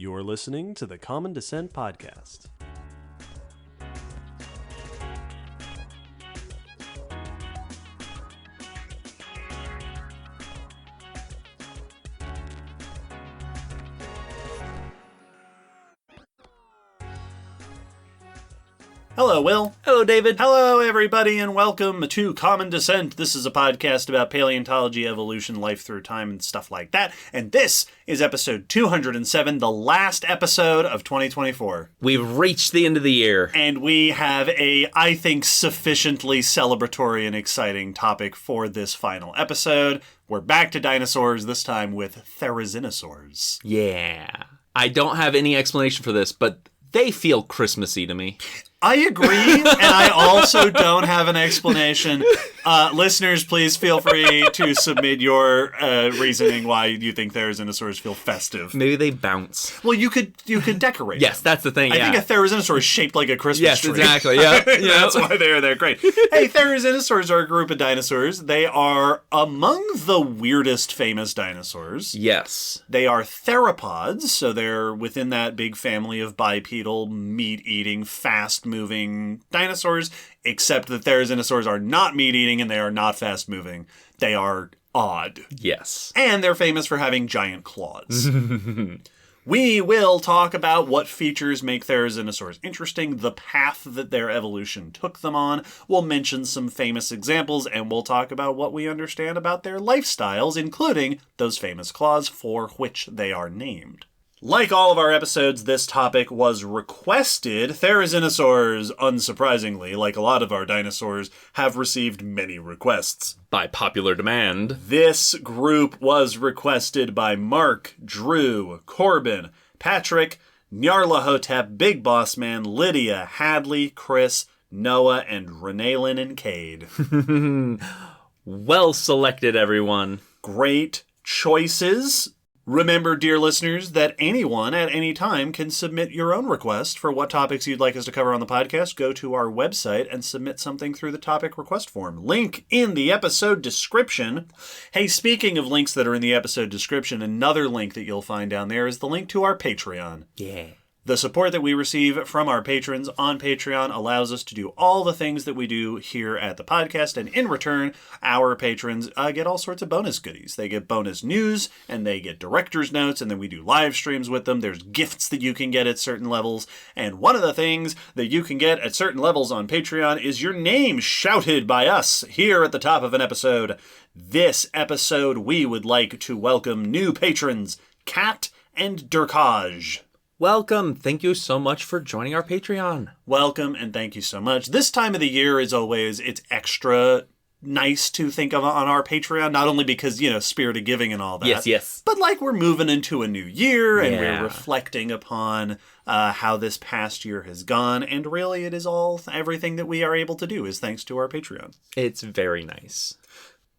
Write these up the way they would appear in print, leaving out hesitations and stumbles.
You're listening to the Common Descent Podcast. Hello, Will. Hello, David. Hello, everybody, and welcome to Common Descent. This is a podcast about paleontology, evolution, life through time, and stuff like that. And this is episode 207, the last episode of 2024. We've reached the end of the year. And we have a, I think, sufficiently celebratory and exciting topic for this final episode. We're back to dinosaurs, this time with Therizinosaurs. Yeah. I don't have any explanation for this, but they feel Christmassy to me. I agree, and I also don't have an explanation. Listeners, please feel free to submit your reasoning why you think Therizinosaurs feel festive. Maybe they bounce. Well, you could decorate Yes, them. that's the thing, I think a Therizinosaur is shaped like a Christmas tree. Yes, exactly, yeah. That's why they're great. Hey, Therizinosaurs are a group of dinosaurs. They are among the weirdest famous dinosaurs. Yes. They are theropods, so they're within that big family of bipedal, meat-eating, fast-moving dinosaurs, except that Therizinosaurs are not meat-eating and they are not fast-moving. They are odd. Yes. And they're famous for having giant claws. We will talk about what features make Therizinosaurs interesting, the path that their evolution took them on. We'll mention some famous examples, and we'll talk about what we understand about their lifestyles, including those famous claws for which they are named. Like all of our episodes, this topic was requested. Therizinosaurs, unsurprisingly, like a lot of our dinosaurs, have received many requests. By popular demand. This group was requested by Mark, Drew, Corbin, Patrick, Nyarlathotep, Big Boss Man, Lydia, Hadley, Chris, Noah, and Renelin and Cade. Well selected, everyone. Great choices. Remember, dear listeners, that anyone at any time can submit your own request for what topics you'd like us to cover on the podcast. Go to our website and submit something through the topic request form. Link in the episode description. Hey, speaking of links that are in the episode description, another link that you'll find down there is the link to our Patreon. Yeah. The support that we receive from our patrons on Patreon allows us to do all the things that we do here at the podcast, and in return, our patrons get all sorts of bonus goodies. They get bonus news, and they get director's notes, and then we do live streams with them. There's gifts that you can get at certain levels, and one of the things that you can get at certain levels on Patreon is your name shouted by us here at the top of an episode. This episode, we would like to welcome new patrons, Kat and Durkaj. Welcome. Thank you so much for joining our Patreon. Welcome, and thank you so much. This time of the year is always, it's extra nice to think of on our Patreon, not only because, spirit of giving and all that. Yes. But like we're moving into a new year, and Yeah. we're reflecting upon how this past year has gone, and really it is everything that we are able to do is thanks to our Patreon. It's very nice.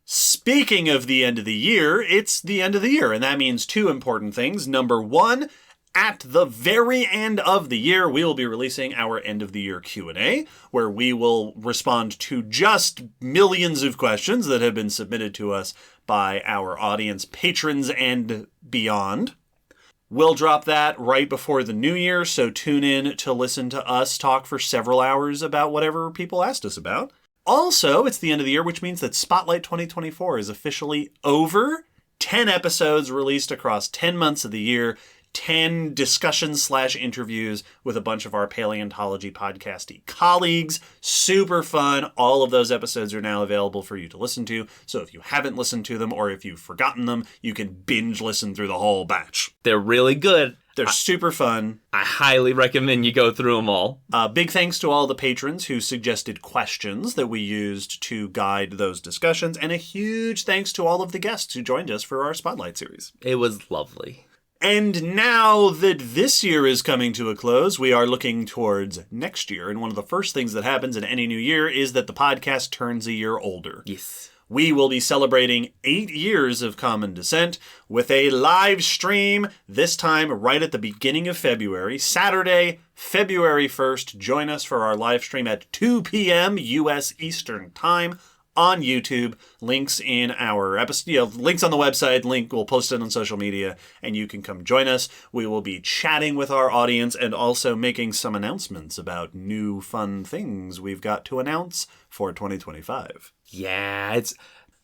Speaking of the end of the year, it's the end of the year, and that means two important things. Number one, at the very end of the year, we will be releasing our end of the year Q&A, where we will respond to just millions of questions that have been submitted to us by our audience, patrons, and beyond. We'll drop that right before the new year, so tune in to listen to us talk for several hours about whatever people asked us about. Also, it's the end of the year, which means that Spotlight 2024 is officially over. 10 episodes released across 10 months of the year. 10 discussions/interviews with a bunch of our paleontology podcasty colleagues. Super fun. All of those episodes are now available for you to listen to. So if you haven't listened to them or if you've forgotten them, you can binge listen through the whole batch. They're really good. They're super fun. I highly recommend you go through them all. Big thanks to all the patrons who suggested questions that we used to guide those discussions. And a huge thanks to all of the guests who joined us for our Spotlight series. It was lovely. And now that this year is coming to a close, we are looking towards next year. And one of the first things that happens in any new year is that the podcast turns a year older. Yes. We will be celebrating 8 years of Common Descent with a live stream, this time right at the beginning of February, Saturday, February 1st. Join us for our live stream at 2 p.m. U.S. Eastern Time on YouTube. Links in our episode, links on the website. We'll post it on social media, and you can come join us. We will be chatting with our audience and also making some announcements about new fun things we've got to announce for 2025. Yeah,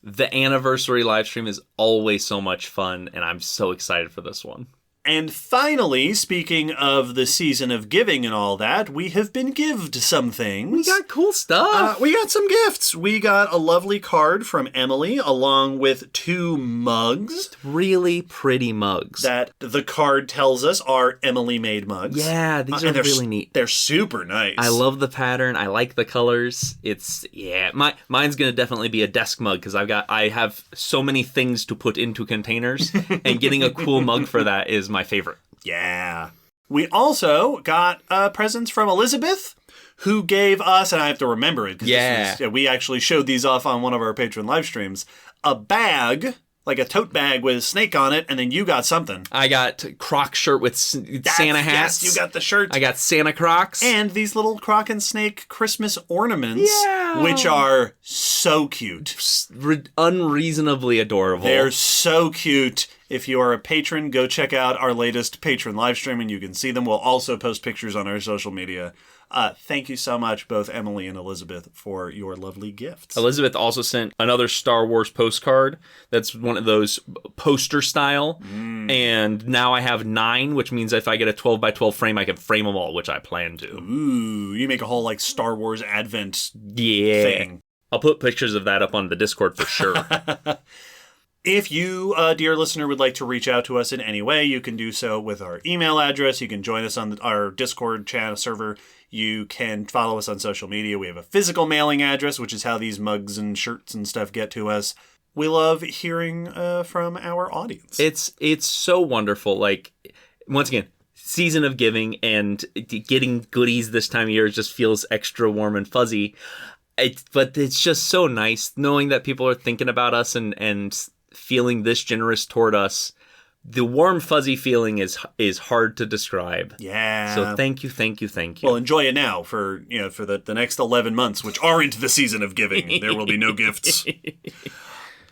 the anniversary live stream is always so much fun, and I'm so excited for this one. And finally, speaking of the season of giving and all that, we have been gived some things. We got cool stuff. We got some gifts. We got a lovely card from Emily along with 2 mugs. Really pretty mugs. That the card tells us are Emily-made mugs. Yeah, these are really neat. They're super nice. I love the pattern. I like the colors. Mine's going to definitely be a desk mug because I have so many things to put into containers, and getting a cool mug for that is my favorite. Yeah. We also got presents from Elizabeth, who gave us, and I have to remember it, because we actually showed these off on one of our Patron live streams, a bag, like a tote bag with a snake on it, and then you got something. I got Croc shirt with Santa hats. Yes, you got the shirt. I got Santa Crocs. And these little Croc and Snake Christmas ornaments, which are so cute. Unreasonably adorable. They're so cute. If you are a patron, go check out our latest Patron live stream, and you can see them. We'll also post pictures on our social media. Thank you so much, both Emily and Elizabeth, for your lovely gifts. Elizabeth also sent another Star Wars postcard. That's one of those poster style. And now I have 9, which means if I get a 12 by 12 frame, I can frame them all, which I plan to. Ooh, you make a whole Star Wars Advent thing. I'll put pictures of that up on the Discord for sure. If you, dear listener, would like to reach out to us in any way, you can do so with our email address. You can join us on our Discord channel server. You can follow us on social media. We have a physical mailing address, which is how these mugs and shirts and stuff get to us. We love hearing from our audience. It's so wonderful. Once again, season of giving, and getting goodies this time of year just feels extra warm and fuzzy. But it's just so nice knowing that people are thinking about us and feeling this generous toward us. The warm, fuzzy feeling is hard to describe. Yeah. So thank you. Well, enjoy it now for the next 11 months, which aren't the season of giving. There will be no gifts.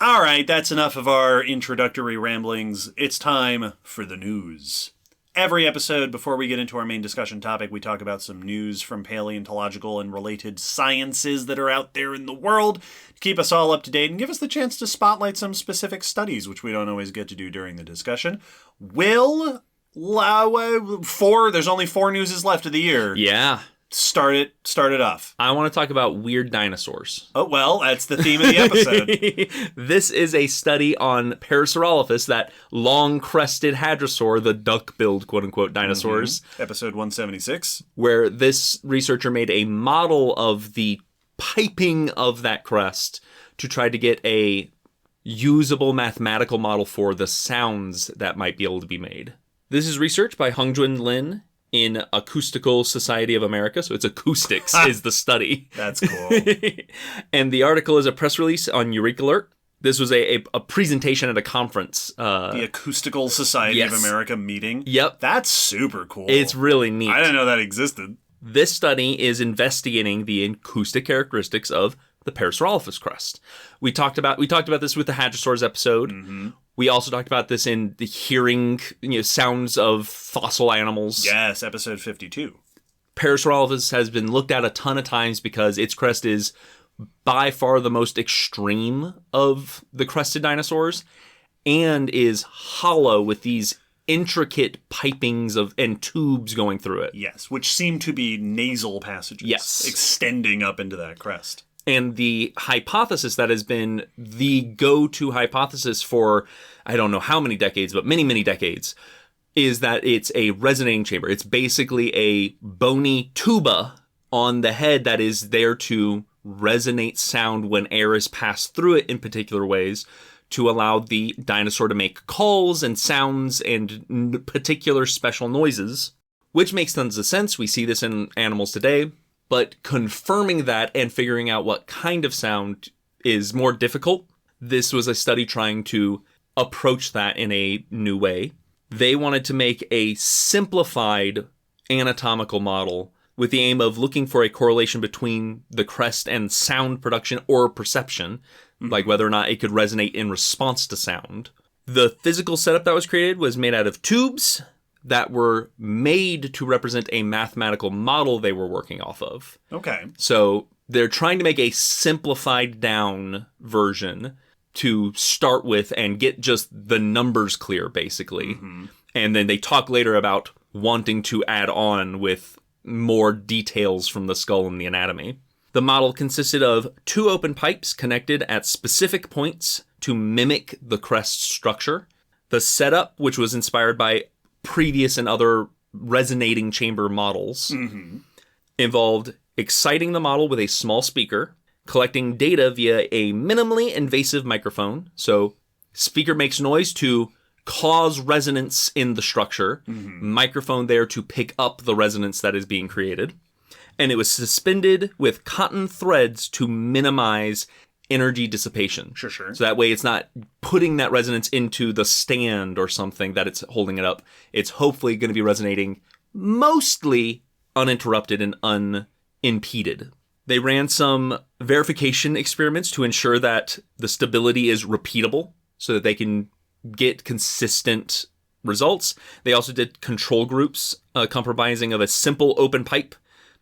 All right, that's enough of our introductory ramblings. It's time for the news. Every episode, before we get into our main discussion topic, we talk about some news from paleontological and related sciences that are out there in the world to keep us all up to date and give us the chance to spotlight some specific studies, which we don't always get to do during the discussion. There's only 4 newses left of the year. Yeah. Start it off. I want to talk about weird dinosaurs. Oh, well, that's the theme of the episode. This is a study on Parasaurolophus, that long-crested hadrosaur, the duck-billed, quote-unquote, dinosaurs. Episode 176. Where this researcher made a model of the piping of that crest to try to get a usable mathematical model for the sounds that might be able to be made. This is research by Hungjun Lin in Acoustical Society of America. So it's acoustics is the study. That's cool. And the article is a press release on Eureka Alert. This was a presentation at a conference. The Acoustical Society of America meeting? Yep. That's super cool. It's really neat. I didn't know that existed. This study is investigating the acoustic characteristics of the Parasaurolophus crest. We talked about this with the Hadrosaurs episode. Mm-hmm. We also talked about this in the hearing, sounds of fossil animals. Yes, episode 52. Parasaurolophus has been looked at a ton of times because its crest is by far the most extreme of the crested dinosaurs and is hollow with these intricate pipings and tubes going through it. Yes, which seem to be nasal passages. Yes. Extending up into that crest. And the hypothesis that has been the go-to hypothesis for, I don't know how many decades, but many, many decades, is that it's a resonating chamber. It's basically a bony tuba on the head that is there to resonate sound when air is passed through it in particular ways to allow the dinosaur to make calls and sounds and particular special noises, which makes tons of sense. We see this in animals today. But confirming that and figuring out what kind of sound is more difficult. This was a study trying to approach that in a new way. They wanted to make a simplified anatomical model with the aim of looking for a correlation between the crest and sound production or perception, like whether or not it could resonate in response to sound. The physical setup that was created was made out of tubes that were made to represent a mathematical model they were working off of. Okay. So they're trying to make a simplified down version to start with and get just the numbers clear, basically. And then they talk later about wanting to add on with more details from the skull and the anatomy. The model consisted of 2 open pipes connected at specific points to mimic the crest structure. The setup, which was inspired by previous and other resonating chamber models, involved exciting the model with a small speaker, collecting data via a minimally invasive microphone. So speaker makes noise to cause resonance in the structure, microphone there to pick up the resonance that is being created. And it was suspended with cotton threads to minimize energy dissipation. Sure. So that way it's not putting that resonance into the stand or something that it's holding it up. It's hopefully going to be resonating mostly uninterrupted and unimpeded. They ran some verification experiments to ensure that the stability is repeatable so that they can get consistent results. They also did control groups comprising of a simple open pipe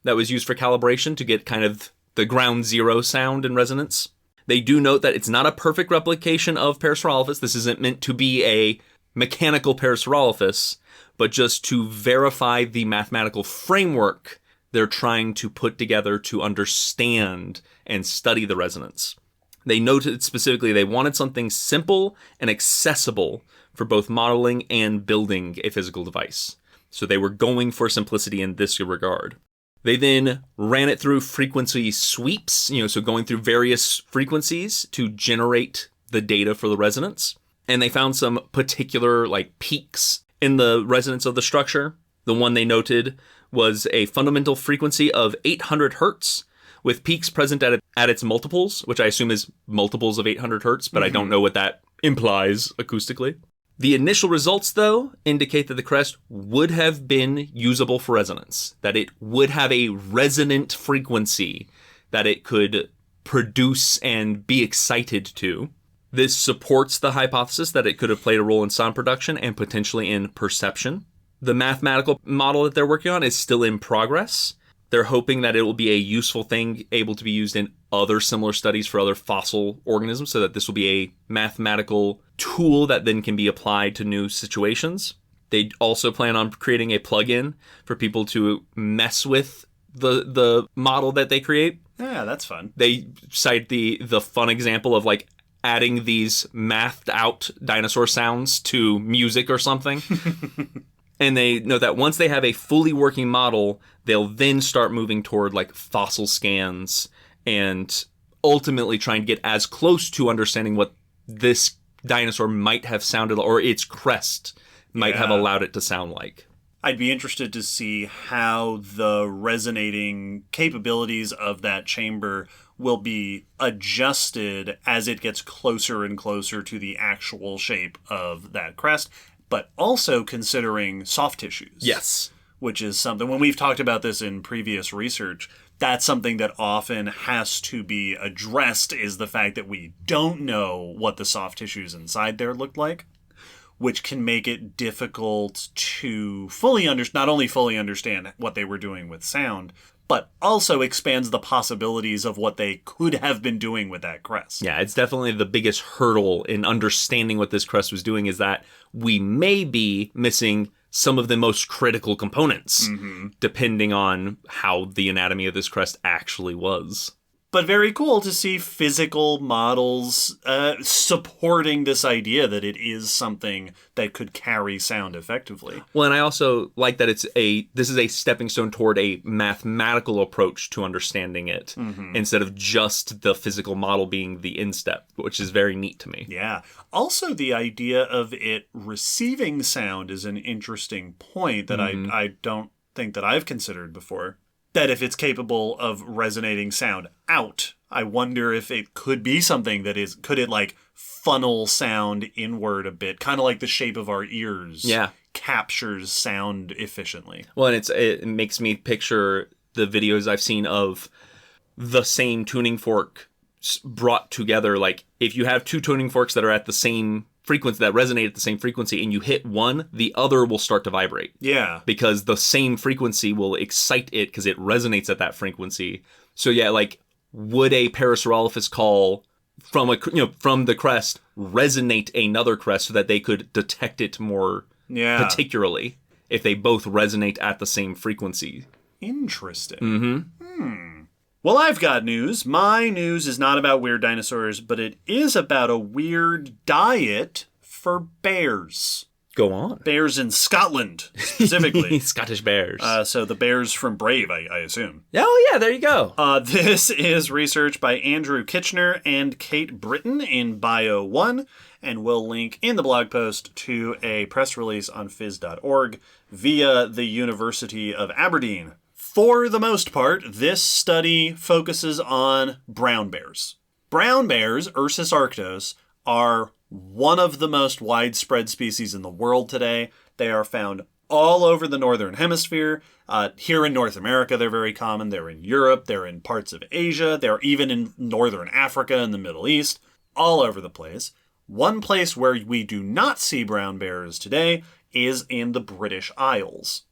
that was used for calibration to get kind of the ground zero sound and resonance. They do note that it's not a perfect replication of Parasaurolophus. This isn't meant to be a mechanical Parasaurolophus, but just to verify the mathematical framework they're trying to put together to understand and study the resonance. They noted specifically they wanted something simple and accessible for both modeling and building a physical device. So they were going for simplicity in this regard. They then ran it through frequency sweeps, so going through various frequencies to generate the data for the resonance. And they found some particular peaks in the resonance of the structure. The one they noted was a fundamental frequency of 800 hertz with peaks present at its multiples, which I assume is multiples of 800 hertz, but I don't know what that implies acoustically. The initial results, though, indicate that the crest would have been usable for resonance, that it would have a resonant frequency that it could produce and be excited to. This supports the hypothesis that it could have played a role in sound production and potentially in perception. The mathematical model that they're working on is still in progress. They're hoping that it will be a useful thing able to be used in other similar studies for other fossil organisms so that this will be a mathematical tool that then can be applied to new situations. They also plan on creating a plugin for people to mess with the model that they create. Yeah, that's fun. They cite the fun example of adding these mathed out dinosaur sounds to music or something. And they know that once they have a fully working model, they'll then start moving toward fossil scans and ultimately try and get as close to understanding what this dinosaur might have sounded or its crest might have allowed it to sound like. I'd be interested to see how the resonating capabilities of that chamber will be adjusted as it gets closer and closer to the actual shape of that crest, but also considering soft tissues. Yes. Which is something, when we've talked about this in previous research, that's something that often has to be addressed, is the fact that we don't know what the soft tissues inside there look like, which can make it difficult to not only fully understand what they were doing with sound, but also expands the possibilities of what they could have been doing with that crest. Yeah, it's definitely the biggest hurdle in understanding what this crest was doing, is that we may be missing some of the most critical components, depending on how the anatomy of this crest actually was. But very cool to see physical models supporting this idea that it is something that could carry sound effectively. Well, and I also like that this is a stepping stone toward a mathematical approach to understanding it, instead of just the physical model being the instep, which is very neat to me. Yeah. Also, the idea of it receiving sound is an interesting point that I don't think that I've considered before. That if it's capable of resonating sound out, I wonder if it could be something that could it funnel sound inward a bit, kind of like the shape of our ears. Yeah. Captures sound efficiently. Well, and it makes me picture the videos I've seen of the same tuning fork brought together. Like, if you have two tuning forks that are at the same frequency, that resonate at the same frequency, and you hit one, the other will start to vibrate. Yeah. Because the same frequency will excite it because it resonates at that frequency. So yeah, like, would a Parasaurolophus call from from the crest resonate another crest so that they could detect it more particularly if they both resonate at the same frequency? Interesting. Mm-hmm. Well, I've got news. My news is not about weird dinosaurs, but it is about a weird diet for bears. Go on. Bears in Scotland, specifically. Scottish bears. So the bears from Brave, I assume. Oh, yeah, there you go. This is research by Andrew Kitchener and Kate Britton in Bio 1, and we'll link in the blog post to a press release on phys.org via the University of Aberdeen. For the most part, this study focuses on brown bears. Brown bears, Ursus arctos, are one of the most widespread species in the world today. They are found all over the northern hemisphere. Here in North America, they're very common. They're in Europe. They're in parts of Asia. They're even in northern Africa and the Middle East, all over the place. One place where we do not see brown bears today is in the British Isles.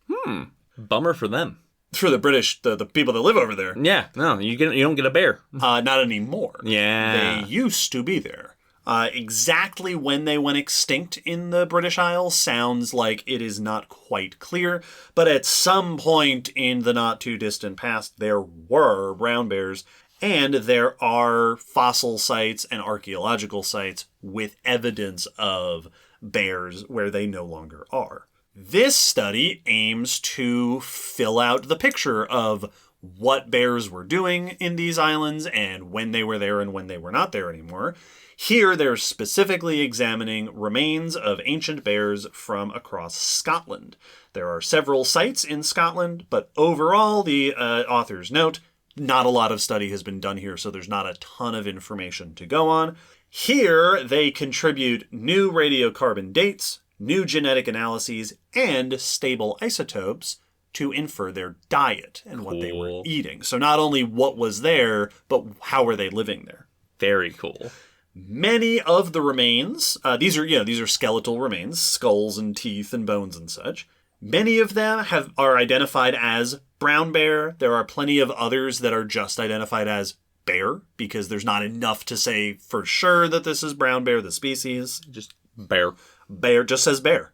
Bummer for them. For the British, the people that live over there. Yeah, no, you don't get a bear. Not anymore. Yeah. They used to be there. Exactly when they went extinct in the British Isles sounds like it is not quite clear, but at some point in the not too distant past, there were brown bears, and there are fossil sites and archaeological sites with evidence of bears where they no longer are. This study aims to fill out the picture of what bears were doing in these islands and when they were there and when they were not there anymore. Here, they're specifically examining remains of ancient bears from across Scotland. There are several sites in Scotland, but overall, the authors note, not a lot of study has been done here, so there's not a ton of information to go on. Here, they contribute new radiocarbon dates, new genetic analyses, and stable isotopes to infer their diet and what they were eating. So not only what was there, but how were they living there. Very cool. Many of the remains, these are skeletal remains, skulls and teeth and bones and such. Many of them are identified as brown bear. There are plenty of others that are just identified as bear, because there's not enough to say for sure that this is brown bear, the species. Just bear. Bear just says bear.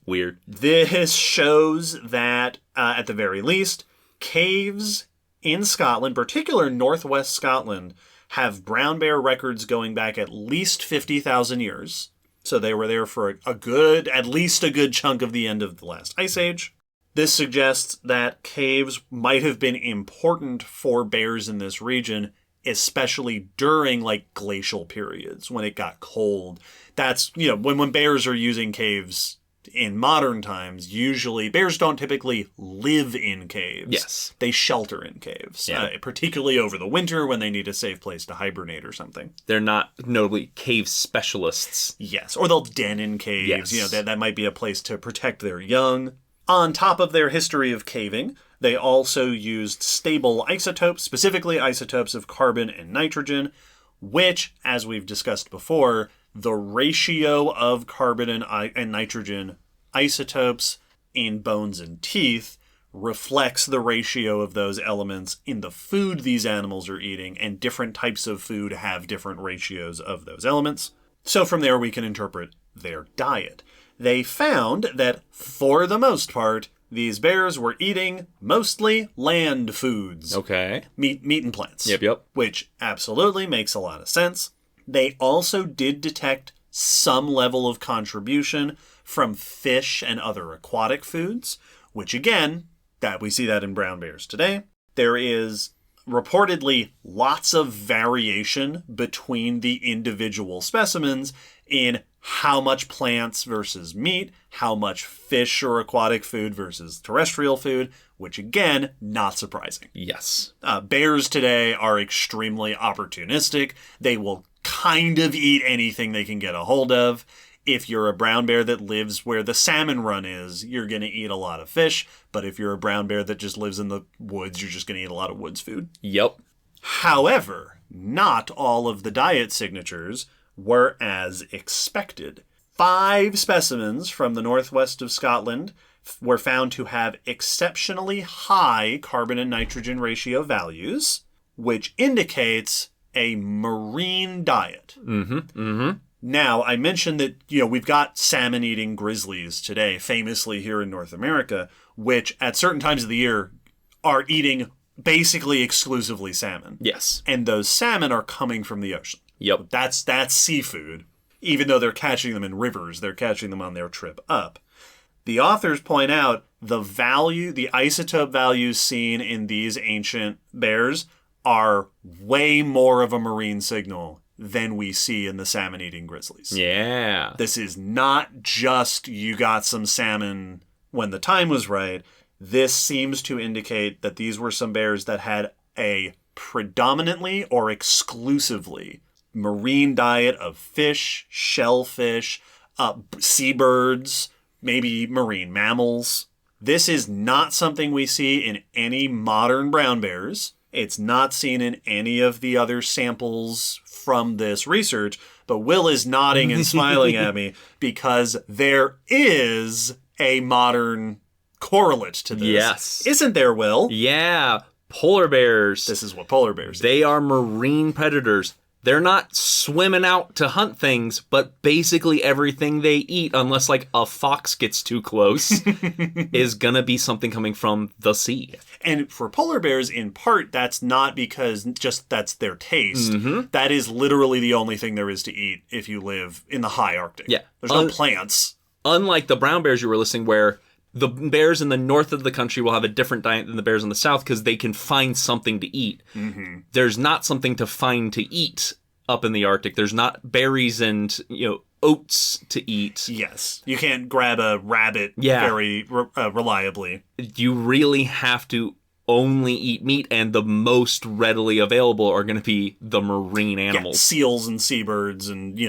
Weird. This shows that, at the very least, caves in Scotland, particular northwest Scotland, have brown bear records going back at least 50,000 years. So they were there for at least a good chunk of the end of the last ice age. This suggests that caves might have been important for bears in this region, especially during glacial periods when it got cold. That's, when bears are using caves in modern times, usually bears don't typically live in caves. Yes. They shelter in caves, particularly over the winter when they need a safe place to hibernate or something. They're not notably cave specialists. Yes, or they'll den in caves. Yes. That might be a place to protect their young. On top of their history of caving, they also used stable isotopes, specifically isotopes of carbon and nitrogen, which, as we've discussed before, the ratio of carbon and nitrogen isotopes in bones and teeth reflects the ratio of those elements in the food these animals are eating, and different types of food have different ratios of those elements. So from there we can interpret their diet. They found that, for the most part, these bears were eating mostly land foods. Okay. Meat and plants. Yep. Which absolutely makes a lot of sense. They also did detect some level of contribution from fish and other aquatic foods, which again, that we see that in brown bears today. There is reportedly lots of variation between the individual specimens in how much plants versus meat, how much fish or aquatic food versus terrestrial food, which again, not surprising. Yes. Bears today are extremely opportunistic. They will kind of eat anything they can get a hold of. If you're a brown bear that lives where the salmon run is, you're going to eat a lot of fish. But if you're a brown bear that just lives in the woods, you're just going to eat a lot of woods food. Yep. However, not all of the diet signatures were as expected. 5 specimens from the northwest of Scotland were found to have exceptionally high carbon and nitrogen ratio values, which indicates a marine diet. Now, I mentioned that, we've got salmon-eating grizzlies today, famously here in North America, which at certain times of the year are eating basically exclusively salmon. Yes. And those salmon are coming from the ocean. Yep. That's seafood. Even though they're catching them in rivers, they're catching them on their trip up. The authors point out the isotope values seen in these ancient bears are way more of a marine signal than we see in the salmon-eating grizzlies. Yeah. This is not just you got some salmon when the time was right. This seems to indicate that these were some bears that had a predominantly or exclusively marine diet of fish, shellfish, seabirds, maybe marine mammals. This is not something we see in any modern brown bears. It's not seen in any of the other samples from this research, but Will is nodding and smiling at me because there is a modern correlate to this. Yes. Isn't there, Will? Yeah. Polar bears. This is what polar bears do. They are marine predators. They're not swimming out to hunt things, but basically everything they eat, unless like a fox gets too close, is going to be something coming from the sea. And for polar bears, in part, that's not because just that's their taste. That is literally the only thing there is to eat if you live in the high Arctic. Yeah. There's no plants. Unlike the brown bears you were listing, where the bears in the north of the country will have a different diet than the bears in the south because they can find something to eat. There's not something to find to eat up in the Arctic. There's not berries and, oats to eat. Yes. You can't grab a rabbit very reliably. You really have to only eat meat, and the most readily available are going to be the marine animals. Seals and seabirds and,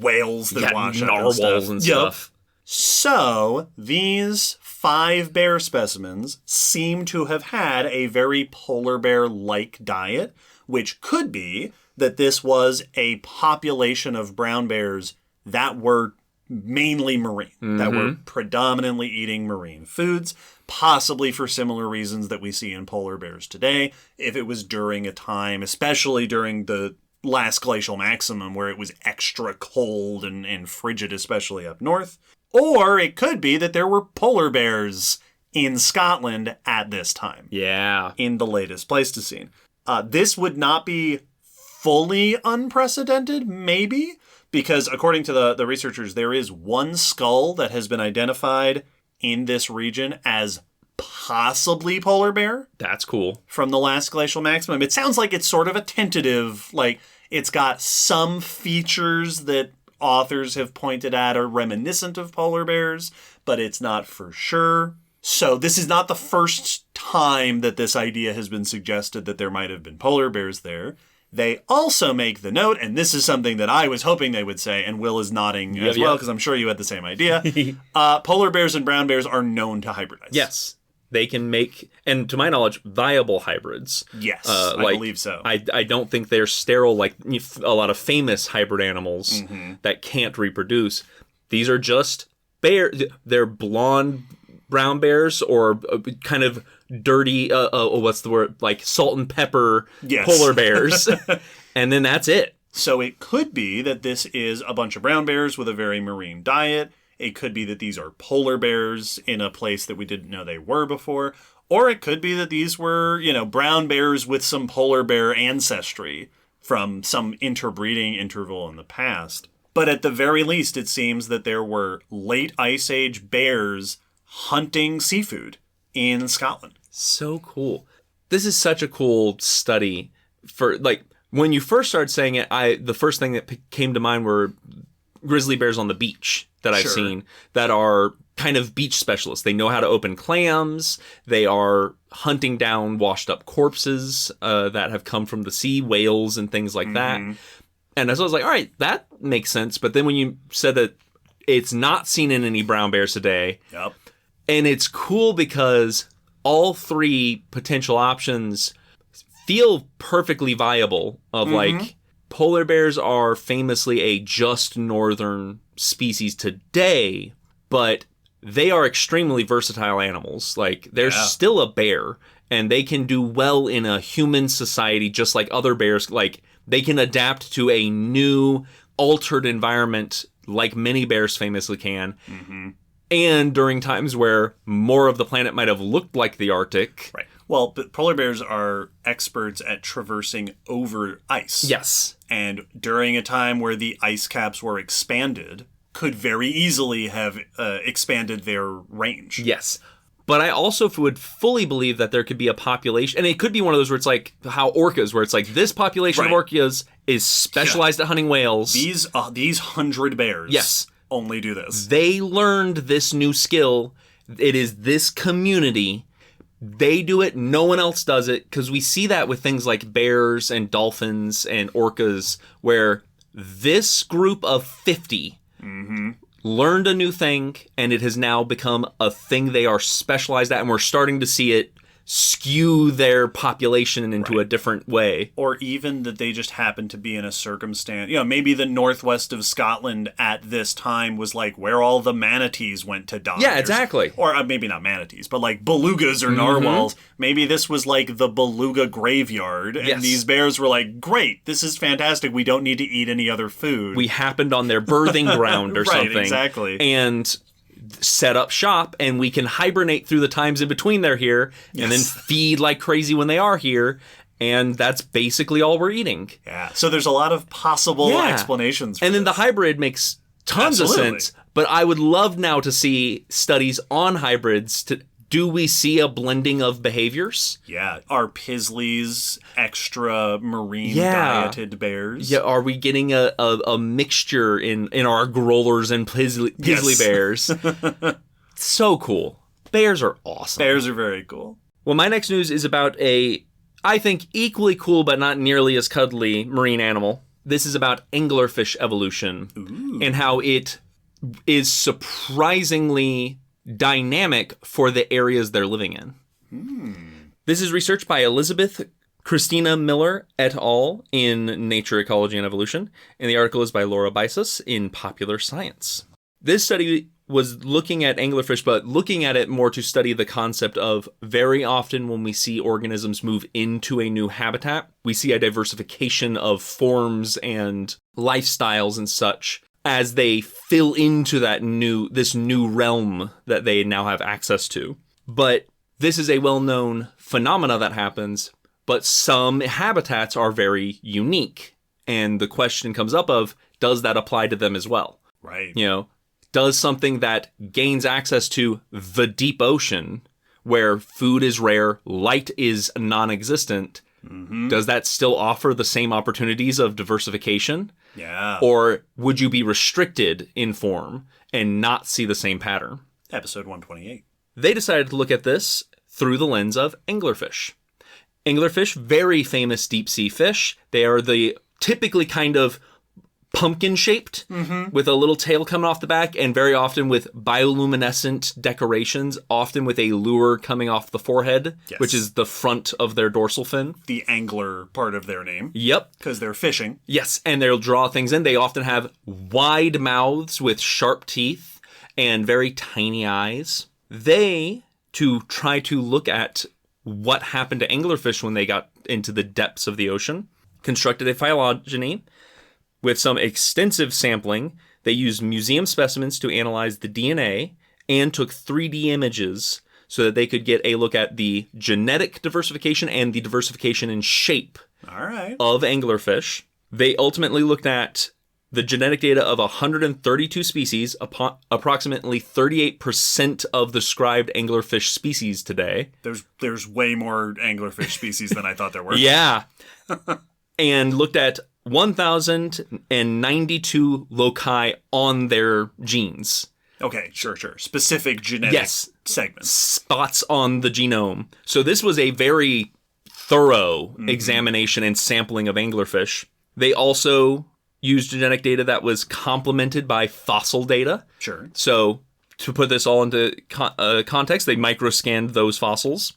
whales that wash up narwhals and stuff. So, these 5 bear specimens seem to have had a very polar bear-like diet, which could be that this was a population of brown bears that were mainly marine, that were predominantly eating marine foods, possibly for similar reasons that we see in polar bears today. If it was during a time, especially during the last glacial maximum, where it was extra cold and frigid, especially up north. Or it could be that there were polar bears in Scotland at this time. Yeah. In the latest Pleistocene. This would not be fully unprecedented, maybe, because according to the researchers, there is one skull that has been identified in this region as possibly polar bear. That's cool. From the last glacial maximum. It sounds like it's sort of a tentative, like it's got some features that authors have pointed at are reminiscent of polar bears, but it's not for sure. So this is not the first time that this idea has been suggested that there might have been polar bears there. They also make the note, and this is something that I was hoping they would say, and Will is nodding as well, because I'm sure you had the same idea. Polar bears and brown bears are known to hybridize. Yes. They can make, and to my knowledge, viable hybrids. Yes, I believe so. I don't think they're sterile like a lot of famous hybrid animals that can't reproduce. These are just they're blonde brown bears or kind of dirty, what's the word, like salt and pepper polar bears. And then that's it. So it could be that this is a bunch of brown bears with a very marine diet. It could be that these are polar bears in a place that we didn't know they were before. Or it could be that these were, brown bears with some polar bear ancestry from some interbreeding interval in the past. But at the very least, it seems that there were late Ice Age bears hunting seafood in Scotland. So cool. This is such a cool study for, when you first started saying it, the first thing that came to mind were grizzly bears on the beach that I've seen that are kind of beach specialists. They know how to open clams. They are hunting down washed up corpses that have come from the sea, whales and things like that. And so I was like, all right, that makes sense. But then when you said that It's not seen in any brown bears today. Yep. And it's cool because all three potential options feel perfectly viable of like polar bears are famously a just northern species today, but they are extremely versatile animals. Like they're still a bear and they can do well in a human society just like other bears. Like they can adapt to a new altered environment like many bears famously can. And during times where more of the planet might have looked like the Arctic. Right. Well, but polar bears are experts at traversing over ice. Yes. And during a time where the ice caps were expanded, could very easily have expanded their range. Yes. But I also would fully believe that there could be a population, and it could be one of those where it's like how orcas, where it's like this population of orcas is specialized at hunting whales. These 100 bears. Yes. Only do this. They learned this new skill. It is this community. They do it. No one else does it. Because we see that with things like bears and dolphins and orcas, where this group of 50 learned a new thing, and it has now become a thing they are specialized at. And we're starting to see it skew their population into a different way. Or even that they just happen to be in a circumstance, maybe the northwest of Scotland at this time was like where all the manatees went to die. Yeah, exactly. Or maybe not manatees, but like belugas or narwhals. Maybe this was like the beluga graveyard, and these bears were like, great, this is fantastic, we don't need to eat any other food. We happened on their birthing ground or something. Exactly. And set up shop, and we can hibernate through the times in between they're here, and then feed like crazy when they are here, and that's basically all we're eating. Yeah. So there's a lot of possible explanations for and then this. the hybrid makes tons of sense, but I would love now to see studies on hybrids. Do we see a blending of behaviors? Yeah. Are Pisleys extra marine dieted bears? Yeah. Are we getting a mixture in our growlers and Pisley bears? So cool. Bears are awesome. Bears are very cool. Well, my next news is about I think, equally cool but not nearly as cuddly marine animal. This is about anglerfish evolution and how it is surprisingly dynamic for the areas they're living in. This is research by Elizabeth Christina Miller et al. In Nature, Ecology, and Evolution, and the article is by Laura Bisus in Popular Science. This study was looking at anglerfish, but looking at it more to study the concept of very often when we see organisms move into a new habitat, we see a diversification of forms and lifestyles and such as they fill into this new realm that they now have access to. But this is a well-known phenomena that happens, but some habitats are very unique. And the question comes up of, does that apply to them as well? Right. Does something that gains access to the deep ocean, where food is rare, light is non-existent, does that still offer the same opportunities of diversification? Yeah. Or would you be restricted in form and not see the same pattern? Episode 128. They decided to look at this through the lens of anglerfish. Anglerfish, very famous deep sea fish. They are the typically kind of pumpkin-shaped with a little tail coming off the back, and very often with bioluminescent decorations, often with a lure coming off the forehead, which is the front of their dorsal fin. The angler part of their name. Yep. Because they're fishing. Yes, and they'll draw things in. They often have wide mouths with sharp teeth and very tiny eyes. They, to try to look at what happened to anglerfish when they got into the depths of the ocean, constructed a phylogeny. With some extensive sampling, they used museum specimens to analyze the DNA and took 3D images so that they could get a look at the genetic diversification and the diversification in shape of anglerfish. They ultimately looked at the genetic data of 132 species, approximately 38% of the described anglerfish species today. There's way more anglerfish species than I thought there were. Yeah. And looked at 1,092 loci on their genes. Okay, sure. Specific genetic segments. Spots on the genome. So this was a very thorough examination and sampling of anglerfish. They also used genetic data that was complemented by fossil data. Sure. So to put this all into context, they microscanned those fossils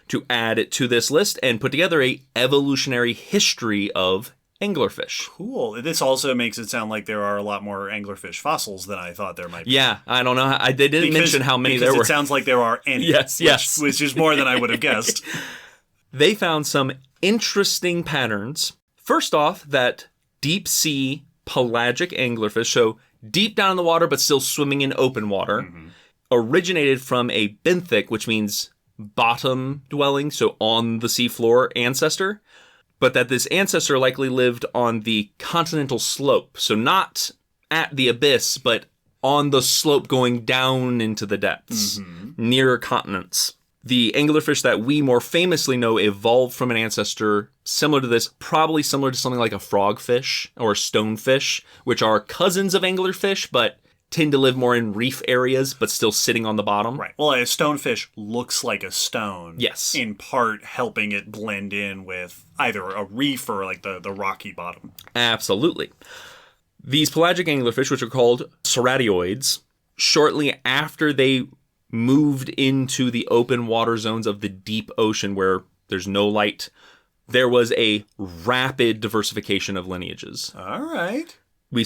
to add it to this list and put together a evolutionary history of anglerfish. Cool. This also makes it sound like there are a lot more anglerfish fossils than I thought there might be. Yeah, I don't know. They didn't mention how many there were. It sounds like there are any. Yes. Which is more than I would have guessed. They found some interesting patterns. First off, that deep sea pelagic anglerfish, so deep down in the water but still swimming in open water, originated from a benthic, which means bottom dwelling, so on the seafloor ancestor, but that this ancestor likely lived on the continental slope, so not at the abyss, but on the slope going down into the depths, near continents. The anglerfish that we more famously know evolved from an ancestor similar to this, probably similar to something like a frogfish or stonefish, which are cousins of anglerfish, but tend to live more in reef areas, but still sitting on the bottom. Right. Well, a stonefish looks like a stone. Yes. In part helping it blend in with either a reef or like the rocky bottom. Absolutely. These pelagic anglerfish, which are called ceratioids, shortly after they moved into the open water zones of the deep ocean where there's no light, there was a rapid diversification of lineages. All right. They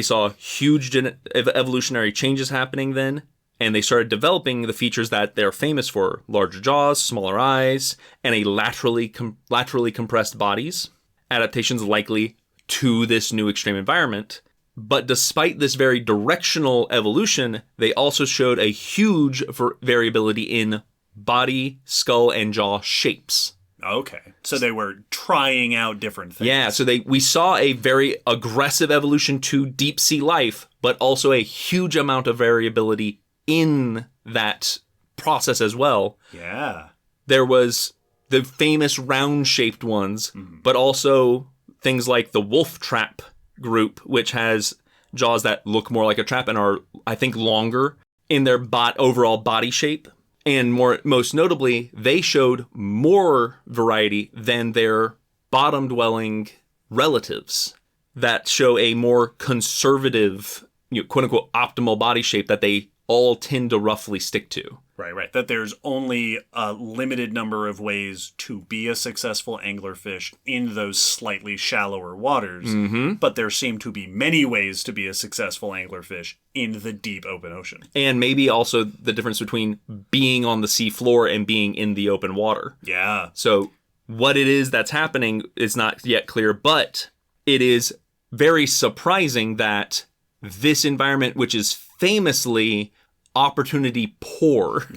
saw huge evolutionary changes happening then, and they started developing the features that they're famous for: larger jaws, smaller eyes, and a laterally compressed bodies. Adaptations likely to this new extreme environment. But despite this very directional evolution, they also showed a huge variability in body, skull, and jaw shapes. Okay. So they were trying out different things. Yeah, so we saw a very aggressive evolution to deep sea life, but also a huge amount of variability in that process as well. Yeah. There was the famous round-shaped ones, but also things like the wolf trap group, which has jaws that look more like a trap and are, I think, longer in their overall body shape. And most notably, they showed more variety than their bottom-dwelling relatives that show a more conservative, quote-unquote, optimal body shape that they all tend to roughly stick to. Right. That there's only a limited number of ways to be a successful anglerfish in those slightly shallower waters, but there seem to be many ways to be a successful anglerfish in the deep open ocean. And maybe also the difference between being on the seafloor and being in the open water. Yeah. So what it is that's happening is not yet clear, but it is very surprising that this environment, which is famously opportunity poor,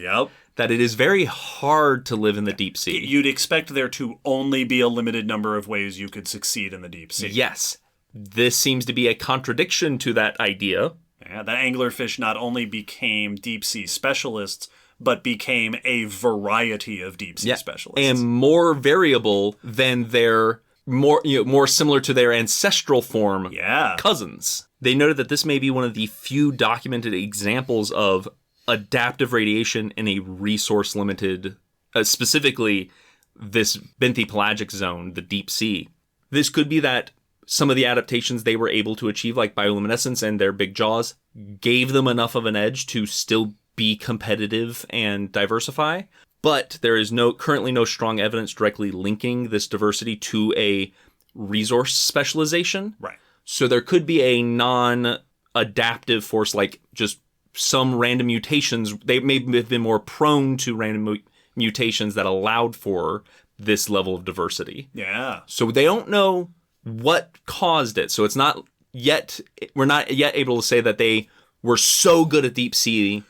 that it is very hard to live in the deep sea. You'd expect there to only be a limited number of ways you could succeed in the deep sea. Yes. This seems to be a contradiction to that idea. Yeah, the anglerfish not only became deep sea specialists, but became a variety of deep sea specialists. And more variable than their more similar to their ancestral form cousins. They noted that this may be one of the few documented examples of adaptive radiation in a resource-limited, specifically this benthic-pelagic zone, the deep sea. This could be that some of the adaptations they were able to achieve, like bioluminescence and their big jaws, gave them enough of an edge to still be competitive and diversify. But there is currently no strong evidence directly linking this diversity to a resource specialization. Right. So there could be a non-adaptive force, like just some random mutations. They may have been more prone to random mutations that allowed for this level of diversity. Yeah. So they don't know what caused it. So we're not yet able to say that they were so good at deep sea,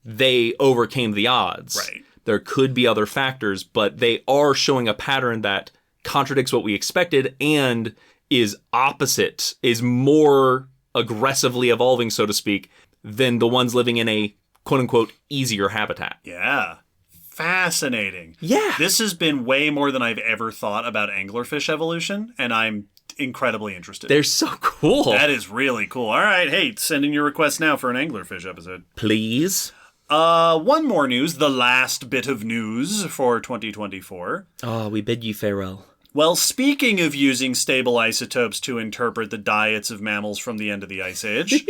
they overcame the odds. Right. There could be other factors, but they are showing a pattern that contradicts what we expected and is opposite, is more aggressively evolving, so to speak, than the ones living in a quote-unquote easier habitat. Yeah. Fascinating. Yeah. This has been way more than I've ever thought about anglerfish evolution, and I'm incredibly interested. They're so cool. That is really cool. All right, hey, send in your request now for an anglerfish episode. Please. One more news, the last bit of news for 2024. Oh, we bid you farewell. Well, speaking of using stable isotopes to interpret the diets of mammals from the end of the Ice Age,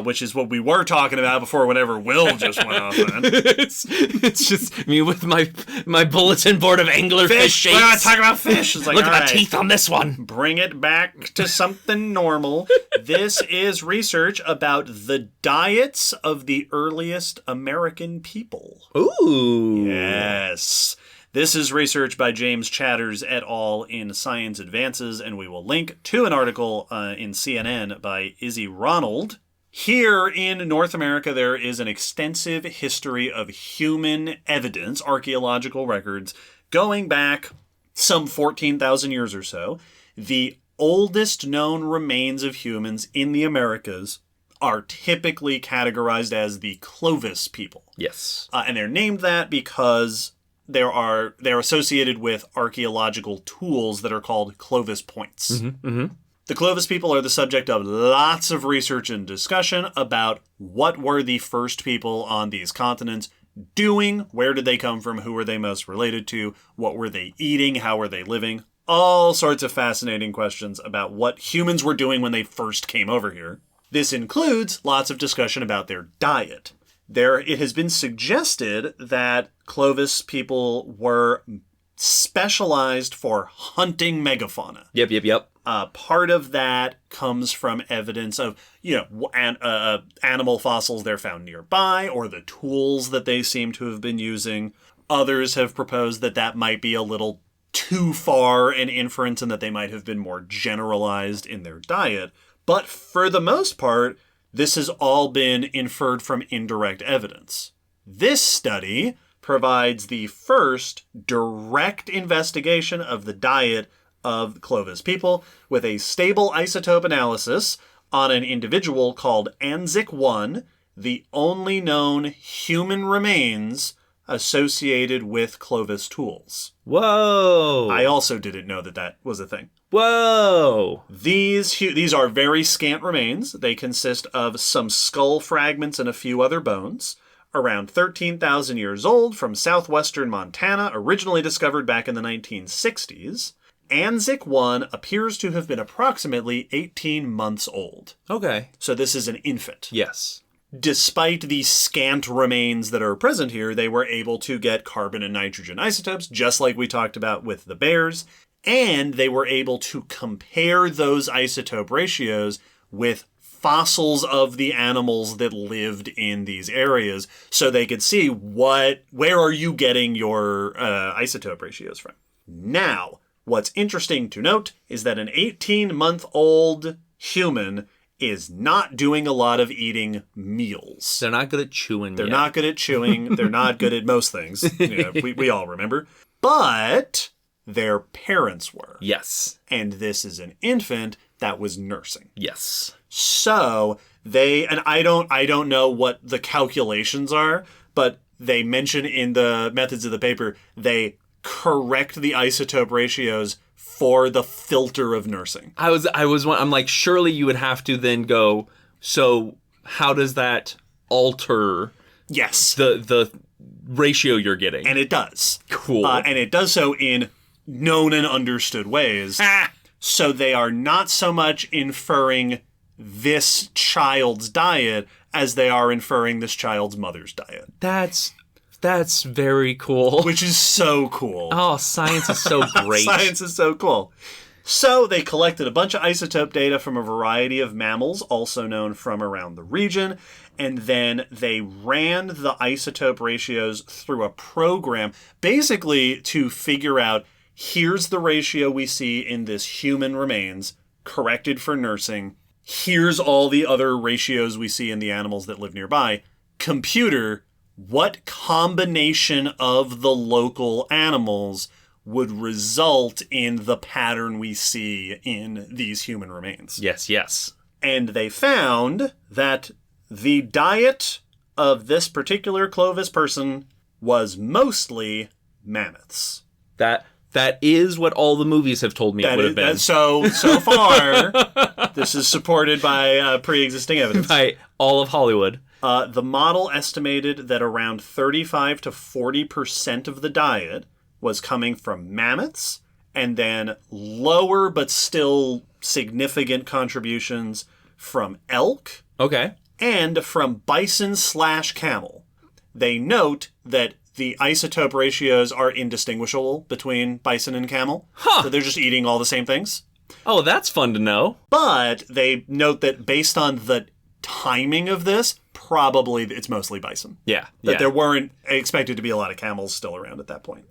which is what we were talking about before whatever Will just went off on. It's just me with my bulletin board of anglerfish shapes. We're not talking about fish. It's like, look at right, the teeth on this one. Bring it back to something normal. This is research about the diets of the earliest American people. Ooh. Yes. This is research by James Chatters et al. In Science Advances, and we will link to an article in CNN by Izzy Ronald. Here in North America, there is an extensive history of human evidence, archaeological records, going back some 14,000 years or so. The oldest known remains of humans in the Americas are typically categorized as the Clovis people. Yes. And they're named that because they're associated with archaeological tools that are called Clovis points. Mm-hmm, mm-hmm. The Clovis people are the subject of lots of research and discussion about what were the first people on these continents doing, where did they come from, who were they most related to, what were they eating, how were they living, all sorts of fascinating questions about what humans were doing when they first came over here. This includes lots of discussion about their diet. It has been suggested that Clovis people were specialized for hunting megafauna. Yep. Part of that comes from evidence of, animal fossils they're found nearby or the tools that they seem to have been using. Others have proposed that might be a little too far an inference and that they might have been more generalized in their diet. But for the most part, this has all been inferred from indirect evidence. This study provides the first direct investigation of the diet of Clovis people with a stable isotope analysis on an individual called Anzic-1, the only known human remains associated with Clovis tools. Whoa! I also didn't know that was a thing. Whoa! These are very scant remains. They consist of some skull fragments and a few other bones. Around 13,000 years old from southwestern Montana, originally discovered back in the 1960s. Anzic-1 appears to have been approximately 18 months old. Okay. So this is an infant. Yes. Despite the scant remains that are present here, they were able to get carbon and nitrogen isotopes, just like we talked about with the bears. And they were able to compare those isotope ratios with fossils of the animals that lived in these areas so they could see where are you getting your isotope ratios from. Now, what's interesting to note is that an 18-month-old human is not doing a lot of eating meals. They're not good at chewing. They're not good at chewing. They're not good at most things. We all remember. But their parents were. Yes. And this is an infant that was nursing. Yes. So I don't know what the calculations are, but they mention in the methods of the paper, they correct the isotope ratios for the filter of nursing. I'm like, surely you would have to then go, so how does that alter yes the ratio you're getting? And it does. Cool. And it does so in known and understood ways. So they are not so much inferring this child's diet as they are inferring this child's mother's diet. That's very cool. Which is so cool. Oh, science is so great. Science is so cool. So they collected a bunch of isotope data from a variety of mammals, also known from around the region, and then they ran the isotope ratios through a program, basically to figure out, here's the ratio we see in this human remains, corrected for nursing. Here's all the other ratios we see in the animals that live nearby. Computer, what combination of the local animals would result in the pattern we see in these human remains? Yes. And they found that the diet of this particular Clovis person was mostly mammoths. That is what all the movies have told me it would have been. So far, this is supported by pre-existing evidence. By all of Hollywood. The model estimated that around 35 to 40% of the diet was coming from mammoths and then lower but still significant contributions from elk Okay. and from bison/camel. They note that the isotope ratios are indistinguishable between bison and camel. Huh. So they're just eating all the same things. Oh, that's fun to know. But they note that based on the timing of this, probably it's mostly bison. Yeah. That there weren't expected to be a lot of camels still around at that point.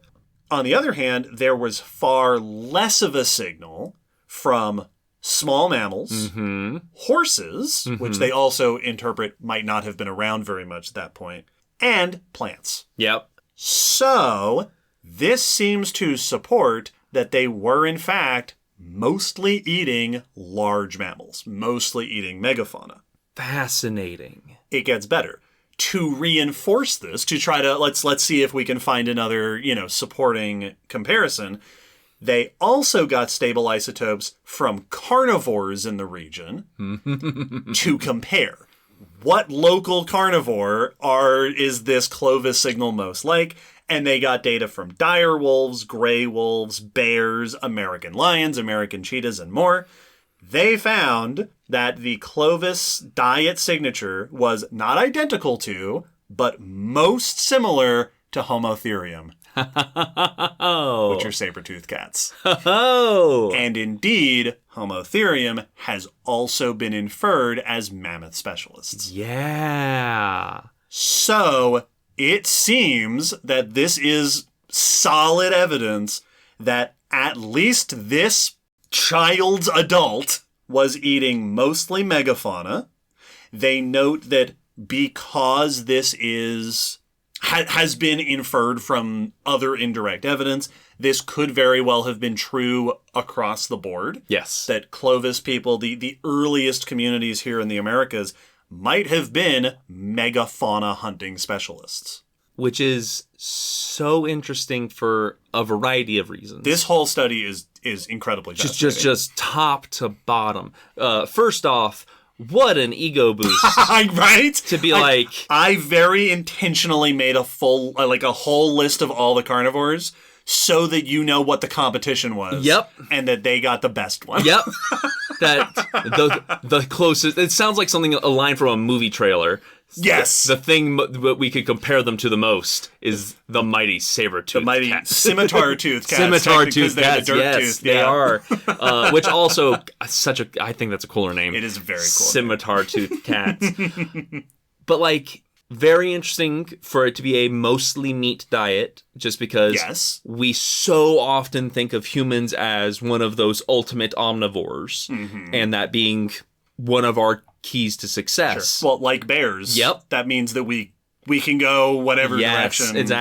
On the other hand, there was far less of a signal from small mammals, horses, which they also interpret might not have been around very much at that point, and plants. Yep. So, this seems to support that they were, in fact, mostly eating large mammals, mostly eating megafauna. Fascinating. It gets better. To reinforce this, to try to, let's see if we can find another, supporting comparison, they also got stable isotopes from carnivores in the region to compare. What local carnivore is this Clovis signal most like? And they got data from dire wolves, gray wolves, bears, American lions, American cheetahs, and more. They found that the Clovis diet signature was not identical to, but most similar to Homotherium, which are saber-toothed cats. Oh. And indeed, Homotherium has also been inferred as mammoth specialists. Yeah. So, it seems that this is solid evidence that at least this child's adult was eating mostly megafauna. They note that because this has been inferred from other indirect evidence, this could very well have been true across the board. Yes. That Clovis people, the earliest communities here in the Americas, might have been megafauna hunting specialists. Which is so interesting for a variety of reasons. This whole study is incredibly fascinating. Just top to bottom. First off, what an ego boost. Right? To be like... I very intentionally made a whole list of all the carnivores so that you know what the competition was. Yep. And that they got the best one. Yep. That the closest... It sounds like a line from a movie trailer. Yes. The thing that we could compare them to the most is the mighty saber-toothed The mighty cat. scimitar-toothed cats. Scimitar-toothed cats, the dirt yes, tooth. they Yeah. are. Which also, I think that's a cooler name. It is a very cool Scimitar-toothed cats. But very interesting for it to be a mostly meat diet, just because we so often think of humans as one of those ultimate omnivores, and that being one of our keys to success. Sure. Well, like bears. Yep. That means that we can go whatever direction is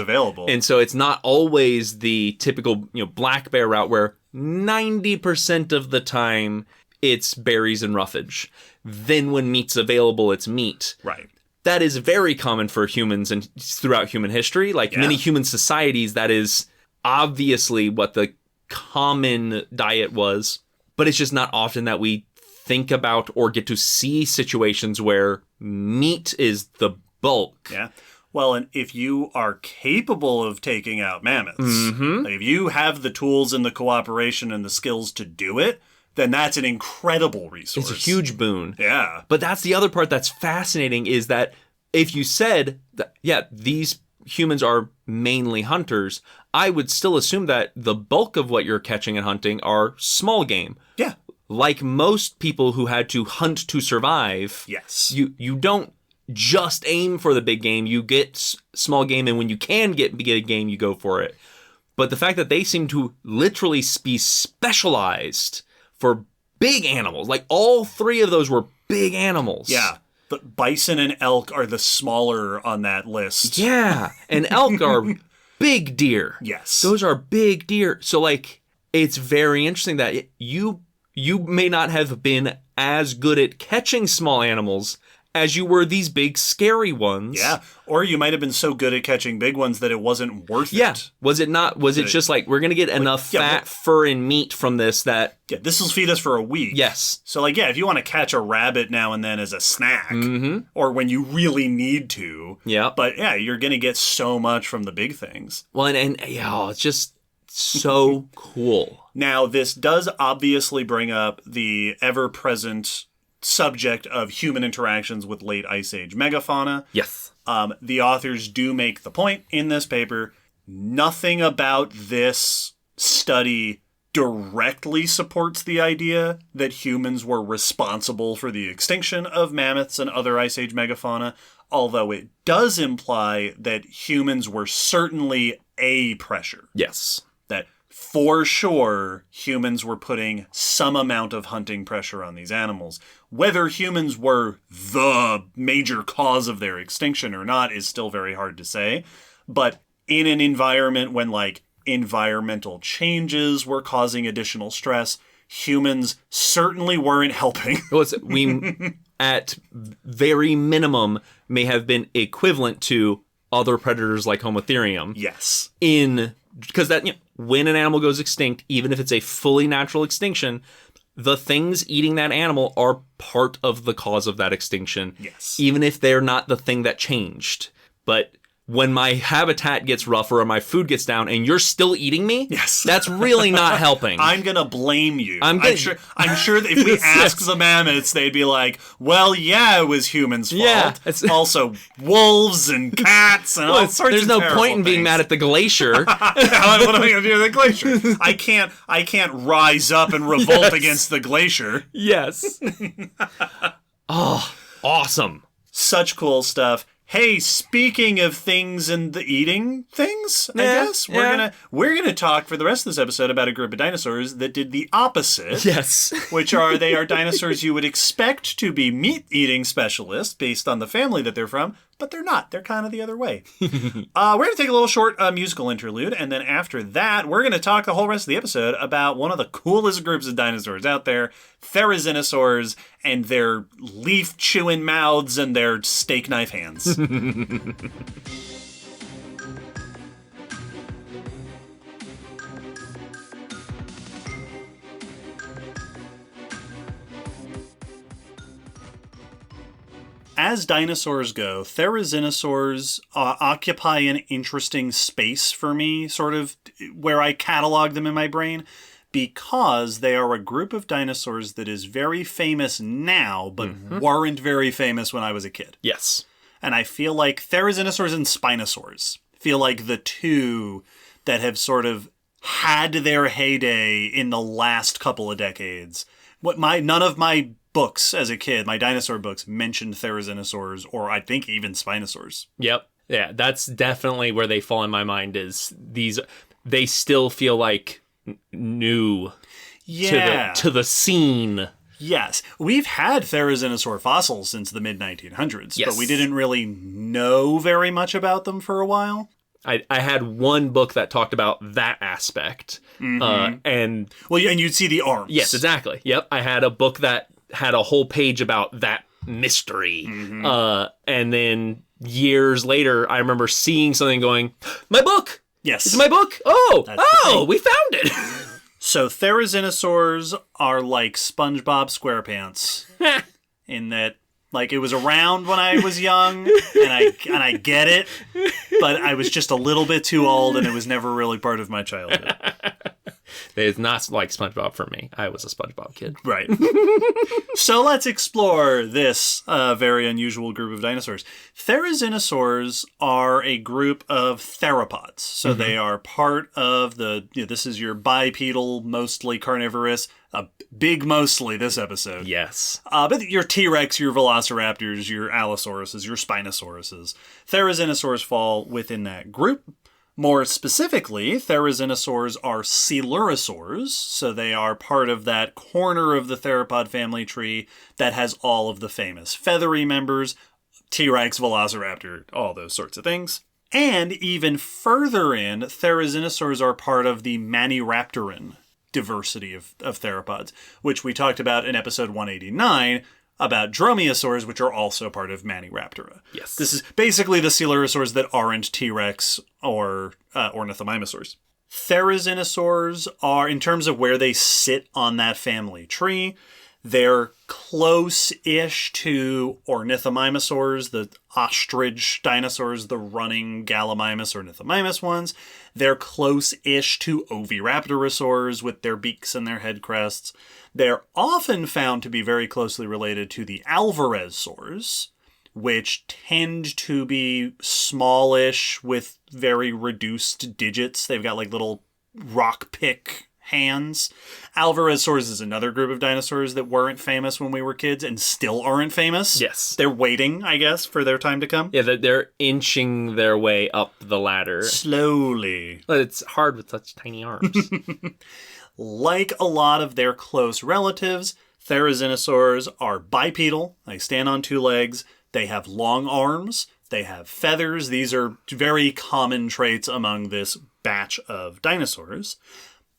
available. And so it's not always the typical, black bear route where 90% of the time it's berries and roughage. Then when meat's available, it's meat. Right. That is very common for humans and throughout human history. Many human societies, that is obviously what the common diet was. But it's just not often that we think about or get to see situations where meat is the bulk. Yeah. Well, and if you are capable of taking out mammoths, if you have the tools and the cooperation and the skills to do it, then that's an incredible resource. It's a huge boon. Yeah. But that's the other part that's fascinating is that if you said that, these humans are mainly hunters, I would still assume that the bulk of what you're catching and hunting are small game. Yeah. Like most people who had to hunt to survive, yes, you don't just aim for the big game. You get small game, and when you can get big game, you go for it. But the fact that they seem to literally be specialized for big animals, all three of those were big animals. Yeah. But bison and elk are the smaller on that list. Yeah, and elk are big deer. Yes. Those are big deer. So, it's very interesting that you may not have been as good at catching small animals as you were these big, scary ones. Yeah. Or you might have been so good at catching big ones that it wasn't worth it. Was it not? Was it just we're going to get enough fat, fur, and meat from this that... Yeah, this will feed us for a week. Yes. So, if you want to catch a rabbit now and then as a snack, or when you really need to. Yeah. But, you're going to get so much from the big things. Well, and it's just... so cool. Now, this does obviously bring up the ever-present subject of human interactions with late Ice Age megafauna. Yes. The authors do make the point in this paper, nothing about this study directly supports the idea that humans were responsible for the extinction of mammoths and other Ice Age megafauna, although it does imply that humans were certainly a pressure. Yes. That for sure humans were putting some amount of hunting pressure on these animals. Whether humans were the major cause of their extinction or not is still very hard to say. But in an environment when, like, environmental changes were causing additional stress, humans certainly weren't helping. We, at very minimum, may have been equivalent to other predators like Homotherium. Yes. Because that, when an animal goes extinct, even if it's a fully natural extinction, the things eating that animal are part of the cause of that extinction. Yes. Even if they're not the thing that changed. But when my habitat gets rougher or my food gets down and you're still eating me, yes, that's really not helping. I'm going to blame you. I'm sure that if we ask the mammoths, they'd be like, well, yeah, it was humans' fault. Yeah, also, wolves and cats and all sorts of There's no terrible point in being things. mad at the glacier. What am I going to do with the glacier? I can't rise up and revolt against the glacier. Yes. Oh, awesome. Such cool stuff. Hey, speaking of things and the eating things, I guess we're gonna talk for the rest of this episode about a group of dinosaurs that did the opposite. Yes. They are dinosaurs you would expect to be meat-eating specialists based on the family that they're from, but they're not. They're kind of the other way. We're gonna take a little short musical interlude, and then after that, we're gonna talk the whole rest of the episode about one of the coolest groups of dinosaurs out there, Therizinosaurs, and their leaf-chewing mouths and their steak knife hands. As dinosaurs go, Therizinosaurs occupy an interesting space for me, sort of where I catalog them in my brain, because they are a group of dinosaurs that is very famous now, but weren't very famous when I was a kid. Yes. And I feel like Therizinosaurs and Spinosaurs feel like the two that have sort of had their heyday in the last couple of decades. None of my books as a kid, my dinosaur books, mentioned Therizinosaurs, or I think even Spinosaurs. Yep. Yeah, that's definitely where they fall in my mind, is they still feel like new to the scene. Yes. We've had Therizinosaur fossils since the mid-1900s, yes, but we didn't really know very much about them for a while. I had one book that talked about that aspect. And you'd see the arms. Yes, exactly. Yep. I had a book that had a whole page about that mystery. And then years later, I remember seeing something going, my book! Yes. It's my book! We found it! So Therizinosaurs are like SpongeBob SquarePants in that, like, it was around when I was young, and I get it, but I was just a little bit too old, and it was never really part of my childhood. It's not like SpongeBob for me. I was a SpongeBob kid. Right. So let's explore this very unusual group of dinosaurs. Therizinosaurs are a group of theropods. So they are part of this is your bipedal, mostly carnivorous, big mostly this episode. Yes. But your T-Rex, your Velociraptors, your Allosauruses, your Spinosauruses. Therizinosaurs fall within that group. More specifically, Therizinosaurs are coelurosaurs, so they are part of that corner of the theropod family tree that has all of the famous feathery members, T-Rex, Velociraptor, all those sorts of things. And even further in, Therizinosaurs are part of the Maniraptoran diversity of theropods, which we talked about in episode 189, about dromaeosaurs, which are also part of Maniraptora. Yes. This is basically the coelurosaurs that aren't T-Rex or ornithomimosaurs. Therizinosaurs are, in terms of where they sit on that family tree, They're close-ish to ornithomimosaurs, the ostrich dinosaurs, the running Gallimimus or Ornithomimus ones. They're close-ish to oviraptorosaurs with their beaks and their head crests. They're often found to be very closely related to the alvarezsaurs, which tend to be smallish with very reduced digits. They've got like little rock pick hands. Alvarezsaurs is another group of dinosaurs that weren't famous when we were kids and still aren't famous. Yes. They're waiting, I guess, for their time to come. Yeah, they're inching their way up the ladder. Slowly. But it's hard with such tiny arms. Like a lot of their close relatives, Therizinosaurs are bipedal. They stand on two legs. They have long arms. They have feathers. These are very common traits among this batch of dinosaurs.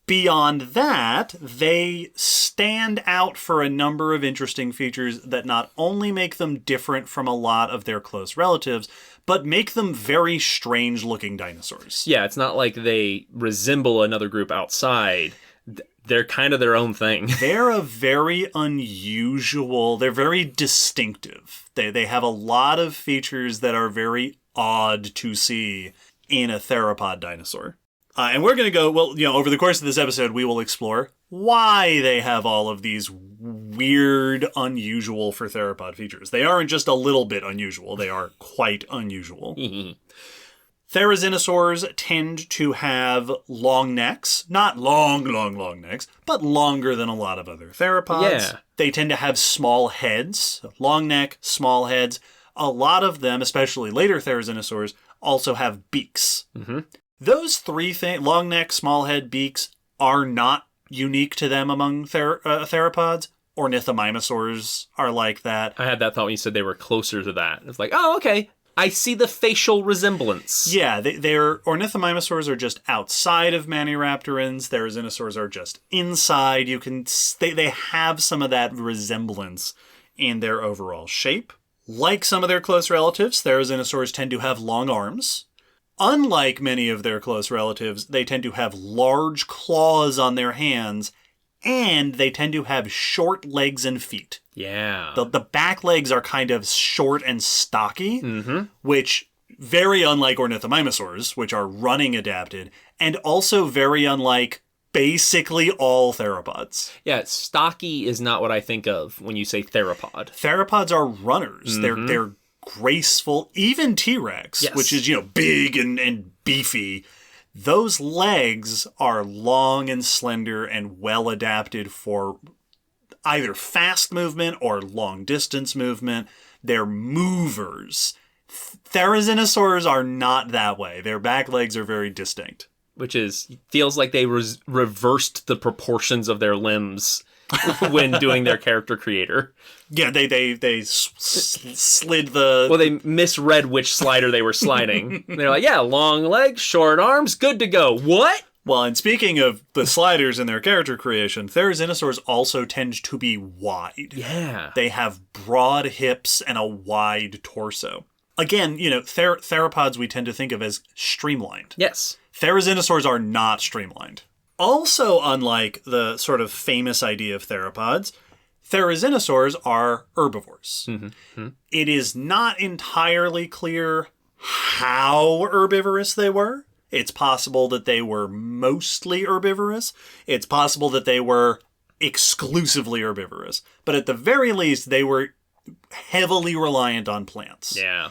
Beyond that, they stand out for a number of interesting features that not only make them different from a lot of their close relatives, but make them very strange-looking dinosaurs. Yeah, it's not like they resemble another group outside. They're kind of their own thing. They're a very unusual, they're very distinctive. They have a lot of features that are very odd to see in a theropod dinosaur. And we're going to go, over the course of this episode, we will explore why they have all of these weird, unusual for theropod features. They aren't just a little bit unusual, they are quite unusual. Therizinosaurs tend to have long necks. Not long necks, but longer than a lot of other theropods. Yeah. They tend to have small heads. Long neck, small heads. A lot of them, especially later Therizinosaurs, also have beaks. Mm-hmm. Those three things, long neck, small head, beaks, are not unique to them among theropods. Ornithomimosaurs are like that. I had that thought when you said they were closer to that. It's like, oh, okay. I see the facial resemblance. Yeah, their ornithomimosaurs are just outside of maniraptorans. Therizinosaurs are just inside. They have some of that resemblance in their overall shape. Like some of their close relatives, Therizinosaurs tend to have long arms. Unlike many of their close relatives, they tend to have large claws on their hands, and they tend to have short legs and feet. Yeah. The back legs are kind of short and stocky, which very unlike ornithomimosaurs, which are running adapted, and also very unlike basically all theropods. Yeah, stocky is not what I think of when you say theropod. Theropods are runners. They're graceful. Even T-Rex, Yes. which is, big and beefy. Those legs are long and slender and well adapted for either fast movement or long distance movement. They're movers. Therizinosaurs are not that way. Their back legs are very distinct. Which feels like they reversed the proportions of their limbs when doing their character creator. Yeah, they slid the... Well, they misread which slider they were sliding. They're like, yeah, long legs, short arms, good to go. What? Well, and speaking of the sliders in their character creation, Therizinosaurs also tend to be wide. Yeah. They have broad hips and a wide torso. Again, theropods we tend to think of as streamlined. Yes. Therizinosaurs are not streamlined. Also, unlike the sort of famous idea of theropods, Therizinosaurs are herbivores. Mm-hmm. It is not entirely clear how herbivorous they were. It's possible that they were mostly herbivorous. It's possible that they were exclusively herbivorous. But at the very least, they were heavily reliant on plants. Yeah.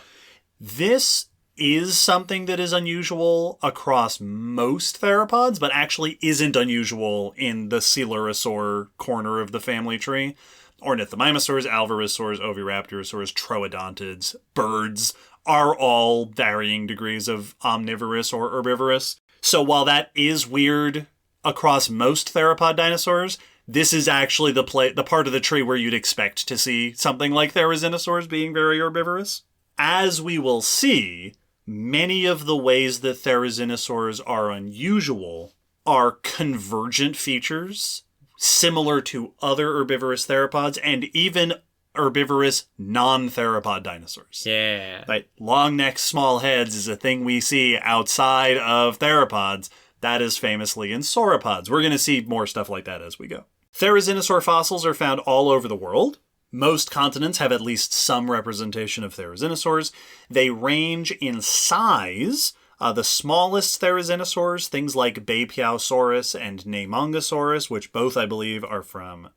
This is something that is unusual across most theropods, but actually isn't unusual in the coelurosaur corner of the family tree. Ornithomimosaurs, alvarezsaurs, oviraptorosaurs, troodontids, birds are all varying degrees of omnivorous or herbivorous. So while that is weird across most theropod dinosaurs, this is actually the part of the tree where you'd expect to see something like Therizinosaurs being very herbivorous. As we will see, many of the ways that Therizinosaurs are unusual are convergent features similar to other herbivorous theropods and even herbivorous non-theropod dinosaurs. Yeah. Right? Long necks, small heads is a thing we see outside of theropods. That is famously in sauropods. We're going to see more stuff like that as we go. Therizinosaur fossils are found all over the world. Most continents have at least some representation of therizinosaurs. They range in size. The smallest therizinosaurs, things like Beipiaosaurus and Nemongosaurus, which both, I believe, are from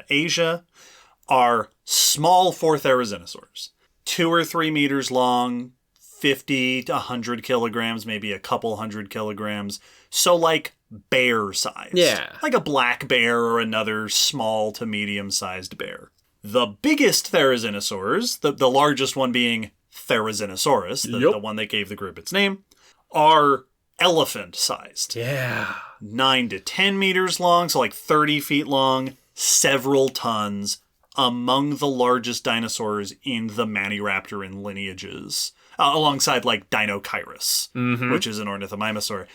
Asia, are small for therizinosaurs. 2 or 3 meters long, 50 to 100 kilograms, maybe a couple hundred kilograms. So like bear size. Yeah. Like a black bear or another small to medium-sized bear. The biggest therizinosaurs, the largest one being Therizinosaurus, the one that gave the group its name, are elephant-sized. Yeah. 9 to 10 meters long, so like 30 feet long, several tons, among the largest dinosaurs in the Maniraptoran lineages, alongside like Dinochirus, which is an ornithomimosaur.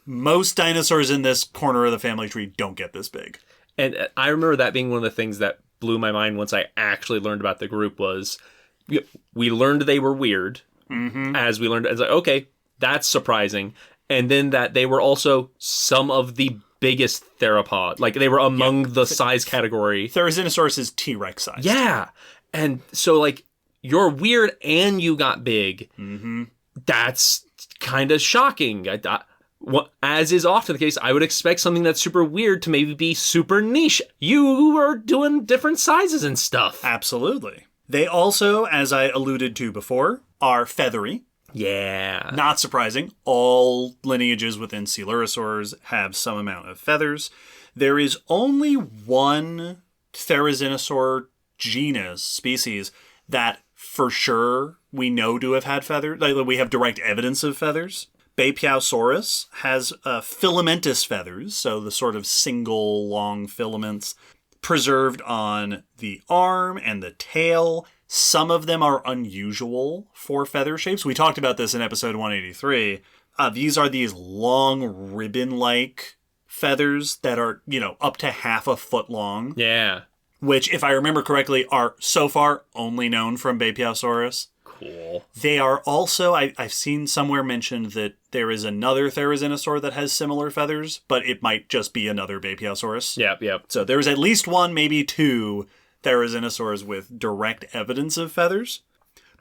Most dinosaurs in this corner of the family tree don't get this big. And I remember that being one of the things that blew my mind once I actually learned about the group was we learned they were weird as we learned. It's like, okay, that's surprising. And then that they were also some of the biggest theropod. Like they were among the size category. Therizinosaurus is T-Rex size. Yeah. And so like you're weird and you got big. That's kind of shocking. As is often the case, I would expect something that's super weird to maybe be super niche. You are doing different sizes and stuff. Absolutely. They also, as I alluded to before, are feathery. Yeah. Not surprising. All lineages within coelurosaurs have some amount of feathers. There is only one Therizinosaur genus, species, that for sure we know to have had feathers. Like, we have direct evidence of feathers. Beipiaosaurus has filamentous feathers, so the sort of single long filaments preserved on the arm and the tail. Some of them are unusual for feather shapes. We talked about this in episode 183. These are these long ribbon-like feathers that are, up to half a foot long. Yeah. Which, if I remember correctly, are so far only known from Beipiaosaurus. Cool. They are also, I've seen somewhere mentioned that there is another Therizinosaur that has similar feathers, but it might just be another Beipiaosaurus. Yep. So there's at least one, maybe two Therizinosaurs with direct evidence of feathers.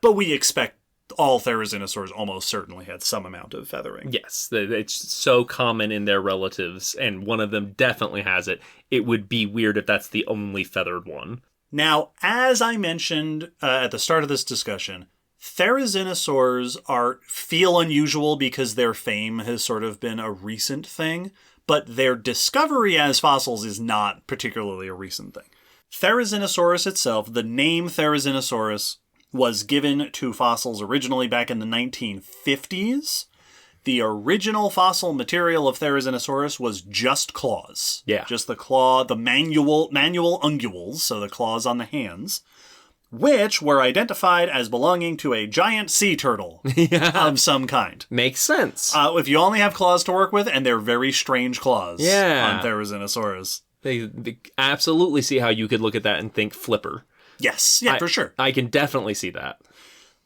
But we expect all Therizinosaurs almost certainly had some amount of feathering. Yes, it's so common in their relatives, and one of them definitely has it. It would be weird if that's the only feathered one. Now, as I mentioned at the start of this discussion, Therizinosaurs feel unusual because their fame has sort of been a recent thing, but their discovery as fossils is not particularly a recent thing. Therizinosaurus itself, the name Therizinosaurus, was given to fossils originally back in the 1950s. The original fossil material of Therizinosaurus was just claws. Yeah. Just the claw, the manual unguals, so the claws on the hands, which were identified as belonging to a giant sea turtle of some kind. Makes sense. If you only have claws to work with, and they're very strange claws on Therizinosaurus. They absolutely see how you could look at that and think flipper. Yes, for sure. I can definitely see that.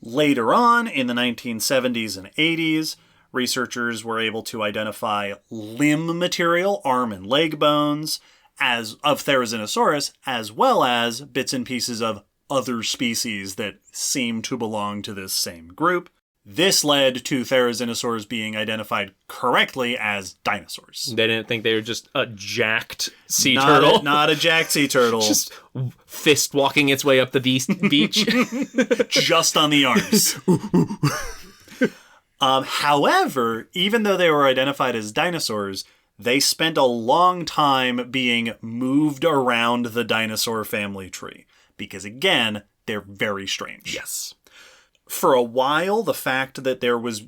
Later on, in the 1970s and 80s, researchers were able to identify limb material, arm and leg bones, of Therizinosaurus, as well as bits and pieces of other species that seem to belong to this same group. This led to Therizinosaurs being identified correctly as dinosaurs. They didn't think they were just a jacked sea turtle. Not a jacked sea turtle. Just fist walking its way up the beach. Just on the arms. However, even though they were identified as dinosaurs, they spent a long time being moved around the dinosaur family tree. Because again, they're very strange. Yes. For a while, the fact that there was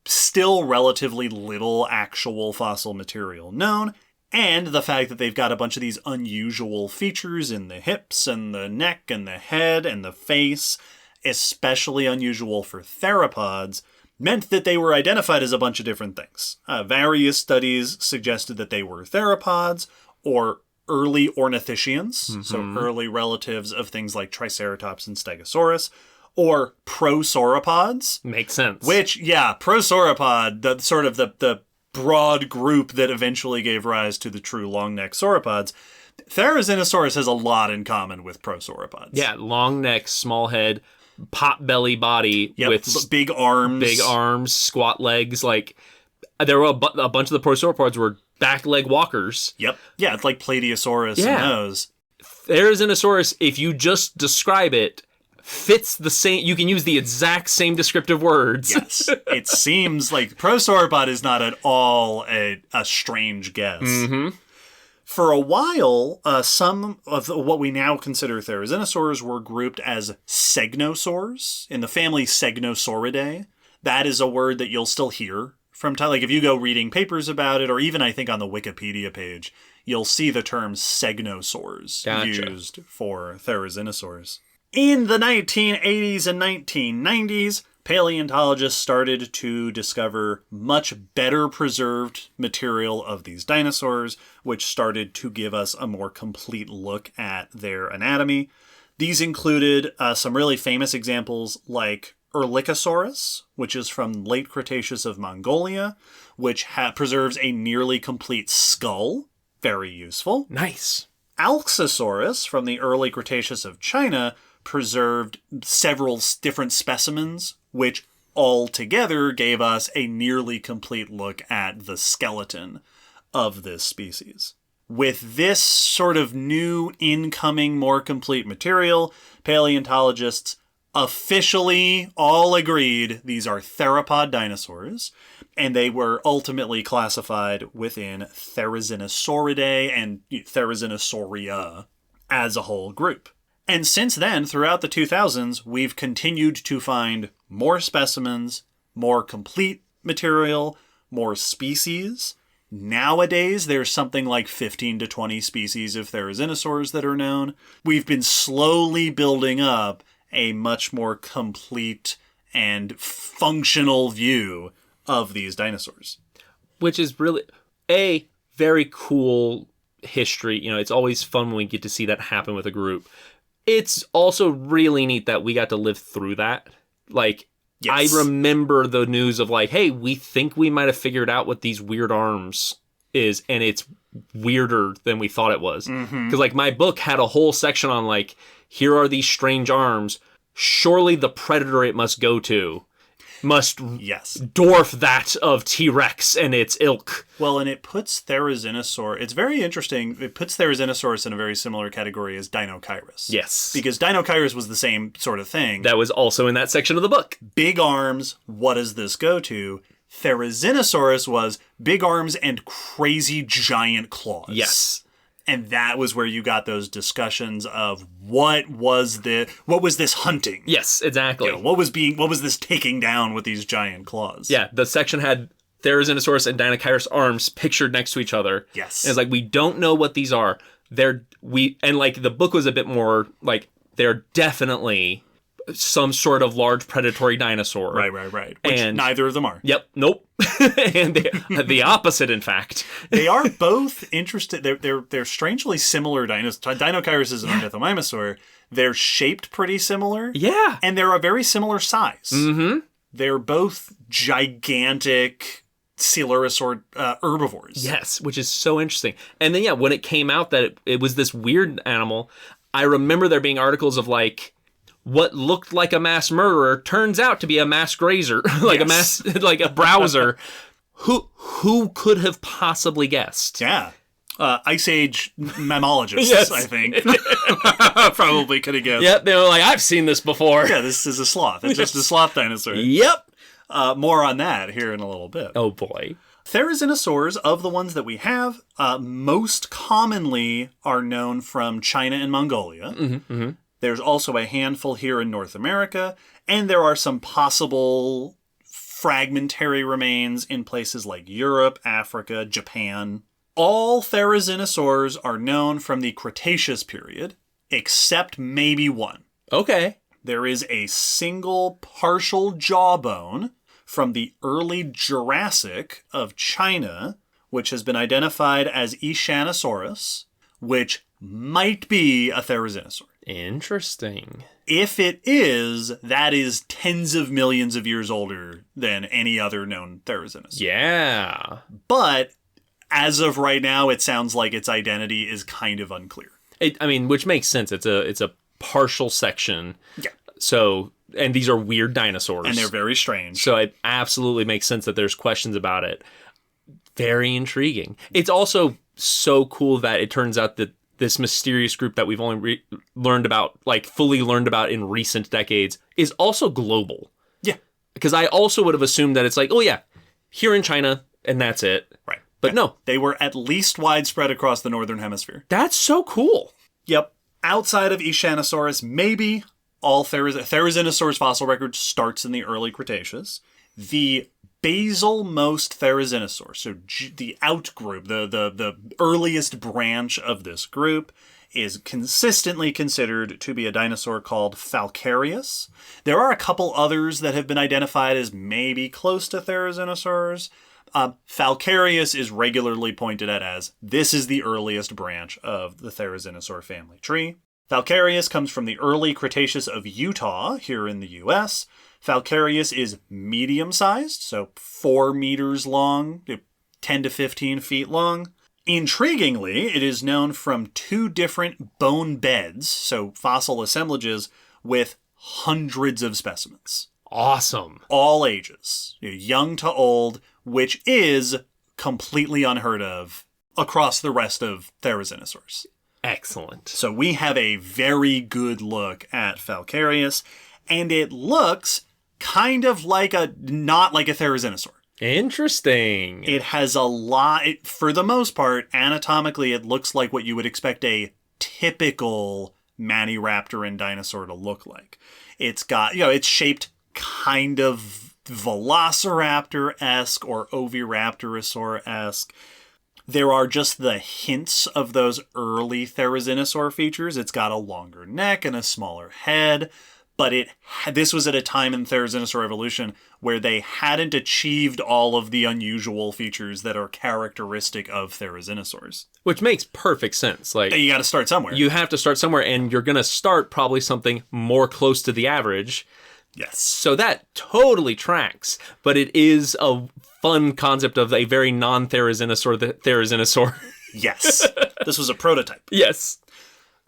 still relatively little actual fossil material known, and the fact that they've got a bunch of these unusual features in the hips and the neck and the head and the face, especially unusual for theropods, meant that they were identified as a bunch of different things. Various studies suggested that they were theropods or early ornithischians, so early relatives of things like Triceratops and Stegosaurus, or prosauropods. Makes sense. Which, prosauropod, the broad group that eventually gave rise to the true long-necked sauropods, Therizinosaurus has a lot in common with prosauropods. Yeah, long neck, small head, pot belly body with big arms, squat legs. Like there were a bunch of the prosauropods were back leg walkers. Yep. Yeah, it's like Plateosaurus and those. Therizinosaurus, if you just describe it, fits the same. You can use the exact same descriptive words. Yes. It seems like prosauropod is not at all a strange guess. Mm-hmm. For a while, some of what we now consider therizinosaurs were grouped as segnosaurs in the family Segnosauridae. That is a word that you'll still hear from time. Like if you go reading papers about it, or even I think on the Wikipedia page, you'll see the term segnosaurs used for therizinosaurs. In the 1980s and 1990s, paleontologists started to discover much better preserved material of these dinosaurs, which started to give us a more complete look at their anatomy. These included some really famous examples like Erlikosaurus, which is from late Cretaceous of Mongolia, which preserves a nearly complete skull. Very useful. Nice. Alxosaurus from the early Cretaceous of China preserved several different specimens, which all together gave us a nearly complete look at the skeleton of this species. With this sort of new incoming, more complete material, paleontologists officially all agreed these are theropod dinosaurs, and they were ultimately classified within Therizinosauridae and Therizinosauria as a whole group. And since then, throughout the 2000s, we've continued to find more specimens, more complete material, more species. Nowadays, there's something like 15 to 20 species of therizinosaurs that are known. We've been slowly building up a much more complete and functional view of these dinosaurs. Which is really a very cool history. You know, it's always fun when we get to see that happen with a group. It's also really neat that we got to live through that. Like, yes. I remember the news of like, hey, we think we might have figured out what these weird arms is, and it's weirder than we thought it was. Because like my book had a whole section on like, here are these strange arms. Surely the predator it must go to must dwarf that of T-Rex and its ilk. Well, and it puts Therizinosaur... It's very interesting. It puts Therizinosaurus in a very similar category as Deinocheirus. Yes. Because Deinocheirus was the same sort of thing. That was also in that section of the book. Big arms, what does this go to? Therizinosaurus was big arms and crazy giant claws. Yes. And that was where you got those discussions of what was this hunting? Yes, exactly. You know, what was this taking down with these giant claws? Yeah, the section had Therizinosaurus and Deinocheirus arms pictured next to each other. Yes. And it's like, we don't know what these are. And like the book was a bit more like, they're definitely some sort of large predatory dinosaur. Right. Which and neither of them are. Yep. Nope. And the opposite, in fact. They are both interested. They're strangely similar dinosaurs. Deinocheirus is an ornithomimosaur. They're shaped pretty similar. Yeah. And they're a very similar size. Mm-hmm. They're both gigantic coelurosaur herbivores. Yes, which is so interesting. And then, when it came out that it was this weird animal, I remember there being articles of like, what looked like a mass murderer turns out to be a mass grazer, like a browser. Who could have possibly guessed? Yeah. Ice Age mammalogists, yes. I think. Probably could have guessed. Yep, they were like, I've seen this before. Yeah, this is a sloth. It's just a sloth dinosaur. Yep. More on that here in a little bit. Oh, boy. Therizinosaurs, of the ones that we have, most commonly are known from China and Mongolia. Mm-hmm. There's also a handful here in North America, and there are some possible fragmentary remains in places like Europe, Africa, Japan. All therizinosaurs are known from the Cretaceous period, except maybe one. Okay. There is a single partial jawbone from the early Jurassic of China, which has been identified as Ishanosaurus, which might be a therizinosaur. Interesting. If it is, that is tens of millions of years older than any other known therizinosaur. Yeah. But As of right now, it sounds like its identity is kind of unclear. Which makes sense. It's a partial section. Yeah. So, and these are weird dinosaurs. And they're very strange. So it absolutely makes sense that there's questions about it. Very intriguing. It's also so cool that it turns out that this mysterious group that we've only learned about, like fully learned about in recent decades, is also global. Yeah. Because I also would have assumed that it's like, oh yeah, here in China, and that's it. Right. But no. They were at least widespread across the northern hemisphere. That's so cool. Yep. Outside of Eschanosaurus, maybe all Therizinosaurs fossil record starts in the early Cretaceous. The basal-most Therizinosaur, so the outgroup, the earliest branch of this group, is consistently considered to be a dinosaur called Falcarius. There are a couple others that have been identified as maybe close to Therizinosaurs. Falcarius is regularly pointed at as, this is the earliest branch of the Therizinosaur family tree. Falcarius comes from the early Cretaceous of Utah, here in the US. Falcarius is medium-sized, so 4 meters long, 10 to 15 feet long. Intriguingly, it is known from 2 different bone beds, so fossil assemblages, with hundreds of specimens. Awesome. All ages, young to old, which is completely unheard of across the rest of Therizinosaurs. Excellent. So we have a very good look at Falcarius, and it looks kind of like not like a Therizinosaur. Interesting. It has a lot, for the most part, anatomically, it looks like what you would expect a typical Maniraptoran dinosaur to look like. It's got, it's shaped kind of Velociraptor-esque or Oviraptorosaur-esque. There are just the hints of those early Therizinosaur features. It's got a longer neck and a smaller head, but this was at a time in Therizinosaur evolution where they hadn't achieved all of the unusual features that are characteristic of Therizinosaurs. Which makes perfect sense. Like, you got to start somewhere. You have to start somewhere, and you're going to start probably something more close to the average. Yes. So that totally tracks, but it is a fun concept of a very non-Therizinosaur. Yes. This was a prototype. Yes.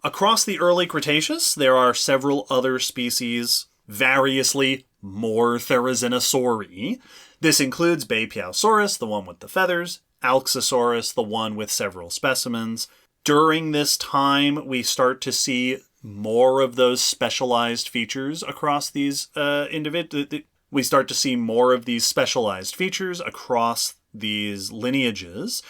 Across the early Cretaceous, there are several other species, variously more Therizinosauri. This includes Beipiaosaurus, the one with the feathers, Alxosaurus, the one with several specimens. During this time, we start to see more of those specialized features across these we start to see more of these specialized features across these lineages.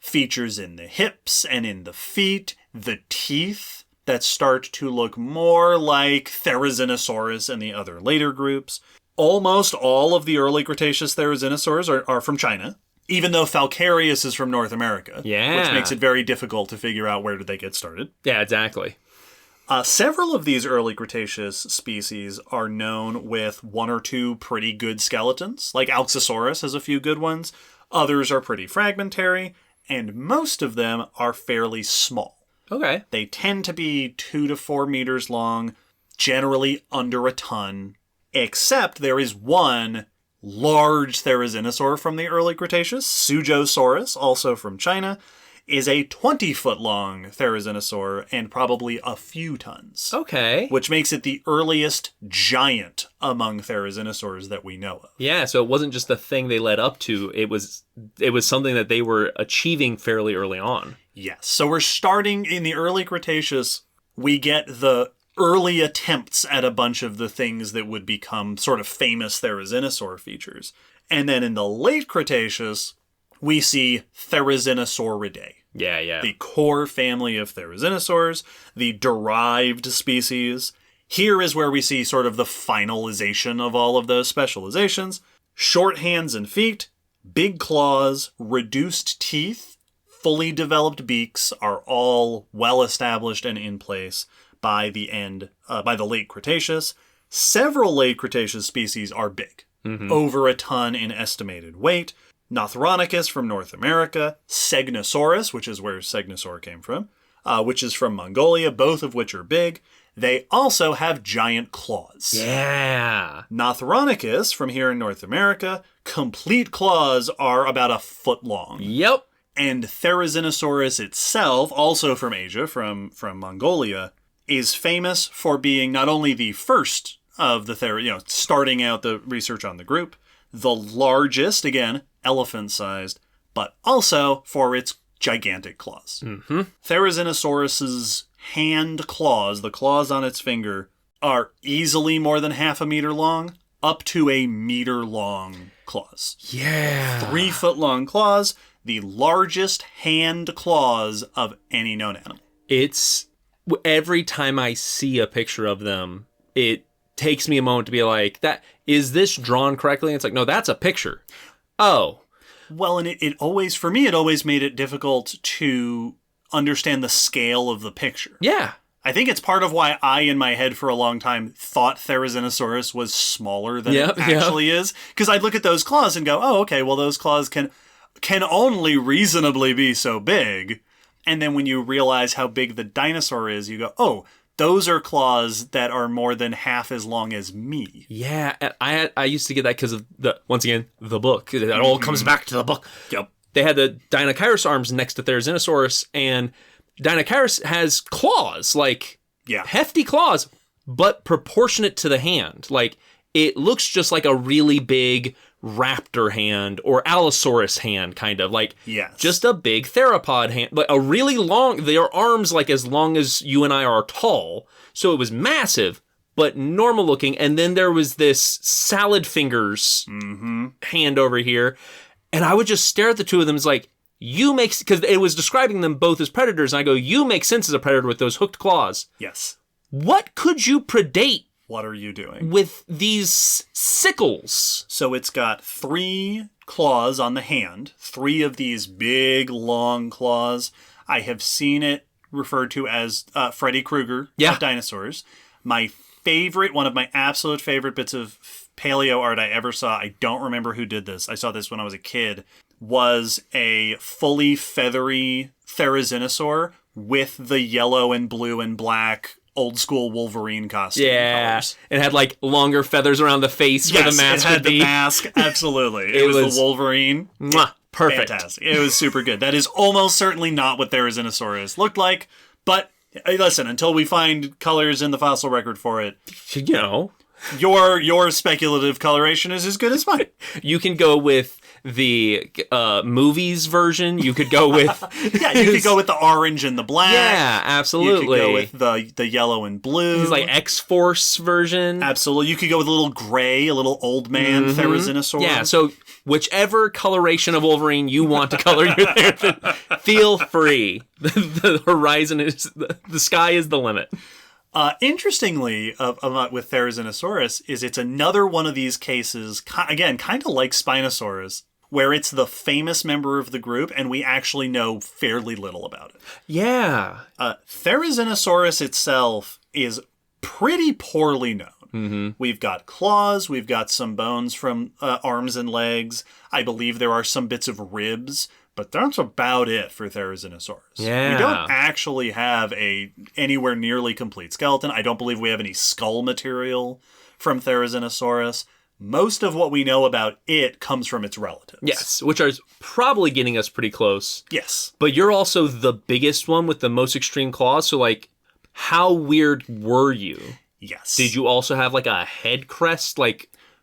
Features in the hips and in the feet, the teeth that start to look more like Therizinosaurus and the other later groups. Almost all of the early Cretaceous Therizinosaurs are from China, even though Falcarius is from North America. Yeah. Which makes it very difficult to figure out where did they get started. Yeah, exactly. Several of these early Cretaceous species are known with 1 or 2 pretty good skeletons, like Alxosaurus has a few good ones. Others are pretty fragmentary, and most of them are fairly small. Okay. They tend to be 2 to 4 meters long, generally under a ton, except there is one large Therizinosaur from the early Cretaceous, Sujosaurus, also from China, is a 20-foot-long Therizinosaur and probably a few tons. Okay. Which makes it the earliest giant among Therizinosaurs that we know of. Yeah, so it wasn't just a thing they led up to. It was something that they were achieving fairly early on. Yes. So we're starting in the early Cretaceous. We get the early attempts at a bunch of the things that would become sort of famous Therizinosaur features. And then in the late Cretaceous, we see Therizinosauridae. Yeah. The core family of Therizinosaurs, the derived species. Here is where we see sort of the finalization of all of those specializations. Short hands and feet, big claws, reduced teeth, fully developed beaks are all well established and in place by the late Cretaceous. Several late Cretaceous species are big, over a ton in estimated weight. Nothronicus from North America, Segnosaurus, which is where Segnosaur came from, which is from Mongolia, both of which are big. They also have giant claws. Yeah. Nothronicus from here in North America, complete claws are about a foot long. Yep. And Therizinosaurus itself, also from Asia, from Mongolia, is famous for being not only the first of the starting out the research on the group, the largest, again, elephant-sized, but also for its gigantic claws. Mm-hmm. Therizinosaurus's hand claws, the claws on its finger, are easily more than half a meter long, up to a meter long claws. Yeah. 3 foot long claws, the largest hand claws of any known animal. It's every time I see a picture of them, it takes me a moment to be like, "That is this drawn correctly?" And it's like, no, that's a picture. Oh. Well, and it always made it difficult to understand the scale of the picture. Yeah. I think it's part of why I, in my head for a long time, thought Therizinosaurus was smaller than it actually is. Because I'd look at those claws and go, oh, okay, well, those claws can only reasonably be so big. And then when you realize how big the dinosaur is, you go, oh, those are claws that are more than half as long as me. Yeah, I used to get that because of the book. It all comes back to the book. Yep. They had the Deinonychus arms next to Therizinosaurus, and Deinonychus has claws, hefty claws, but proportionate to the hand. Like, it looks just like a really big raptor hand or Allosaurus hand, kind of just a big theropod hand, like a really long, their arms like as long as you and I are tall. So it was massive, but normal looking. And then there was this salad fingers hand over here. And I would just stare at the two of them as like, because it was describing them both as predators. And I go, you make sense as a predator with those hooked claws. Yes. What could you predate? What are you doing? With these sickles. So it's got 3 claws on the hand, 3 of these big, long claws. I have seen it referred to as Freddy Krueger of dinosaurs. One of my absolute favorite bits of paleo art I ever saw, I don't remember who did this, I saw this when I was a kid, was a fully feathery Therizinosaur with the yellow and blue and black old school Wolverine costume. Yeah, colors. It had like longer feathers around the face where the mask would be. It had the mask, absolutely. It was the Wolverine. Perfect. Fantastic. It was super good. That is almost certainly not what Therizinosaurus looked like, but listen, until we find colors in the fossil record for it, your speculative coloration is as good as mine. You can go with the movies version. You could go with you could go with the orange and the black. Yeah, absolutely. You could go with the yellow and blue. He's like X-Force version. Absolutely. You could go with a little gray, a little old man Therizinosaur. Yeah, so whichever coloration of Wolverine you want to color your Therizinosaur, feel free. The horizon is the sky is the limit. Interestingly, with Therizinosaurus, is it's another one of these cases, again, kind of like Spinosaurus, where it's the famous member of the group and we actually know fairly little about it. Yeah. Therizinosaurus itself is pretty poorly known. Mm-hmm. We've got claws, we've got some bones from arms and legs. I believe there are some bits of ribs, but that's about it for Therizinosaurus. Yeah. We don't actually have anywhere nearly complete skeleton. I don't believe we have any skull material from Therizinosaurus. Most of what we know about it comes from its relatives. Yes, which are probably getting us pretty close. Yes. But you're also the biggest one with the most extreme claws, so how weird were you? Yes. Did you also have a head crest?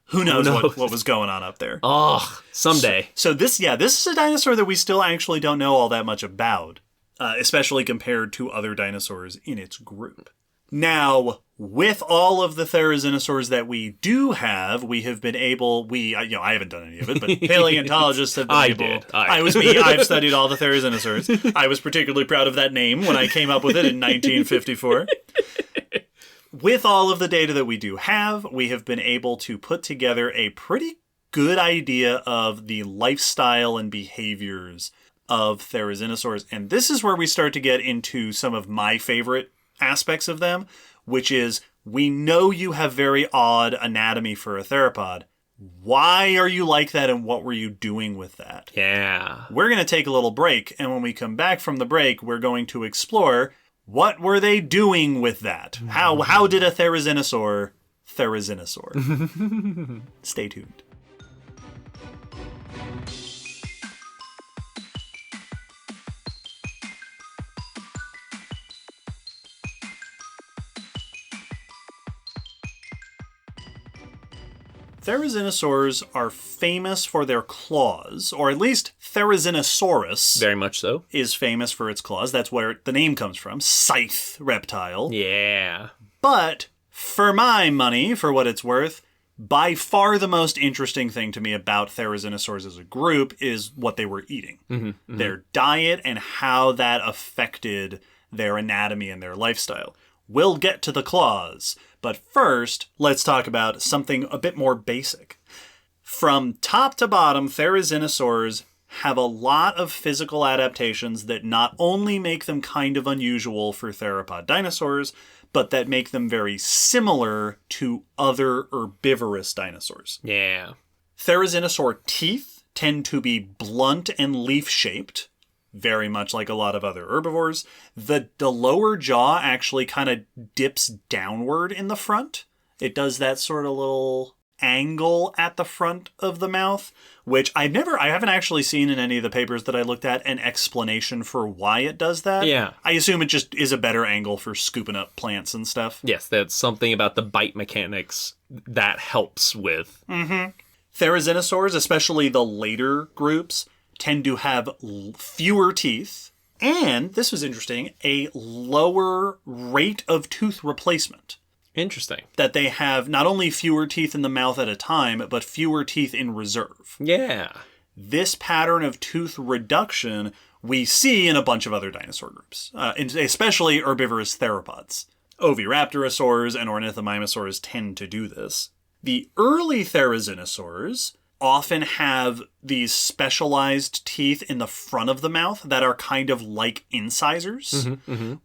Who knows what was going on up there? Oh, someday. So this is a dinosaur that we still actually don't know all that much about, especially compared to other dinosaurs in its group. Now, with all of the Therizinosaurs that we do have, we have been able, I haven't done any of it, but paleontologists have been able. I was me. I've studied all the Therizinosaurs. I was particularly proud of that name when I came up with it in 1954. With all of the data that we do have, we have been able to put together a pretty good idea of the lifestyle and behaviors of Therizinosaurs. And this is where we start to get into some of my favorite aspects of them, which is, we know you have very odd anatomy for a theropod. Why are you like that, and what were you doing with that? Yeah. We're going to take a little break, and when we come back from the break, we're going to explore what were they doing with that? How did a Therizinosaur? Stay tuned. Therizinosaurs are famous for their claws, or at least Therizinosaurus Very much so. is famous for its claws. That's where the name comes from, scythe reptile. Yeah. But for my money, for what it's worth, by far the most interesting thing to me about Therizinosaurs as a group is what they were eating. Their diet and how that affected their anatomy and their lifestyle. We'll get to the claws, but first, let's talk about something a bit more basic. From top to bottom, Therizinosaurs have a lot of physical adaptations that not only make them kind of unusual for theropod dinosaurs, but that make them very similar to other herbivorous dinosaurs. Yeah. Therizinosaur teeth tend to be blunt and leaf-shaped, very much like a lot of other herbivores. The lower jaw actually kind of dips downward in the front. It does that sort of little angle at the front of the mouth, which I haven't actually seen in any of the papers that I looked at an explanation for why it does that. Yeah. I assume it just is a better angle for scooping up plants and stuff. Yes, that's something about the bite mechanics that helps with. Therizinosaurs, especially the later groups, tend to have fewer teeth, and, this was interesting, a lower rate of tooth replacement. Interesting. That they have not only fewer teeth in the mouth at a time, but fewer teeth in reserve. Yeah. This pattern of tooth reduction we see in a bunch of other dinosaur groups, especially herbivorous theropods. Oviraptorosaurs and ornithomimosaurs tend to do this. The early Therizinosaurs often have these specialized teeth in the front of the mouth that are kind of like incisors,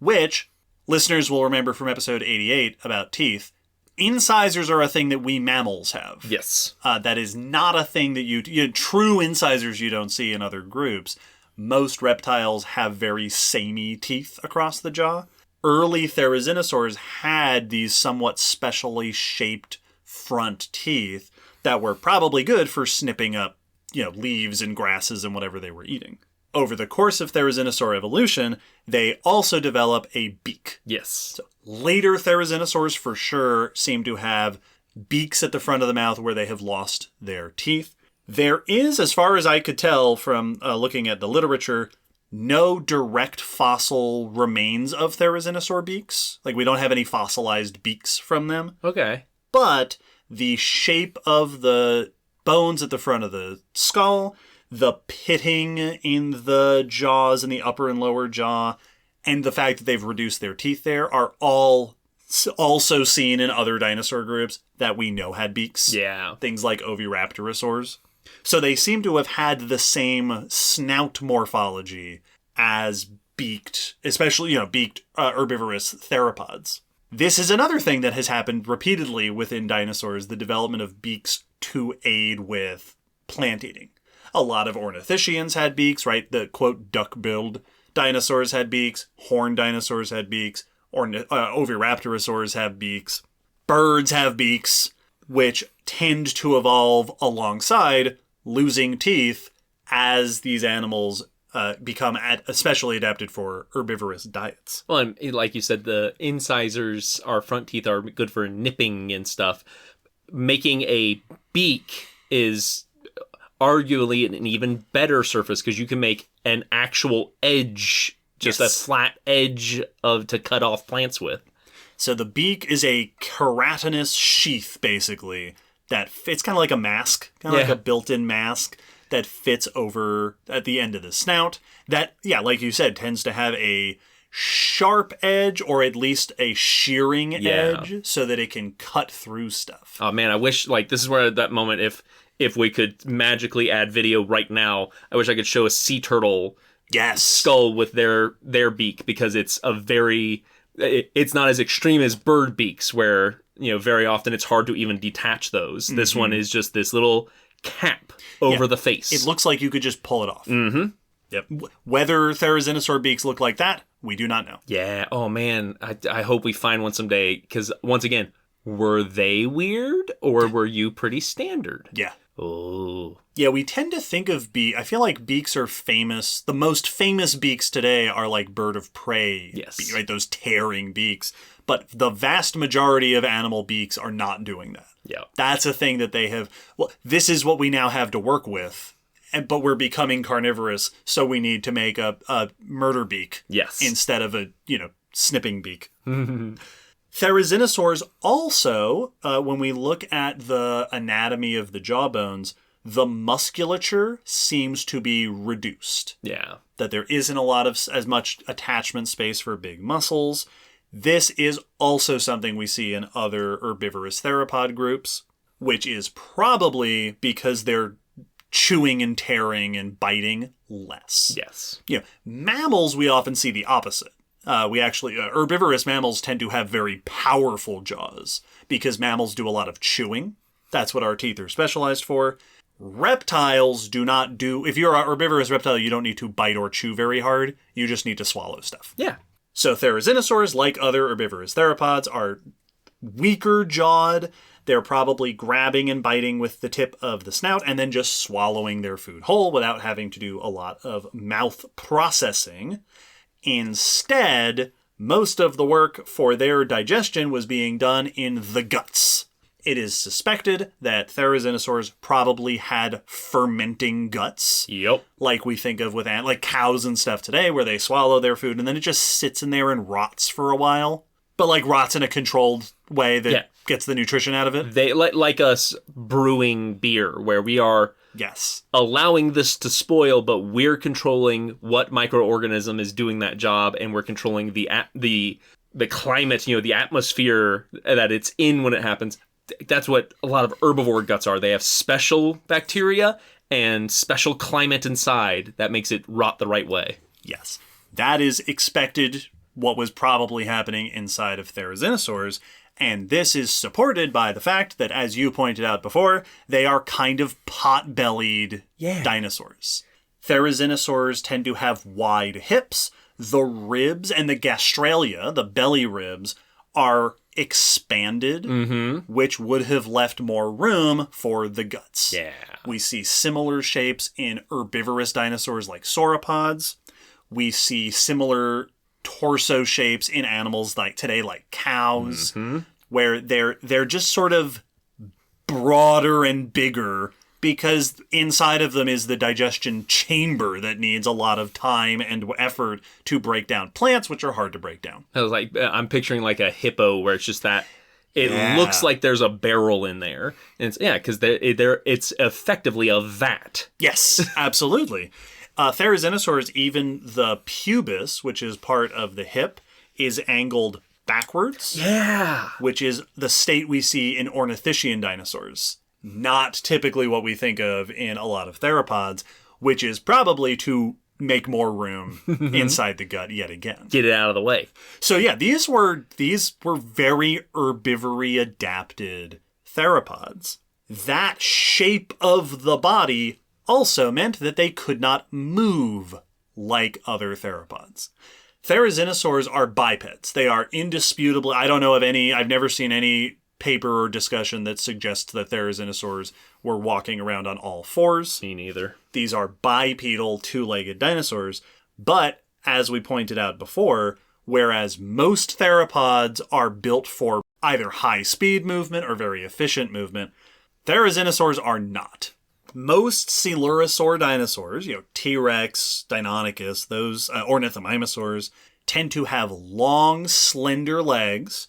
which listeners will remember from episode 88 about teeth. Incisors are a thing that we mammals have. Yes. That is not a thing that true incisors you don't see in other groups. Most reptiles have very samey teeth across the jaw. Early Therizinosaurs had these somewhat specially shaped front teeth that were probably good for snipping up, leaves and grasses and whatever they were eating. Over the course of Therizinosaur evolution, they also develop a beak. Yes. So later Therizinosaurs for sure seem to have beaks at the front of the mouth where they have lost their teeth. There is, as far as I could tell from looking at the literature, no direct fossil remains of Therizinosaur beaks. Like, we don't have any fossilized beaks from them. Okay. But the shape of the bones at the front of the skull, the pitting in the jaws in the upper and lower jaw, and the fact that they've reduced their teeth there are all also seen in other dinosaur groups that we know had beaks. Yeah. Things like Oviraptorosaurs. So they seem to have had the same snout morphology as beaked, especially, beaked herbivorous theropods. This is another thing that has happened repeatedly within dinosaurs, the development of beaks to aid with plant eating. A lot of ornithischians had beaks, right? The, quote, duck-billed dinosaurs had beaks. Horned dinosaurs had beaks. Oviraptorosaurs have beaks. Birds have beaks, which tend to evolve alongside losing teeth as these animals become especially adapted for herbivorous diets. Well, and like you said, the incisors, our front teeth, are good for nipping and stuff. Making a beak is arguably an even better surface because you can make an actual edge, just a flat edge to cut off plants with. So the beak is a keratinous sheath, basically, that fits kind of like a mask, kind of like a built-in mask that fits over at the end of the snout. That, like you said, tends to have a sharp edge or at least a shearing edge so that it can cut through stuff. Oh man, I wish, this is where at that moment, if we could magically add video right now, I wish I could show a sea turtle skull with their beak, because it's it's not as extreme as bird beaks where, very often it's hard to even detach those. Mm-hmm. This one is just this little cap over the face. It looks like you could just pull it off. Mm-hmm. Yep. Whether Therizinosaur beaks look like that, we do not know. Yeah. Oh man, I hope we find one someday, because once again, were they weird or were you pretty standard? Yeah. Oh. Yeah, we tend to think of I feel like beaks are famous. The most famous beaks today are like bird of prey. Yes. Right? Those tearing beaks. But the vast majority of animal beaks are not doing that. Yeah. That's a thing that they have. Well, this is what we now have to work with. But we're becoming carnivorous, so we need to make a murder beak. Yes. Instead of a, snipping beak. Therizinosaurs also, when we look at the anatomy of the jawbones, the musculature seems to be reduced. Yeah. That there isn't as much attachment space for big muscles. This is also something we see in other herbivorous theropod groups, which is probably because they're chewing and tearing and biting less. Yes. Mammals, we often see the opposite. Herbivorous mammals tend to have very powerful jaws because mammals do a lot of chewing. That's what our teeth are specialized for. Reptiles do not do, if you're a herbivorous reptile, you don't need to bite or chew very hard. You just need to swallow stuff. Yeah. So therizinosaurs, like other herbivorous theropods, are weaker jawed. They're probably grabbing and biting with the tip of the snout and then just swallowing their food whole without having to do a lot of mouth processing. Instead, most of the work for their digestion was being done in the guts. It is suspected that therizinosaurs probably had fermenting guts. Yep. Like we think of with like cows and stuff today, where they swallow their food and then it just sits in there and rots for a while. But like rots in a controlled way that gets the nutrition out of it. They like us brewing beer, where we are allowing this to spoil, but we're controlling what microorganism is doing that job, and we're controlling the climate, the atmosphere that it's in when it happens. That's what a lot of herbivore guts are. They have special bacteria and special climate inside that makes it rot the right way. Yes. That is expected, what was probably happening inside of therizinosaurs. And this is supported by the fact that, as you pointed out before, they are kind of pot-bellied dinosaurs. Therizinosaurs tend to have wide hips. The ribs and the gastralia, the belly ribs, are expanded, which would have left more room for the guts. Yeah. We see similar shapes in herbivorous dinosaurs like sauropods. We see similar torso shapes in animals like today, like cows, where they're just sort of broader and bigger because inside of them is the digestion chamber that needs a lot of time and effort to break down plants, which are hard to break down. I was like, I'm picturing like a hippo where it's just that it looks like there's a barrel in there. And it's, because it's effectively a vat. Yes, absolutely. Therizinosaurs, even the pubis, which is part of the hip, is angled backwards. Yeah. Which is the state we see in ornithischian dinosaurs. Not typically what we think of in a lot of theropods, which is probably to make more room inside the gut yet again. Get it out of the way. So yeah, these were very herbivory adapted theropods. That shape of the body also meant that they could not move like other theropods. Therizinosaurs are bipeds. They are indisputably, I don't know of any, I've never seen any paper or discussion that suggests that therizinosaurs were walking around on all fours. Me neither. These are bipedal, two-legged dinosaurs. But, as we pointed out before, whereas most theropods are built for either high-speed movement or very efficient movement, therizinosaurs are not. Most coelurosaur dinosaurs, T-Rex, Deinonychus, those ornithomimosaurs, tend to have long, slender legs,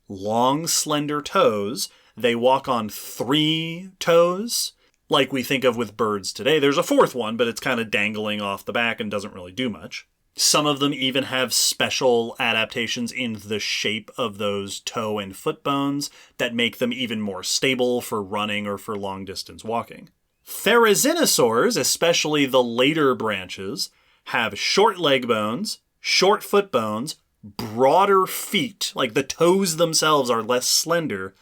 long, slender toes. They walk on 3 toes, like we think of with birds today. There's a 4th one, but it's kind of dangling off the back and doesn't really do much. Some of them even have special adaptations in the shape of those toe and foot bones that make them even more stable for running or for long-distance walking. Therizinosaurs, especially the later branches, have short leg bones, short foot bones, broader feet, like the toes themselves are less slender,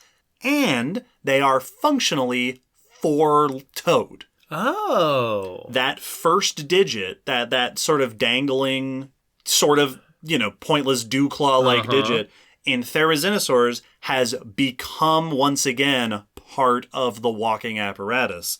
and they are functionally 4-toed. Oh. That first digit, that sort of dangling, sort of, pointless dew claw-like digit in Therizinosaurs has become once again part of the walking apparatus.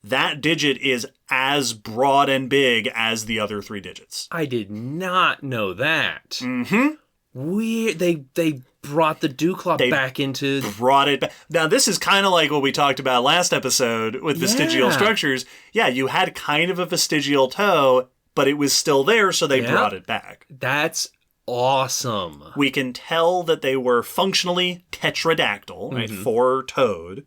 that digit is as broad and big as the other 3 digits. I did not know that. Mm-hmm. Weird. They brought the Dewclaw back into... Brought it back. Now, this is kind of like what we talked about last episode with vestigial structures. Yeah, you had kind of a vestigial toe, but it was still there, so they brought it back. That's awesome. We can tell that they were functionally tetradactyl, right, 4-toed,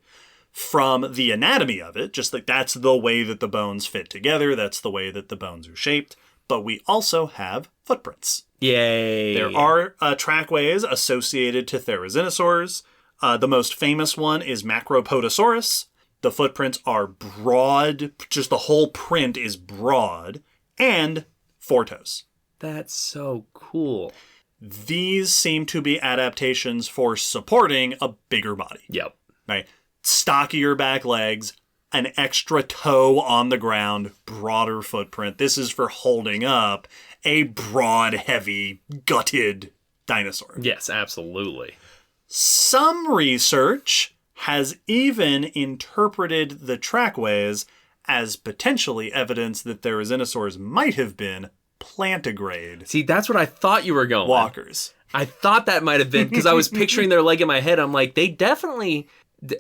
from the anatomy of it, just like that's the way that the bones fit together, that's the way that the bones are shaped, but we also have footprints. Yay. There are trackways associated to Therizinosaurs. The most famous one is Macropodosaurus. The footprints are broad, just the whole print is broad, and 4 toes. That's so cool. These seem to be adaptations for supporting a bigger body. Yep. Right? Stockier back legs, an extra toe on the ground, broader footprint. This is for holding up a broad, heavy, gutted dinosaur. Yes, absolutely. Some research has even interpreted the trackways as potentially evidence that Therizinosaurs might have been plantigrade. See, that's what I thought you were going. Walkers. I thought that might have been, because I was picturing their leg in my head. I'm like, they definitely,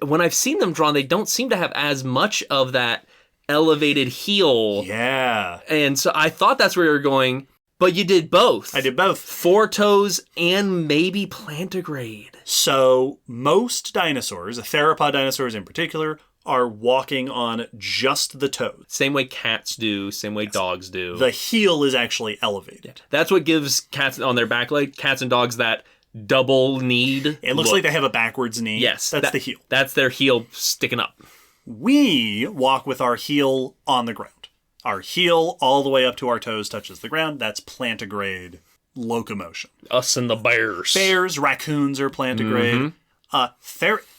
when I've seen them drawn, they don't seem to have as much of that elevated heel. Yeah. And so I thought that's where you were going, but you did both. I did both. 4 toes and maybe plantigrade. So most dinosaurs, theropod dinosaurs in particular, are walking on just the toes. Same way cats do, same way dogs do. The heel is actually elevated. That's what gives cats on their back leg, cats and dogs, that double kneed. It looks like they have a backwards knee. Yes. That's the heel. That's their heel sticking up. We walk with our heel on the ground. Our heel all the way up to our toes touches the ground. That's plantigrade locomotion. Us and the bears. Bears, raccoons are plantigrade.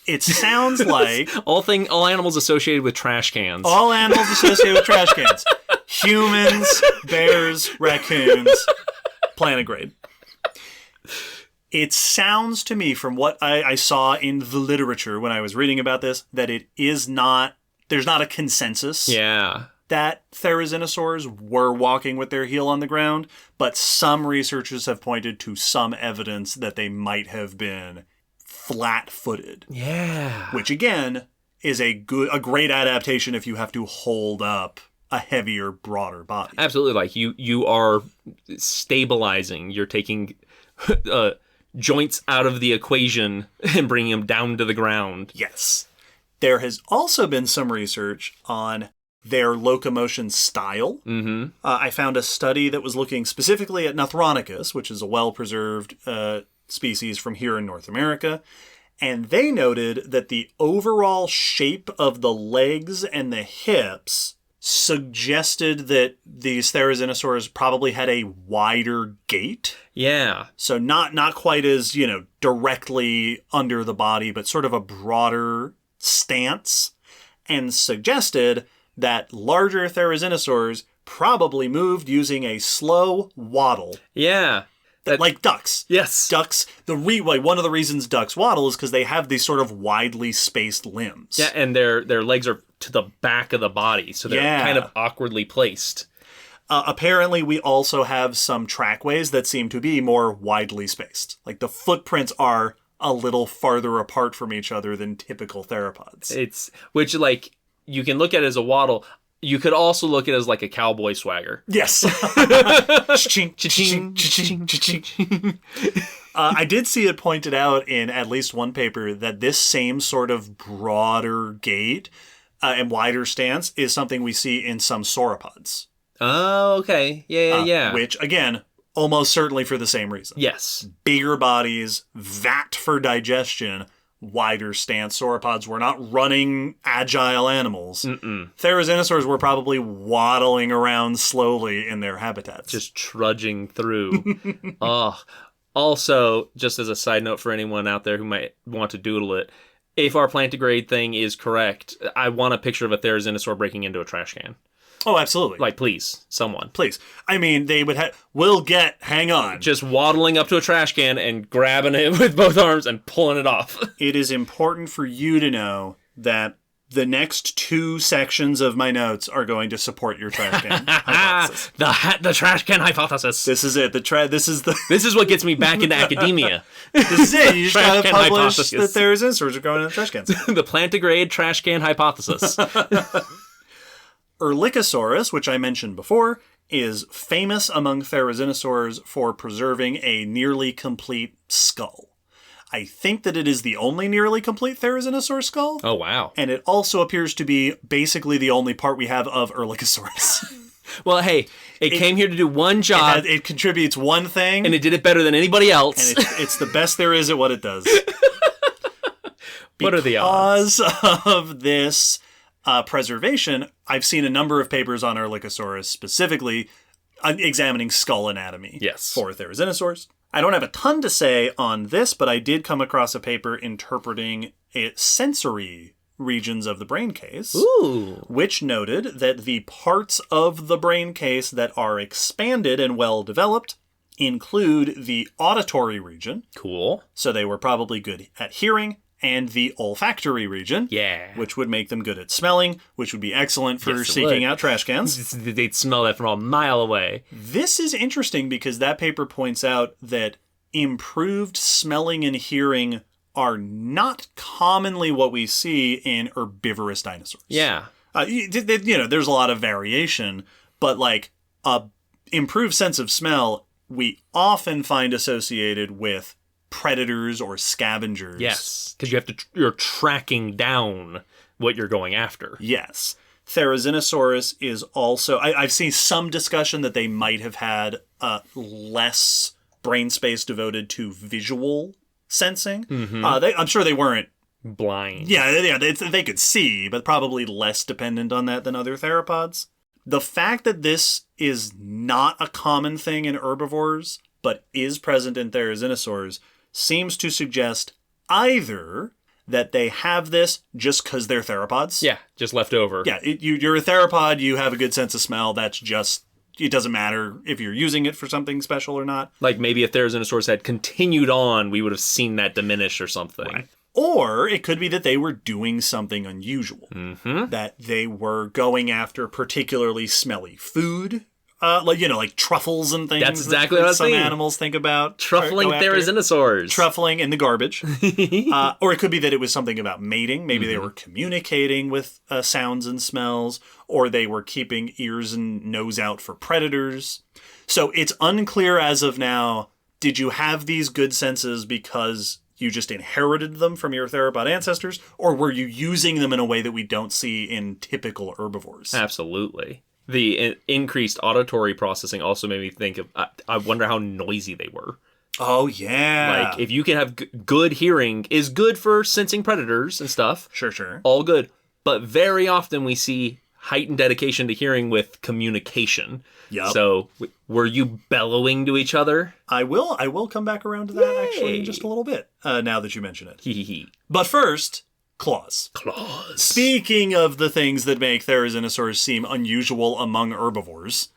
It sounds like... all animals associated with trash cans. All animals associated with trash cans. Humans, bears, raccoons, plantigrade. It sounds to me, from what I saw in the literature when I was reading about this, that it is not... There's not a consensus. Yeah. That Therizinosaurs were walking with their heel on the ground, but some researchers have pointed to some evidence that they might have been flat-footed. Yeah. Which, again, is a great adaptation if you have to hold up a heavier, broader body. Absolutely. Like, you are stabilizing. You're taking joints out of the equation and bringing them down to the ground. Yes. There has also been some research on their locomotion style. Mm-hmm. I found a study that was looking specifically at Nephronicus, which is a well-preserved species from here in North America, and they noted that the overall shape of the legs and the hips suggested that these Therizinosaurs probably had a wider gait. Yeah. So not quite as, directly under the body, but sort of a broader stance, and suggested that larger Therizinosaurs probably moved using a slow waddle. Yeah. Like ducks. Yes. Ducks, one of the reasons ducks waddle is because they have these sort of widely spaced limbs. Yeah, and their legs are to the back of the body, so they're kind of awkwardly placed. Apparently, we also have some trackways that seem to be more widely spaced. Like, the footprints are a little farther apart from each other than typical theropods. You can look at it as a waddle. You could also look at it as like a cowboy swagger. Yes. Cha-ching, cha-ching, cha-ching, cha-ching. I did see it pointed out in at least one paper that this same sort of broader gait and wider stance is something we see in some sauropods. Oh, okay. Yeah. Which, again, almost certainly for the same reason. Yes. Bigger bodies, vat for digestion, wider stance. Sauropods were not running agile animals. Therizinosaurs were probably waddling around slowly in their habitats. Just trudging through. Also, just as a side note for anyone out there who might want to doodle it, if our plantigrade thing is correct, I want a picture of a Therizinosaur breaking into a trash can. Oh, absolutely. Like, please, someone. Please. I mean, they would hang on. Just waddling up to a trash can and grabbing it with both arms and pulling it off. It is important for you to know that The next 2 sections of my notes are going to support your trash can hypothesis. The trash can hypothesis. This is it. This is what gets me back into academia. This is it. You just Trash gotta can publish hypothesis. that therizinosaurs are going in the trash cans. The plantigrade trash can hypothesis. Erlikosaurus, which I mentioned before, is famous among therizinosaurs for preserving a nearly complete skull. I think that it is the only nearly complete therizinosaur skull. Oh, wow. And it also appears to be basically the only part we have of Erlikosaurus. Well, hey, it came here to do one job. It contributes one thing. And it did it better than anybody else. And it's the best there is at what it does. What are the odds? Because of this preservation, I've seen a number of papers on Erlikosaurus specifically examining skull anatomy for therizinosaurs. I don't have a ton to say on this, but I did come across a paper interpreting sensory regions of the brain case, which noted that the parts of the brain case that are expanded and well developed include the auditory region. Cool. So they were probably good at hearing, and the olfactory region, which would make them good at smelling, which would be excellent for seeking out trash cans. They'd smell that from a mile away. This is interesting because that paper points out that improved smelling and hearing are not commonly what we see in herbivorous dinosaurs. Yeah. There's a lot of variation, but like a improved sense of smell, we often find associated with predators or scavengers. Yes, because you're tracking down what you're going after. Yes. Therizinosaurus is also... I've seen some discussion that they might have had less brain space devoted to visual sensing. Mm-hmm. I'm sure they weren't... blind. Yeah, they could see, but probably less dependent on that than other theropods. The fact that this is not a common thing in herbivores, but is present in therizinosaurs, seems to suggest either that they have this just because they're theropods. Yeah, just left over. Yeah, you're a theropod, you have a good sense of smell, that's just, it doesn't matter if you're using it for something special or not. Like maybe if Therizinosaurs had continued on, we would have seen that diminish or something. Right. Or it could be that they were doing something unusual. Mm-hmm. That they were going after particularly smelly food. Like truffles and things. That's exactly what I was some thinking. Animals think about. Truffling Therizinosaurs. Truffling in the garbage. Or it could be that it was something about mating. Maybe they were communicating with sounds and smells. Or they were keeping ears and nose out for predators. So it's unclear as of now, did you have these good senses because you just inherited them from your theropod ancestors? Or were you using them in a way that we don't see in typical herbivores? Absolutely. The increased auditory processing also made me think of, I wonder how noisy they were. Oh, yeah. Like, if you can have good hearing, is good for sensing predators and stuff. Sure. All good. But very often we see heightened dedication to hearing with communication. Yep. So, were you bellowing to each other? I will come back around to that actually in just a little bit, now that you mention it. Hee. But first... Claws. Speaking of the things that make therizinosaurs seem unusual among herbivores,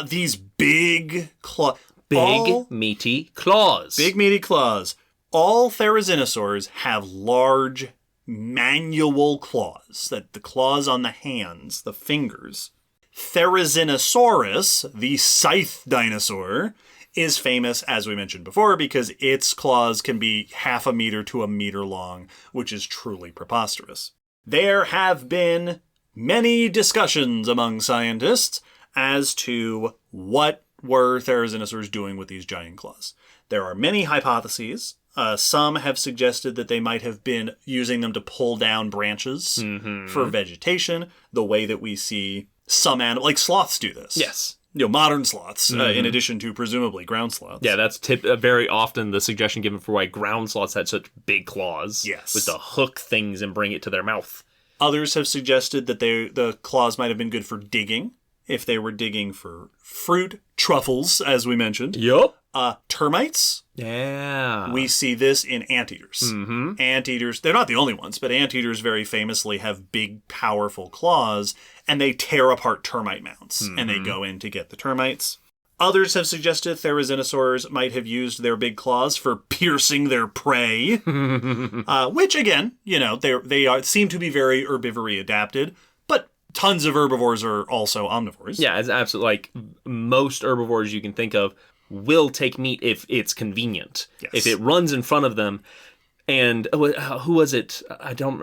these big claws. Meaty claws. Big, meaty claws. All therizinosaurs have large manual claws. That the claws on the hands, the fingers. Therizinosaurus, the scythe dinosaur, is famous, as we mentioned before, because its claws can be 0.5 meter to 1 meter long, which is truly preposterous. There have been many discussions among scientists as to what were therizinosaurs doing with these giant claws. There are many hypotheses. Some have suggested that they might have been using them to pull down branches for vegetation, the way that we see some animals, like sloths do this. Yes. Modern sloths, in addition to presumably ground sloths. Yeah, that's very often the suggestion given for why ground sloths had such big claws. Yes. Was to hook things and bring it to their mouth. Others have suggested that the claws might have been good for digging, if they were digging for fruit, truffles, as we mentioned. Yup. Termites. Yeah. We see this in anteaters. Mm-hmm. Anteaters, they're not the only ones, but anteaters very famously have big, powerful claws, and they tear apart termite mounds, and they go in to get the termites. Others have suggested Therizinosaurs might have used their big claws for piercing their prey, which, again, they seem to be very herbivory adapted, but tons of herbivores are also omnivores. Yeah, it's absolutely, like, most herbivores you can think of will take meat if it's convenient. Yes. If it runs in front of them. And who was it?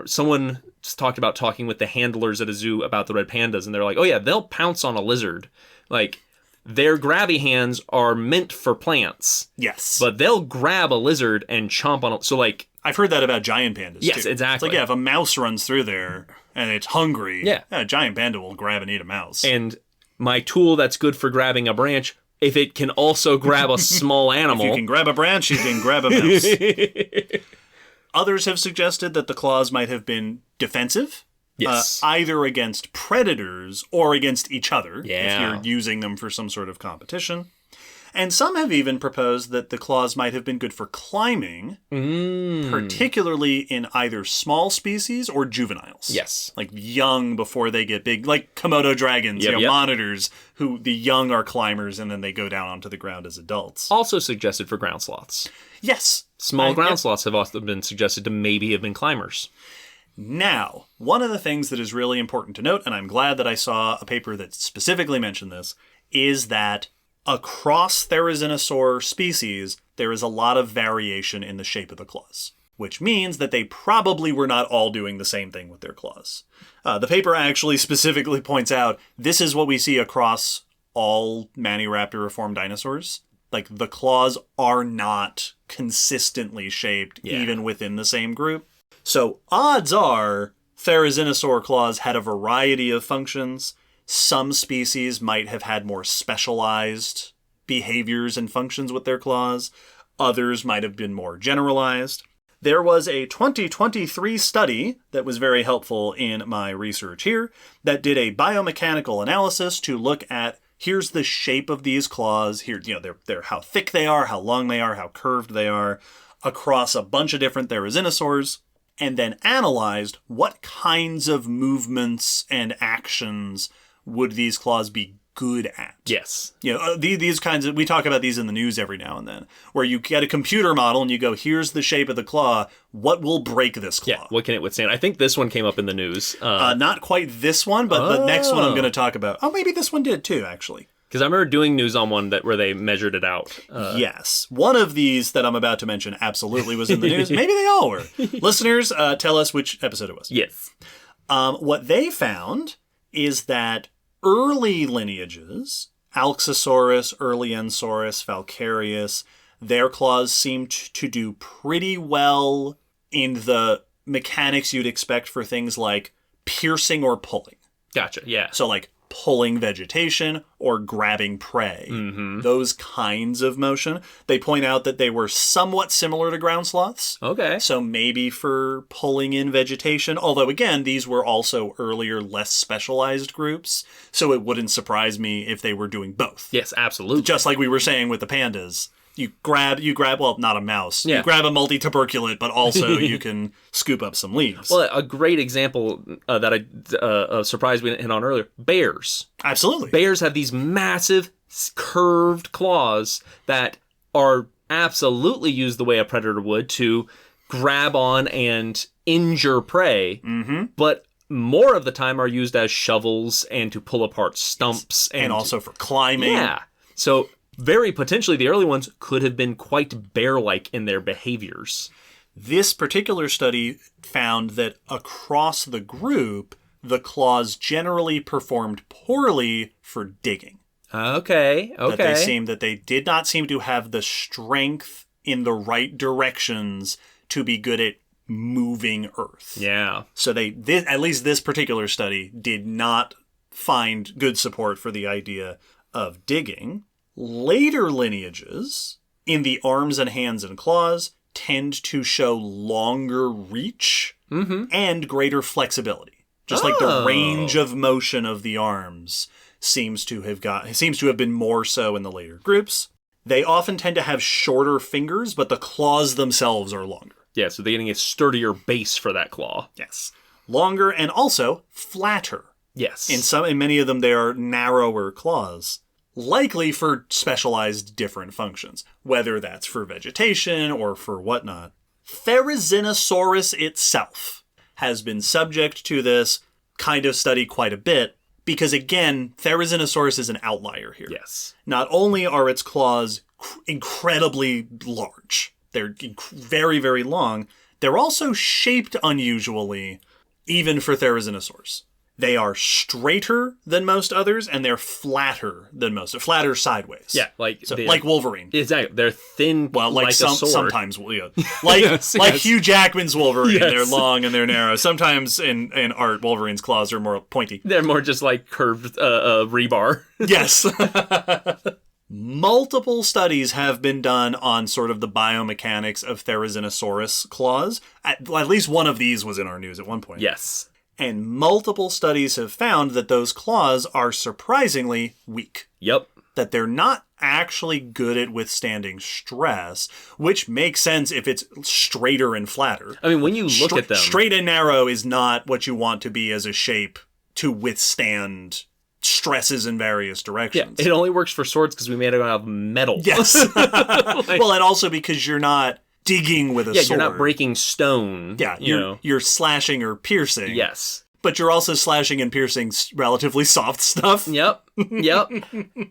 Someone talked about talking with the handlers at a zoo about the red pandas, and they're like, oh yeah, they'll pounce on a lizard. Like, their grabby hands are meant for plants. Yes. But they'll grab a lizard and chomp on it. So, like... I've heard that about giant pandas, yes, too. exactly. It's like, yeah, if a mouse runs through there and it's hungry, a giant panda will grab and eat a mouse. And my tool that's good for grabbing a branch, if it can also grab a small animal... If you can grab a branch, you can grab a mouse. Others have suggested that the claws might have been defensive. Yes. Either against predators or against each other, if Yeah. you're using them for some sort of competition. And some have even proposed that the claws might have been good for climbing, particularly in either small species or juveniles. Yes. Like young before they get big, like Komodo dragons, monitors, who the young are climbers and then they go down onto the ground as adults. Also suggested for ground sloths. Yes. Small ground sloths have also been suggested to maybe have been climbers. Now, one of the things that is really important to note, and I'm glad that I saw a paper that specifically mentioned this, is that across Therizinosaur species, there is a lot of variation in the shape of the claws, which means that they probably were not all doing the same thing with their claws. The paper actually specifically points out this is what we see across all Maniraptoriform dinosaurs. Like, the claws are not consistently shaped even within the same group. So odds are Therizinosaur claws had a variety of functions. Some species might have had more specialized behaviors and functions with their claws. Others might have been more generalized. There was a 2023 study that was very helpful in my research here that did a biomechanical analysis to look at here's the shape of these claws. Here, they're how thick they are, how long they are, how curved they are across a bunch of different Therizinosaurs. And then analyzed what kinds of movements and actions would these claws be good at. Yes. These kinds of, we talk about these in the news every now and then, where you get a computer model and you go, here's the shape of the claw. What will break this claw? Yeah, what can it withstand? I think this one came up in the news. Not quite this one, but the next one I'm going to talk about. Oh, maybe this one did too, actually. Because I remember doing news on one where they measured it out. Yes. One of these that I'm about to mention absolutely was in the news. Maybe they all were. Listeners, tell us which episode it was. Yes. What they found is that early lineages, Alxosaurus, Erliensaurus, Falcarius, their claws seemed to do pretty well in the mechanics you'd expect for things like piercing or pulling. Gotcha, yeah. So like pulling vegetation or grabbing prey. Mm-hmm. Those kinds of motion. They point out that they were somewhat similar to ground sloths. Okay. So maybe for pulling in vegetation, although again, these were also earlier, less specialized groups. So it wouldn't surprise me if they were doing both. Yes, absolutely. Just like we were saying with the pandas. You grab, well, not a mouse. Yeah. You grab a multi-tuberculate, but also you can scoop up some leaves. Well, a great example that I surprised we didn't hit on earlier, bears. Absolutely. Bears have these massive curved claws that are absolutely used the way a predator would to grab on and injure prey, but more of the time are used as shovels and to pull apart stumps. And also for climbing. Yeah. So very potentially the early ones could have been quite bear-like in their behaviors. This particular study found that across the group, the claws generally performed poorly for digging. Okay. That they did not seem to have the strength in the right directions to be good at moving earth. Yeah. So at least this particular study did not find good support for the idea of digging. Later lineages, in the arms and hands and claws, tend to show longer reach and greater flexibility. Just like the range of motion of the arms seems to have been more so in the later groups. They often tend to have shorter fingers, but the claws themselves are longer. Yeah, so they're getting a sturdier base for that claw. Yes. Longer and also flatter. Yes. In many of them, they are narrower claws. likely for specialized different functions, whether that's for vegetation or for whatnot. Therizinosaurus itself has been subject to this kind of study quite a bit because, again, Therizinosaurus is an outlier here. Yes. Not only are its claws incredibly large, they're very, very long, they're also shaped unusually, even for Therizinosaurs. They are straighter than most others, and they're flatter than most. Flatter sideways. Yeah, like Wolverine. Exactly. They're thin, well, like a sword. Sometimes, yeah. Like yes. Hugh Jackman's Wolverine. Yes. They're long and they're narrow. Sometimes in art, Wolverine's claws are more pointy. They're more just like curved rebar. Yes. Multiple studies have been done on sort of the biomechanics of Therizinosaurus claws. At least one of these was in our news at one point. Yes. And multiple studies have found that those claws are surprisingly weak. Yep. That they're not actually good at withstanding stress, which makes sense if it's straighter and flatter. I mean, when you look at them... Straight and narrow is not what you want to be as a shape to withstand stresses in various directions. Yeah, it only works for swords because we made it out of metal. Yes. Well, and also because you're not digging with a sword. Yeah, you're not breaking stone. Yeah, you're slashing or piercing. Yes. But you're also slashing and piercing relatively soft stuff. Yep.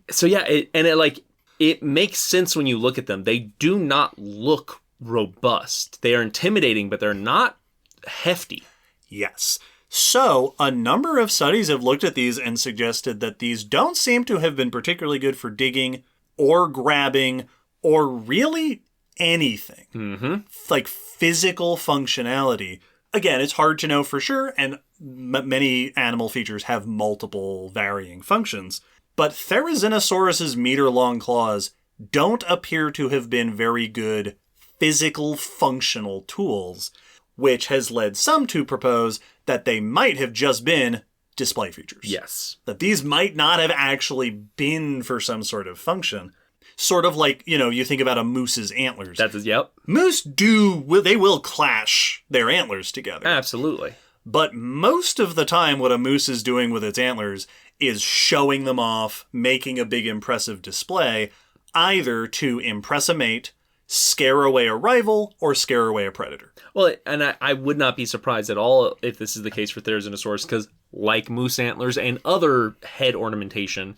So yeah, it makes sense when you look at them. They do not look robust. They are intimidating, but they're not hefty. Yes. So, a number of studies have looked at these and suggested that these don't seem to have been particularly good for digging or grabbing or really anything. Mm-hmm. Like physical functionality. Again, it's hard to know for sure, and many animal features have multiple varying functions. But Therizinosaurus's meter-long claws don't appear to have been very good physical functional tools, which has led some to propose that they might have just been display features. Yes. That these might not have actually been for some sort of function. Sort of like, you think about a moose's antlers. Yep. Moose they will clash their antlers together. Absolutely. But most of the time what a moose is doing with its antlers is showing them off, making a big impressive display, either to impress a mate, scare away a rival, or scare away a predator. Well, and I would not be surprised at all if this is the case for Therizinosaurus, because like moose antlers and other head ornamentation,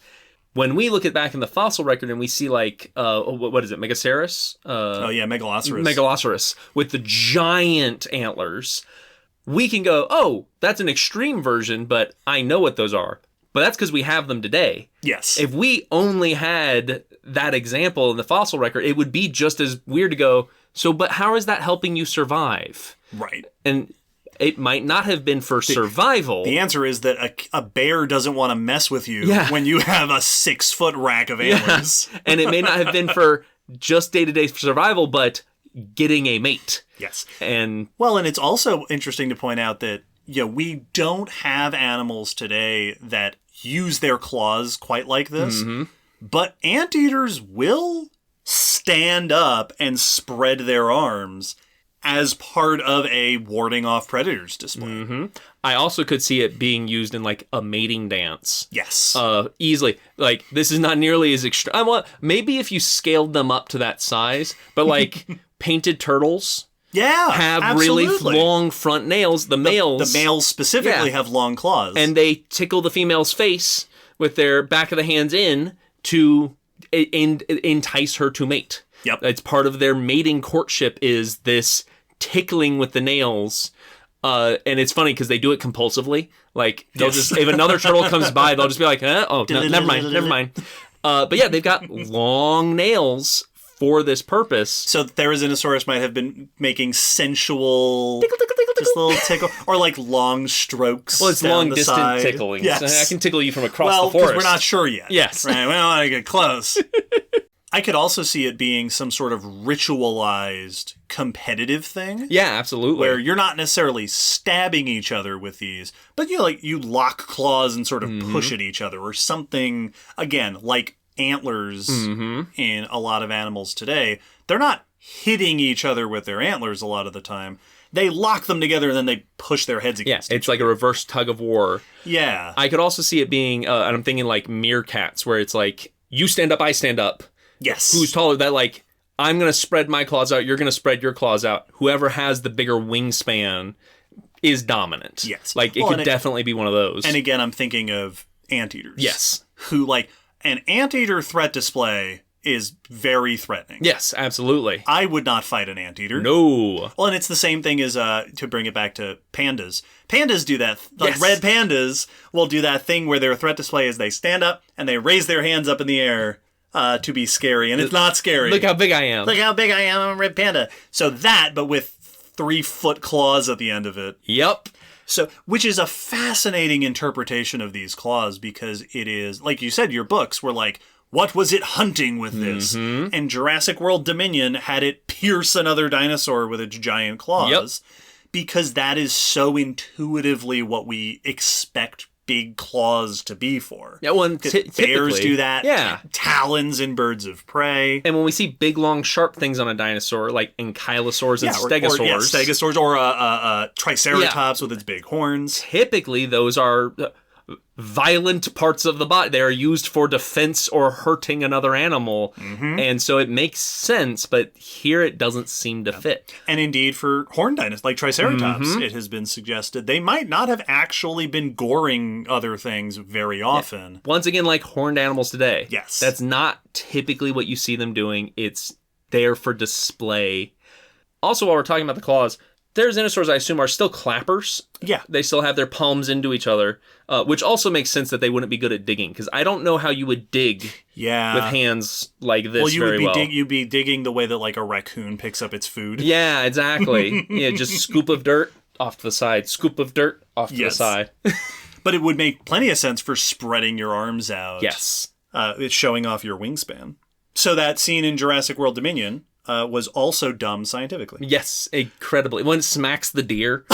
when we look at back in the fossil record and we see like, what is it, Megaceros? Megaloceros. Megaloceros with the giant antlers, we can go, oh, that's an extreme version, but I know what those are. But that's because we have them today. Yes. If we only had that example in the fossil record, it would be just as weird to go, but how is that helping you survive? Right. And it might not have been for survival. The answer is that a bear doesn't want to mess with you when you have a 6-foot rack of antlers. Yeah. And it may not have been for just day-to-day survival, but getting a mate. Yes. And it's also interesting to point out that we don't have animals today that use their claws quite like this. Mm-hmm. But anteaters will stand up and spread their arms as part of a warding off predators display. Mm-hmm. I also could see it being used in like a mating dance. Yes. Easily. Like, this is not nearly as extreme. Maybe if you scaled them up to that size, but like painted turtles have absolutely. Really long front nails. The males specifically have long claws. And they tickle the female's face with their back of the hands in to entice her to mate. Yep. It's part of their mating courtship is this tickling with the nails. And it's funny because they do it compulsively. Like, they'll just, if another turtle comes by, they'll just be like, no, never mind. But yeah, they've got long nails for this purpose. So Therizinosaurus might have been making sensual, just a little tickle, or like long strokes. Well, it's long distance side. tickling. Yes. So I can tickle you from across the forest. Well, because we're not sure yet. Yes. Right? We don't want to get close. I could also see it being some sort of ritualized competitive thing. Yeah, absolutely. Where you're not necessarily stabbing each other with these, but you lock claws and sort of push at each other or something, again, like antlers in a lot of animals today. They're not hitting each other with their antlers a lot of the time. They lock them together and then they push their heads against each other. It's like a reverse tug of war. Yeah. I could also see it being, and I'm thinking like meerkats, where it's like, you stand up, I stand up. Yes. Who's taller? That like, I'm going to spread my claws out, you're going to spread your claws out. Whoever has the bigger wingspan is dominant. Yes. Like, it could definitely be one of those. And again, I'm thinking of anteaters. Yes. Who, like, an anteater threat display is very threatening. Yes, absolutely. I would not fight an anteater. No. Well, and it's the same thing as, to bring it back to pandas. Pandas do that. Like, Yes. red pandas will do that thing where their threat display is they stand up and they raise their hands up in the air to be scary. And it's not scary. Look how big I am. Look how big I am. I'm a red panda. So that, but with 3-foot claws at the end of it. Yep. So, which is a fascinating interpretation of these claws because it is, like you said, your books were like, what was it hunting with this? Mm-hmm. And Jurassic World Dominion had it pierce another dinosaur with its giant claws because that is so intuitively what we expect big claws to be for. Yeah, well, bears do that. Yeah. Talons in birds of prey. And when we see big, long, sharp things on a dinosaur, like ankylosaurs and stegosaurs. Stegosaurs or a triceratops with its big horns. Typically, those are violent parts of the body. They are used for defense or hurting another animal. Mm-hmm. And so it makes sense, but here it doesn't seem to fit. And indeed, for horned dinosaurs, like Triceratops, it has been suggested they might not have actually been goring other things very often. Yeah. Once again, like horned animals today. Yes. That's not typically what you see them doing. It's there for display. Also, while we're talking about the claws, Therizinosaurs, I assume, are still clappers. Yeah. They still have their palms into each other, which also makes sense that they wouldn't be good at digging, because I don't know how you would dig with hands like this you'd be digging the way that, like, a raccoon picks up its food. Yeah, exactly. Yeah, just scoop of dirt off to the side, scoop of dirt off to the side. But it would make plenty of sense for spreading your arms out. Yes. It's showing off your wingspan. So that scene in Jurassic World Dominion was also dumb scientifically. Yes, incredibly. When it smacks the deer.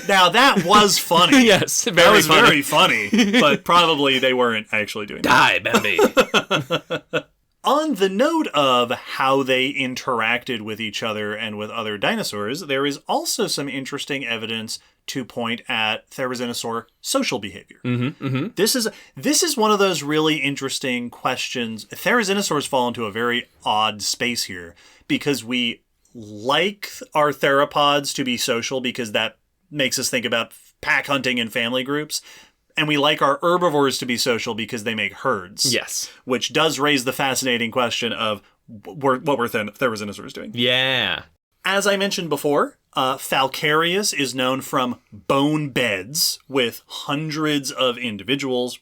Now, that was funny. Yes, that was very funny. But probably they weren't actually doing that. Die, Bambi. On the note of how they interacted with each other and with other dinosaurs, there is also some interesting evidence to point at Therizinosaur social behavior. Mm-hmm, mm-hmm. This is one of those really interesting questions. Therizinosaurs fall into a very odd space here because we like our theropods to be social because that makes us think about pack hunting and family groups. And we like our herbivores to be social because they make herds. Yes. Which does raise the fascinating question of what were Therizinosaurs doing? Yeah. As I mentioned before, Falcarius is known from bone beds with hundreds of individuals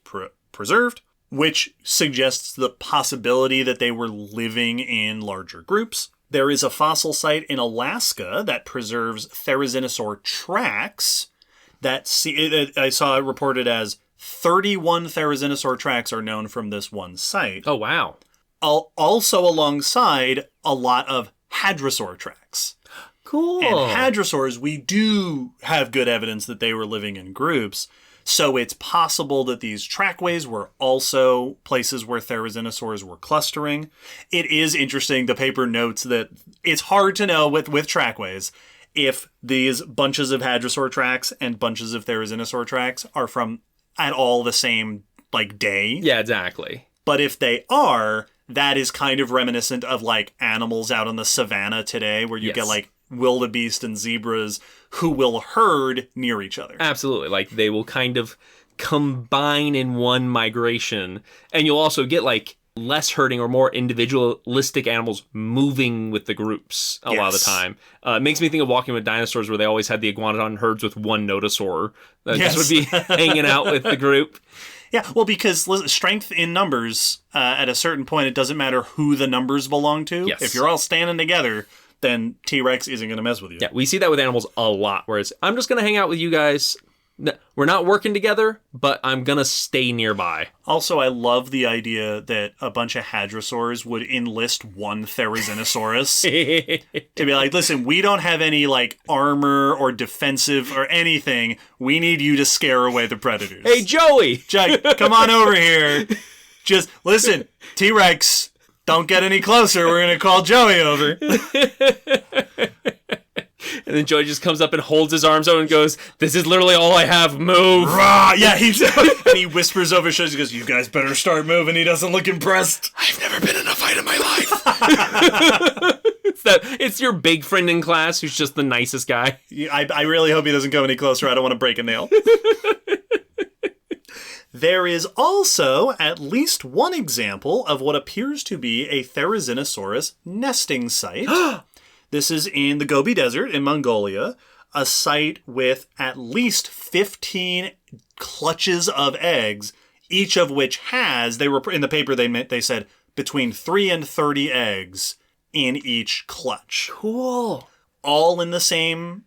preserved, which suggests the possibility that they were living in larger groups. There is a fossil site in Alaska that preserves Therizinosaur tracks that I saw it reported as 31 Therizinosaur tracks are known from this one site. Oh, wow. Also alongside a lot of hadrosaur tracks. Cool. And hadrosaurs, we do have good evidence that they were living in groups. So it's possible that these trackways were also places where Therizinosaurs were clustering. It is interesting. The paper notes that it's hard to know with trackways if these bunches of hadrosaur tracks and bunches of Therizinosaur tracks are from at all the same, like, day. Yeah, exactly. But if they are, that is kind of reminiscent of, like, animals out on the savannah today where you get, like, wildebeest and zebras who will herd near each other. Absolutely. Like, they will kind of combine in one migration. And you'll also get, like, less herding or more individualistic animals moving with the groups a lot of the time. It makes me think of Walking with Dinosaurs, where they always had the iguanodon herds with one nodosaur that just would be hanging out with the group. Yeah, well, because strength in numbers, at a certain point, it doesn't matter who the numbers belong to. Yes. If you're all standing together, then T-Rex isn't going to mess with you. Yeah, we see that with animals a lot, where it's, I'm just going to hang out with you guys. We're not working together, but I'm going to stay nearby. Also, I love the idea that a bunch of hadrosaurs would enlist one Therizinosaurus to be like, listen, we don't have any, like, armor or defensive or anything. We need you to scare away the predators. Hey, Joey! Come on over here. Just, listen, T-Rex, don't get any closer. We're going to call Joey over. And then Joey just comes up and holds his arms out and goes, "This is literally all I have. Move." Rah! Yeah, and he whispers over his shoulder. He goes, "You guys better start moving." He doesn't look impressed. I've never been in a fight in my life. It's your big friend in class who's just the nicest guy. I really hope he doesn't go any closer. I don't want to break a nail. There is also at least one example of what appears to be a Therizinosaurus nesting site. This is in the Gobi Desert in Mongolia, a site with at least 15 clutches of eggs, each of which has, they were in the paper they said, between 3 and 30 eggs in each clutch. Cool. All in the same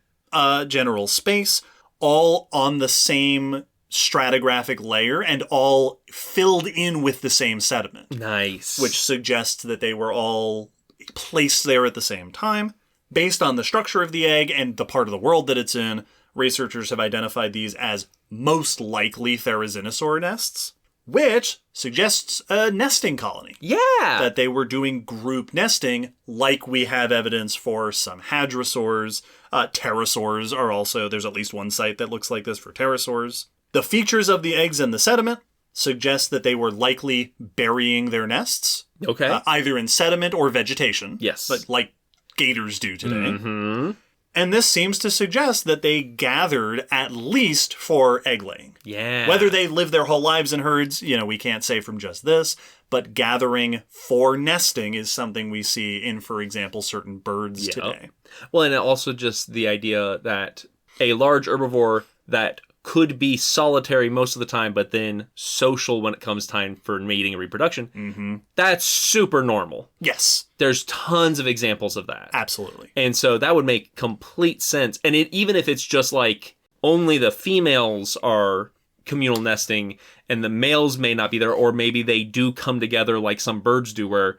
general space, all on the same stratigraphic layer, and all filled in with the same sediment. Nice. Which suggests that they were all placed there at the same time. Based on the structure of the egg and the part of the world that it's in, researchers have identified these as most likely Therizinosaur nests, which suggests a nesting colony. Yeah. That they were doing group nesting, like we have evidence for some hadrosaurs. Pterosaurs are also, there's at least one site that looks like this for pterosaurs. The features of the eggs and the sediment suggest that they were likely burying their nests. Okay. Either in sediment or vegetation. Yes. But like gators do today. Mm-hmm. And this seems to suggest that they gathered at least for egg laying. Yeah. Whether they live their whole lives in herds, we can't say from just this, but gathering for nesting is something we see in, for example, certain birds today. Well, and also just the idea that a large herbivore that could be solitary most of the time, but then social when it comes time for mating and reproduction, that's super normal. Yes. There's tons of examples of that. Absolutely. And so that would make complete sense. And even if it's just like only the females are communal nesting and the males may not be there, or maybe they do come together like some birds do, where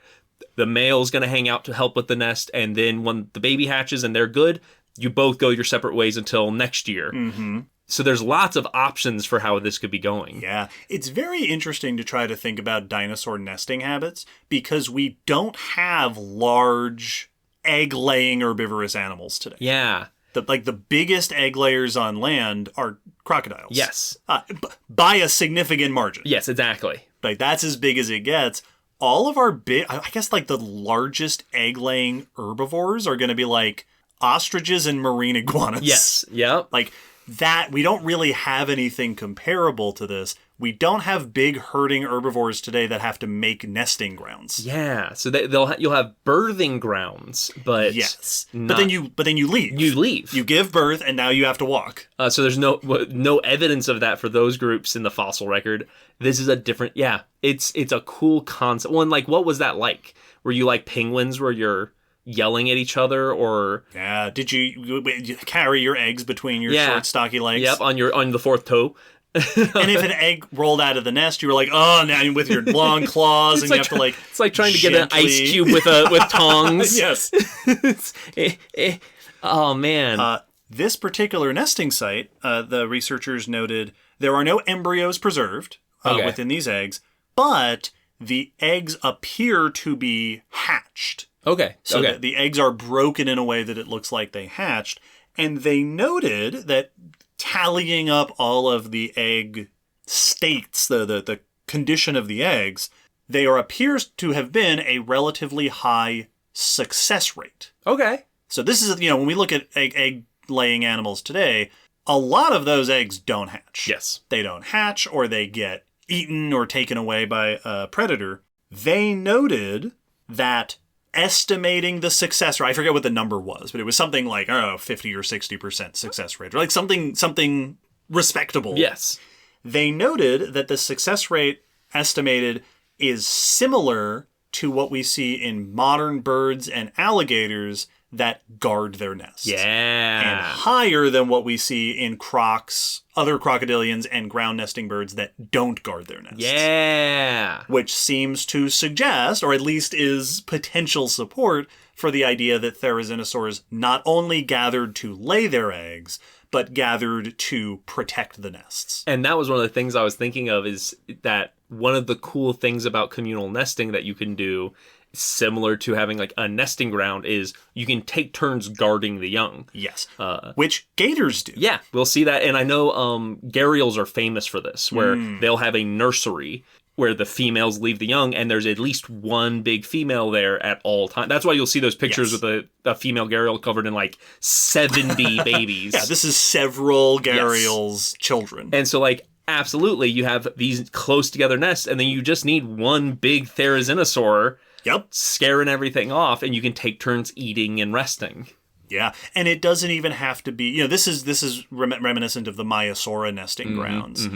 the male's going to hang out to help with the nest, and then when the baby hatches and they're good, you both go your separate ways until next year. Mm-hmm. So there's lots of options for how this could be going. Yeah. It's very interesting to try to think about dinosaur nesting habits, because we don't have large egg-laying herbivorous animals today. Yeah. The biggest egg layers on land are crocodiles. Yes. By a significant margin. Yes, exactly. Like, that's as big as it gets. All of our I guess like the largest egg-laying herbivores are going to be like ostriches and marine iguanas. Yes. Yep. Like, that, we don't really have anything comparable to this. We don't have big herding herbivores today that have to make nesting grounds. Yeah, so you'll have birthing grounds, but yes, not, but then you leave. You leave. You give birth, and now you have to walk. So there's no evidence of that for those groups in the fossil record. This is a different. Yeah, it's a cool concept. One, like, what was that like? Were you like penguins, where you're yelling at each other, or did you carry your eggs between your short stocky legs? Yep, on the fourth toe. And if an egg rolled out of the nest, you were like, oh, now with your long claws, and like, you have to like. It's like trying to get an ice cube with tongs. Yes. Oh man. This particular nesting site, the researchers noted there are no embryos preserved within these eggs, but the eggs appear to be hatched. Okay. So that the eggs are broken in a way that it looks like they hatched. And they noted that tallying up all of the egg states, the condition of the eggs, there appears to have been a relatively high success rate. Okay. So this is, when we look at egg-laying animals today, a lot of those eggs don't hatch. Yes. They don't hatch, or they get eaten or taken away by a predator. They noted that estimating the success rate, I forget what the number was, but it was something like, 50 or 60% success rate, or like something respectable. Yes. They noted that the success rate estimated is similar to what we see in modern birds and alligators that guard their nests. Yeah. And higher than what we see in crocs, other crocodilians, and ground nesting birds that don't guard their nests. Yeah. Which seems to suggest, or at least is potential support for the idea that Therizinosaurs not only gathered to lay their eggs, but gathered to protect the nests. And that was one of the things I was thinking of, is that one of the cool things about communal nesting that you can do similar to having like a nesting ground is you can take turns guarding the young. Yes. Which gators do. Yeah, we'll see that. And I know gharials are famous for this, where they'll have a nursery where the females leave the young, and there's at least one big female there at all times. That's why you'll see those pictures with a female gharial covered in like 70 babies. Yeah, this is several gharials' children. And so like, absolutely, you have these close together nests, and then you just need one big Therizinosaur scaring everything off, and you can take turns eating and resting. Yeah, and it doesn't even have to be, this is reminiscent of the Maiasaura nesting grounds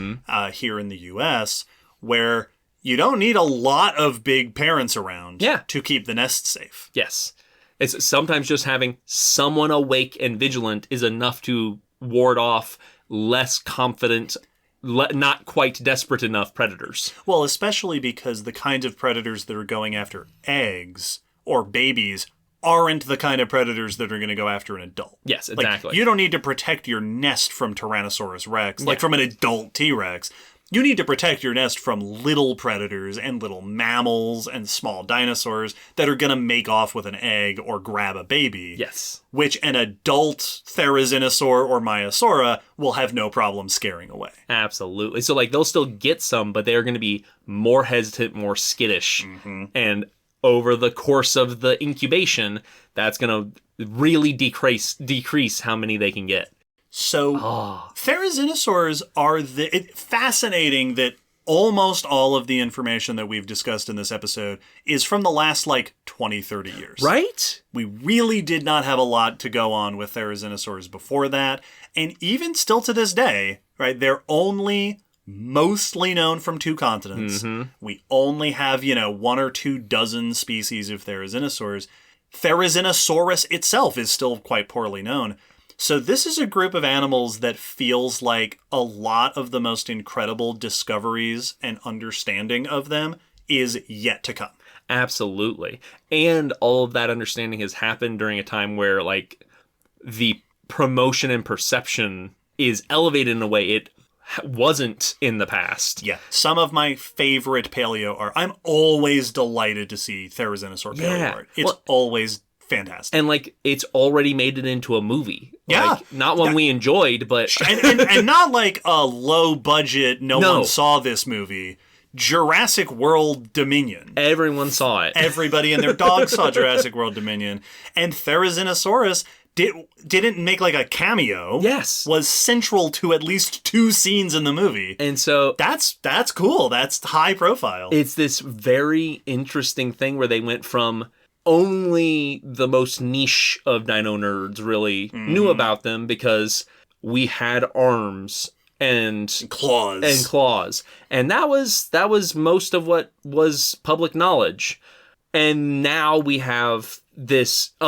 here in the U.S., where you don't need a lot of big parents around to keep the nest safe. Yes. It's sometimes just having someone awake and vigilant is enough to ward off less confident, not quite desperate enough predators. Well, especially because the kinds of predators that are going after eggs or babies aren't the kind of predators that are going to go after an adult. Yes, exactly. Like, you don't need to protect your nest from Tyrannosaurus Rex, like from an adult T-Rex. You need to protect your nest from little predators and little mammals and small dinosaurs that are going to make off with an egg or grab a baby. Yes. Which an adult Therizinosaur or Maiasaura will have no problem scaring away. Absolutely. So, like, they'll still get some, but they're going to be more hesitant, more skittish. And over the course of the incubation, that's going to really decrease how many they can get. So, Therizinosaurs are fascinating that almost all of the information that we've discussed in this episode is from the last, 20, 30 years. Right? We really did not have a lot to go on with Therizinosaurs before that. And even still to this day, right, they're only mostly known from 2 continents. We only have, 1 or 2 dozen species of Therizinosaurs. Therizinosaurus itself is still quite poorly known. So this is a group of animals that feels like a lot of the most incredible discoveries and understanding of them is yet to come. Absolutely. And all of that understanding has happened during a time where, the promotion and perception is elevated in a way it wasn't in the past. Yeah. Some of my favorite paleo art. I'm always delighted to see Therizinosaur paleo art. It's always fantastic. And it's already made it into a movie. Not one we enjoyed, but and not like a low budget, no one saw this movie. Jurassic World Dominion. Everyone saw it. Everybody and their dog saw Jurassic World Dominion. And Therizinosaurus didn't make a cameo. Yes. Was central to at least 2 scenes in the movie. And so that's cool. That's high profile. It's this very interesting thing where they went from only the most niche of dino nerds really knew about them because we had arms and claws. And that was most of what was public knowledge. And now we have a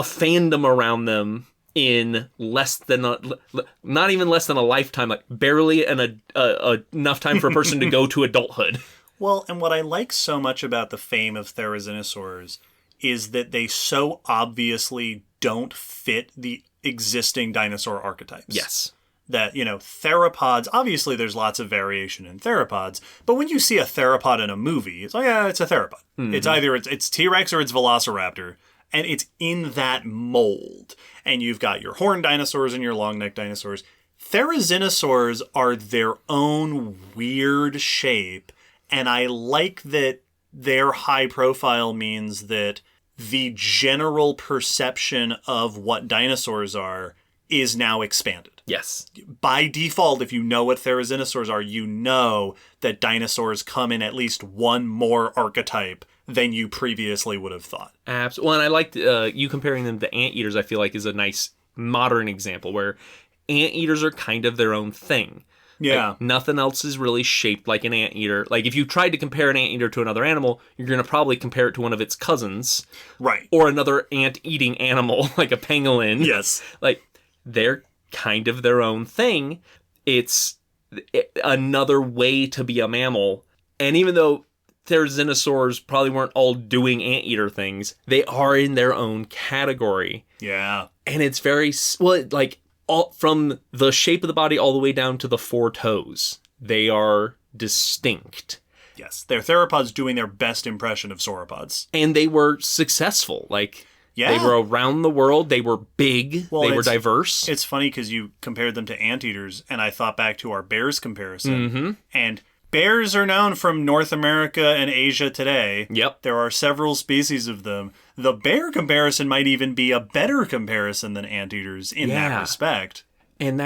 fandom around them in not even less than a lifetime, barely enough time for a person to go to adulthood. Well, and what I like so much about the fame of Therizinosaurs is that they so obviously don't fit the existing dinosaur archetypes. Yes. That, theropods, obviously there's lots of variation in theropods, but when you see a theropod in a movie, it's it's a theropod. It's either it's T-Rex or it's Velociraptor, and it's in that mold. And you've got your horned dinosaurs and your long-necked dinosaurs. Therizinosaurs are their own weird shape, and I like that their high profile means that the general perception of what dinosaurs are is now expanded. Yes. By default, if you know what Therizinosaurs are, you know that dinosaurs come in at least one more archetype than you previously would have thought. Absolutely. Well, and I liked you comparing them to anteaters, I feel like is a nice modern example where anteaters are kind of their own thing. Yeah. Nothing else is really shaped like an anteater. If you tried to compare an anteater to another animal, you're going to probably compare it to one of its cousins. Right. Or another ant-eating animal, like a pangolin. Yes. They're kind of their own thing. It's another way to be a mammal. And even though Therizinosaurs probably weren't all doing anteater things, they are in their own category. Yeah. And it's very, all from the shape of the body all the way down to the 4 toes. They are distinct. Yes, they're theropods doing their best impression of sauropods. And they were successful. Like, Yeah. they were around the world. They were big. Well, they were diverse. It's funny because you compared them to anteaters, and I thought back to our bears comparison. And bears are known from North America and Asia today. Yep. There are several species of them. The bear comparison might even be a better comparison than anteaters in that respect. And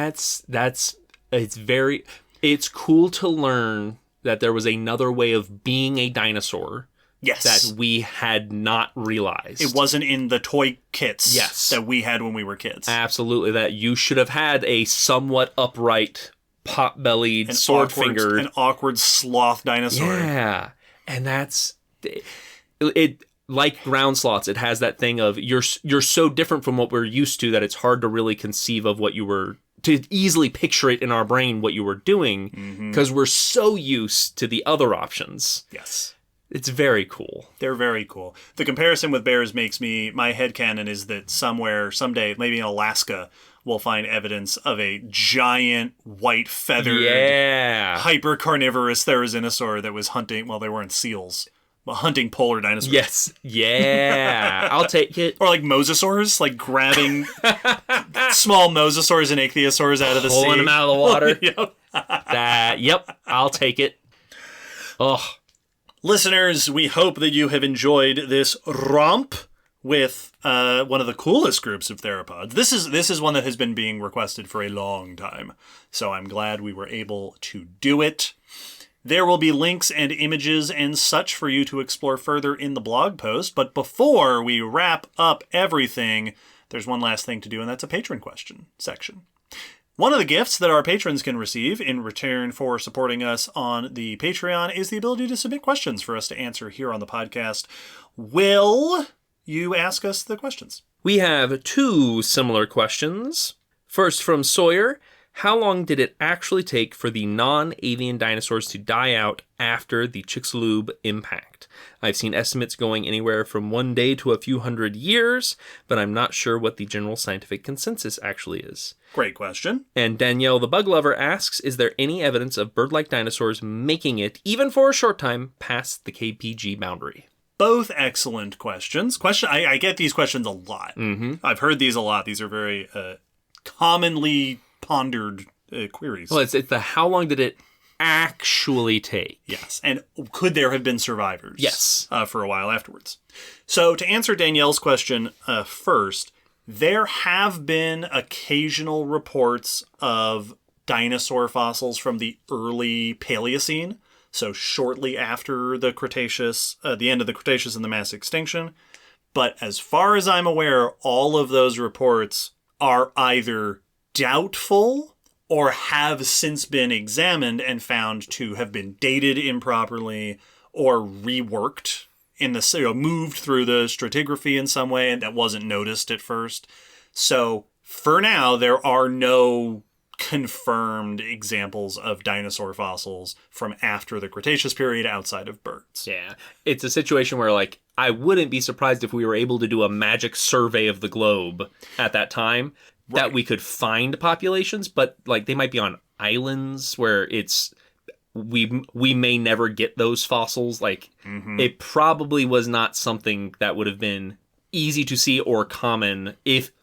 it's cool to learn that there was another way of being a dinosaur. Yes. That we had not realized. It wasn't in the toy kits yes. that we had when we were kids. Absolutely. That you should have had a somewhat upright, pot-bellied, sword-fingered... An awkward sloth dinosaur. Yeah. And that's... It like ground sloths, it has that thing of you're so different from what we're used to that it's hard to really conceive of what you were... to easily picture it in our brain what you were doing because we're so used to the other options. Yes. It's very cool. They're very cool. The comparison with bears makes me... My headcanon is that somewhere, someday, maybe in Alaska, we'll find evidence of a giant, white-feathered, hyper-carnivorous therizinosaur that was hunting... Well, they weren't seals. Well, hunting polar dinosaurs. Yes. Yeah. I'll take it. Or like mosasaurs, like grabbing small mosasaurs and ichthyosaurs out of the sea. Pulling them out of the water. Yep. Yep. I'll take it. Oh. Listeners, we hope that you have enjoyed this romp with one of the coolest groups of theropods. This is one that has been being requested for a long time, so I'm glad we were able to do it. There will be links and images and such for you to explore further in the blog post, but before we wrap up everything, there's one last thing to do, and that's a patron question section. One of the gifts that our patrons can receive in return for supporting us on the Patreon is the ability to submit questions for us to answer here on the podcast. Will you ask us the questions? We have 2 similar questions. First from Sawyer. How long did it actually take for the non-avian dinosaurs to die out after the Chicxulub impact? I've seen estimates going anywhere from 1 day to a few hundred years, but I'm not sure what the general scientific consensus actually is. Great question. And Danielle the Bug Lover asks, is there any evidence of bird-like dinosaurs making it, even for a short time, past the KPG boundary? Both excellent questions. I get these questions a lot. I've heard these a lot. These are very commonly pondered queries. Well, it's the how long did it actually take? Yes. And could there have been survivors? Yes. For a while afterwards. So to answer Danielle's question first, there have been occasional reports of dinosaur fossils from the early Paleocene, so shortly after the Cretaceous, the end of the Cretaceous and the mass extinction. But as far as I'm aware, all of those reports are either doubtful or have since been examined and found to have been dated improperly or reworked in the moved through the stratigraphy in some way and that wasn't noticed at first. So for now, there are no confirmed examples of dinosaur fossils from after the Cretaceous period outside of birds. Yeah. It's a situation where, like, I wouldn't be surprised if we were able to do a magic survey of the globe at that time. Right. That we could find populations, but like they might be on islands where it's we may never get those fossils. Like it probably was not something that would have been easy to see or common if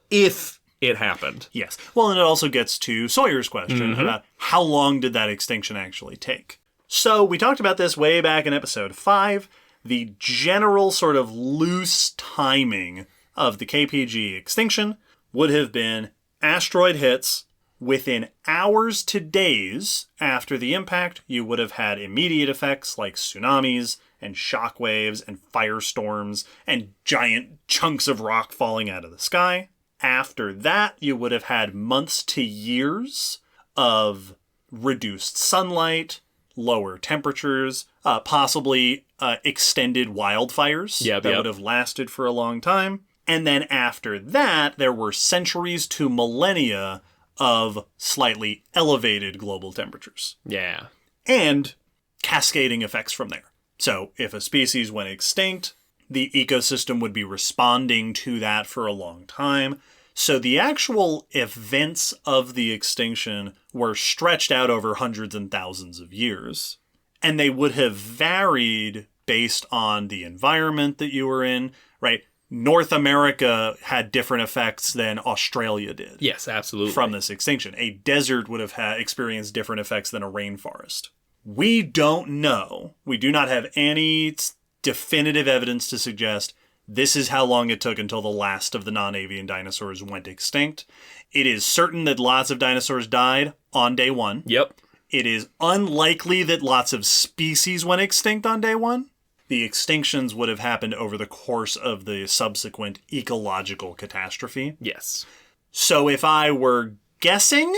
it happened. Yes. Well, and it also gets to Sawyer's question about how long did that extinction actually take? So we talked about this way back in episode 5. The general sort of loose timing of the KPG extinction would have been asteroid hits within hours to days after the impact. You would have had immediate effects like tsunamis and shock waves and firestorms and giant chunks of rock falling out of the sky. After that, you would have had months to years of reduced sunlight, lower temperatures, possibly extended wildfires that would have lasted for a long time. And then after that, there were centuries to millennia of slightly elevated global temperatures. Yeah. And cascading effects from there. So if a species went extinct, the ecosystem would be responding to that for a long time. So the actual events of the extinction were stretched out over hundreds and thousands of years. and they would have varied based on the environment that you were in, right? North America had different effects than Australia did. Yes, absolutely. From this extinction. A desert would have experienced different effects than a rainforest. We don't know. We do not have any definitive evidence to suggest this is how long it took until the last of the non-avian dinosaurs went extinct. It is certain that lots of dinosaurs died on day one. Yep. It is unlikely that lots of species went extinct on day one. The extinctions would have happened over the course of the subsequent ecological catastrophe. Yes. So if I were guessing,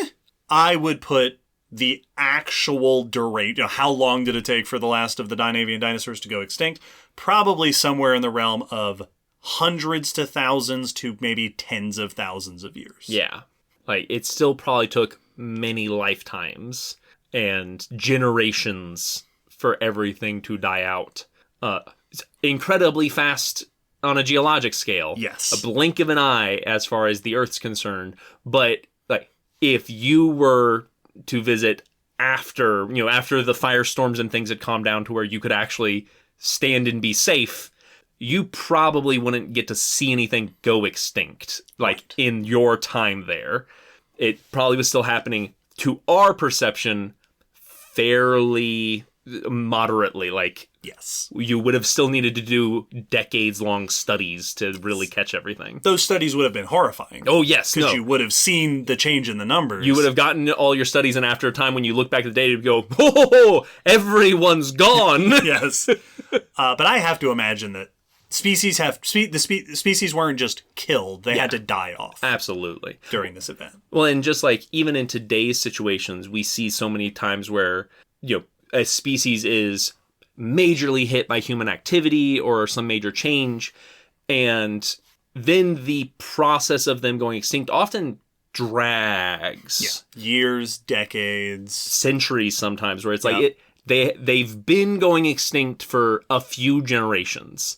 I would put the actual duration, how long did it take for the last of the non-avian dinosaurs to go extinct? Probably somewhere in the realm of hundreds to thousands to maybe tens of thousands of years. Yeah. Like, it still probably took many lifetimes and generations for everything to die out. It's incredibly fast on a geologic scale. Yes. A blink of an eye as far as the Earth's concerned. But, like, if you were to visit after the firestorms and things had calmed down to where you could actually stand and be safe, you probably wouldn't get to see anything go extinct, like, in your time there. It probably was still happening, to our perception, fairly moderately. Like, yes, you would have still needed to do decades-long studies to really catch everything. Those studies would have been horrifying. Oh, yes. Because you would have seen the change in the numbers. You would have gotten all your studies, and after a time when you look back at the data, you go, oh, everyone's gone. Yes. But I have to imagine that species weren't just killed. They had to die off. Absolutely. During this event. Well, and just like even in today's situations, we see so many times where, a species is majorly hit by human activity or some major change, and then the process of them going extinct often drags. Yeah. Years, decades. Centuries sometimes, where it's like they've been going extinct for a few generations,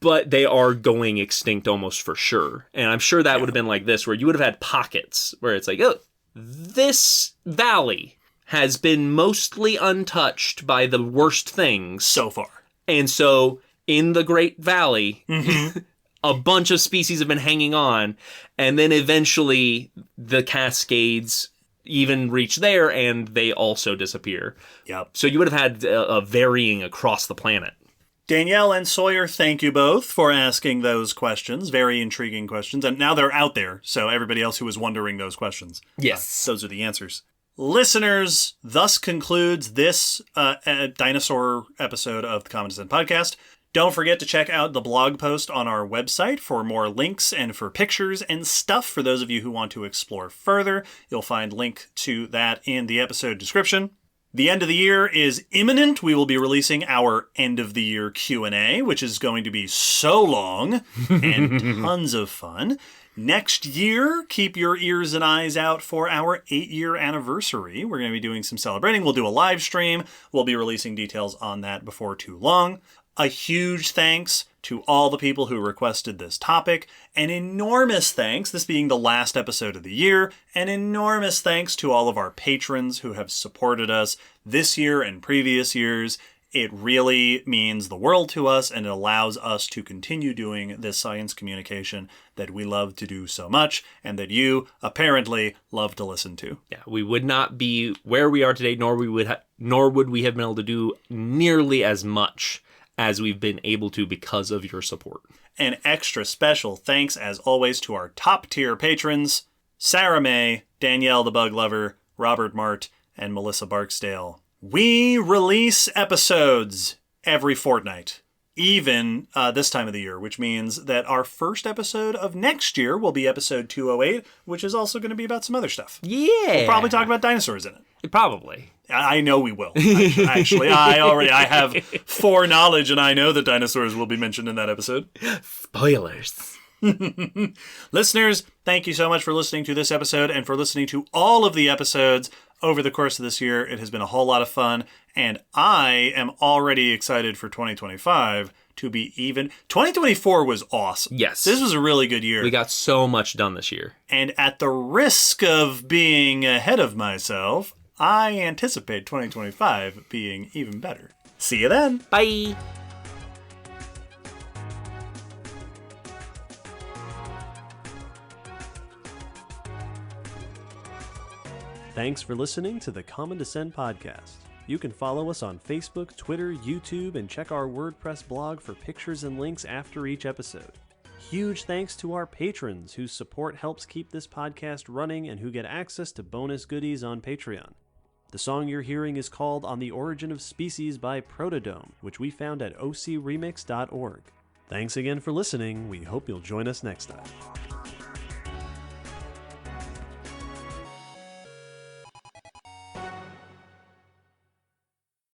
but they are going extinct almost for sure. And I'm sure that would have been like this, where you would have had pockets where it's like, oh, this valley has been mostly untouched by the worst things so far. And so in the Great Valley, a bunch of species have been hanging on, and then eventually the Cascades even reach there, and they also disappear. Yep. So you would have had a varying across the planet. Danielle and Sawyer, thank you both for asking those questions. Very intriguing questions. And now they're out there, so everybody else who was wondering those questions. Yes. Those are the answers. Listeners, thus concludes this dinosaur episode of the Common Descent Podcast. Don't forget to check out the blog post on our website for more links and for pictures and stuff for those of you who want to explore further. You'll find link to that in the episode description. The end of the year is imminent. We will be releasing our end of the year Q&A, which is going to be so long and tons of fun. Next year, keep your ears and eyes out for our 8-year anniversary. We're going to be doing some celebrating. We'll do a live stream. We'll be releasing details on that before too long. A huge thanks to all the people who requested this topic. An enormous thanks, this being the last episode of the year, an enormous thanks to all of our patrons who have supported us this year and previous years. It really means the world to us, and it allows us to continue doing this science communication that we love to do so much, and that you apparently love to listen to. Yeah, we would not be where we are today, nor would we have been able to do nearly as much as we've been able to because of your support. An extra special thanks, as always, to our top-tier patrons, Sarah May, Danielle the Bug Lover, Robert Mart, and Melissa Barksdale. We release episodes every fortnight, even this time of the year, which means that our first episode of next year will be episode 208, which is also going to be about some other stuff. Yeah. We'll probably talk about dinosaurs in it. Probably. I know we will. Actually, I have foreknowledge, and I know that dinosaurs will be mentioned in that episode. Spoilers. Listeners, thank you so much for listening to this episode and for listening to all of the episodes over the course of this year. It has been a whole lot of fun, and I am already excited for 2025 to be even. 2024 was awesome. Yes. This was a really good year. We got so much done this year. And at the risk of being ahead of myself, I anticipate 2025 being even better. See you then. Bye. Thanks for listening to the Common Descent Podcast. You can follow us on Facebook, Twitter, YouTube, and check our WordPress blog for pictures and links after each episode. Huge thanks to our patrons whose support helps keep this podcast running and who get access to bonus goodies on Patreon. The song you're hearing is called On the Origin of Species by Protodome, which we found at ocremix.org. Thanks again for listening. We hope you'll join us next time.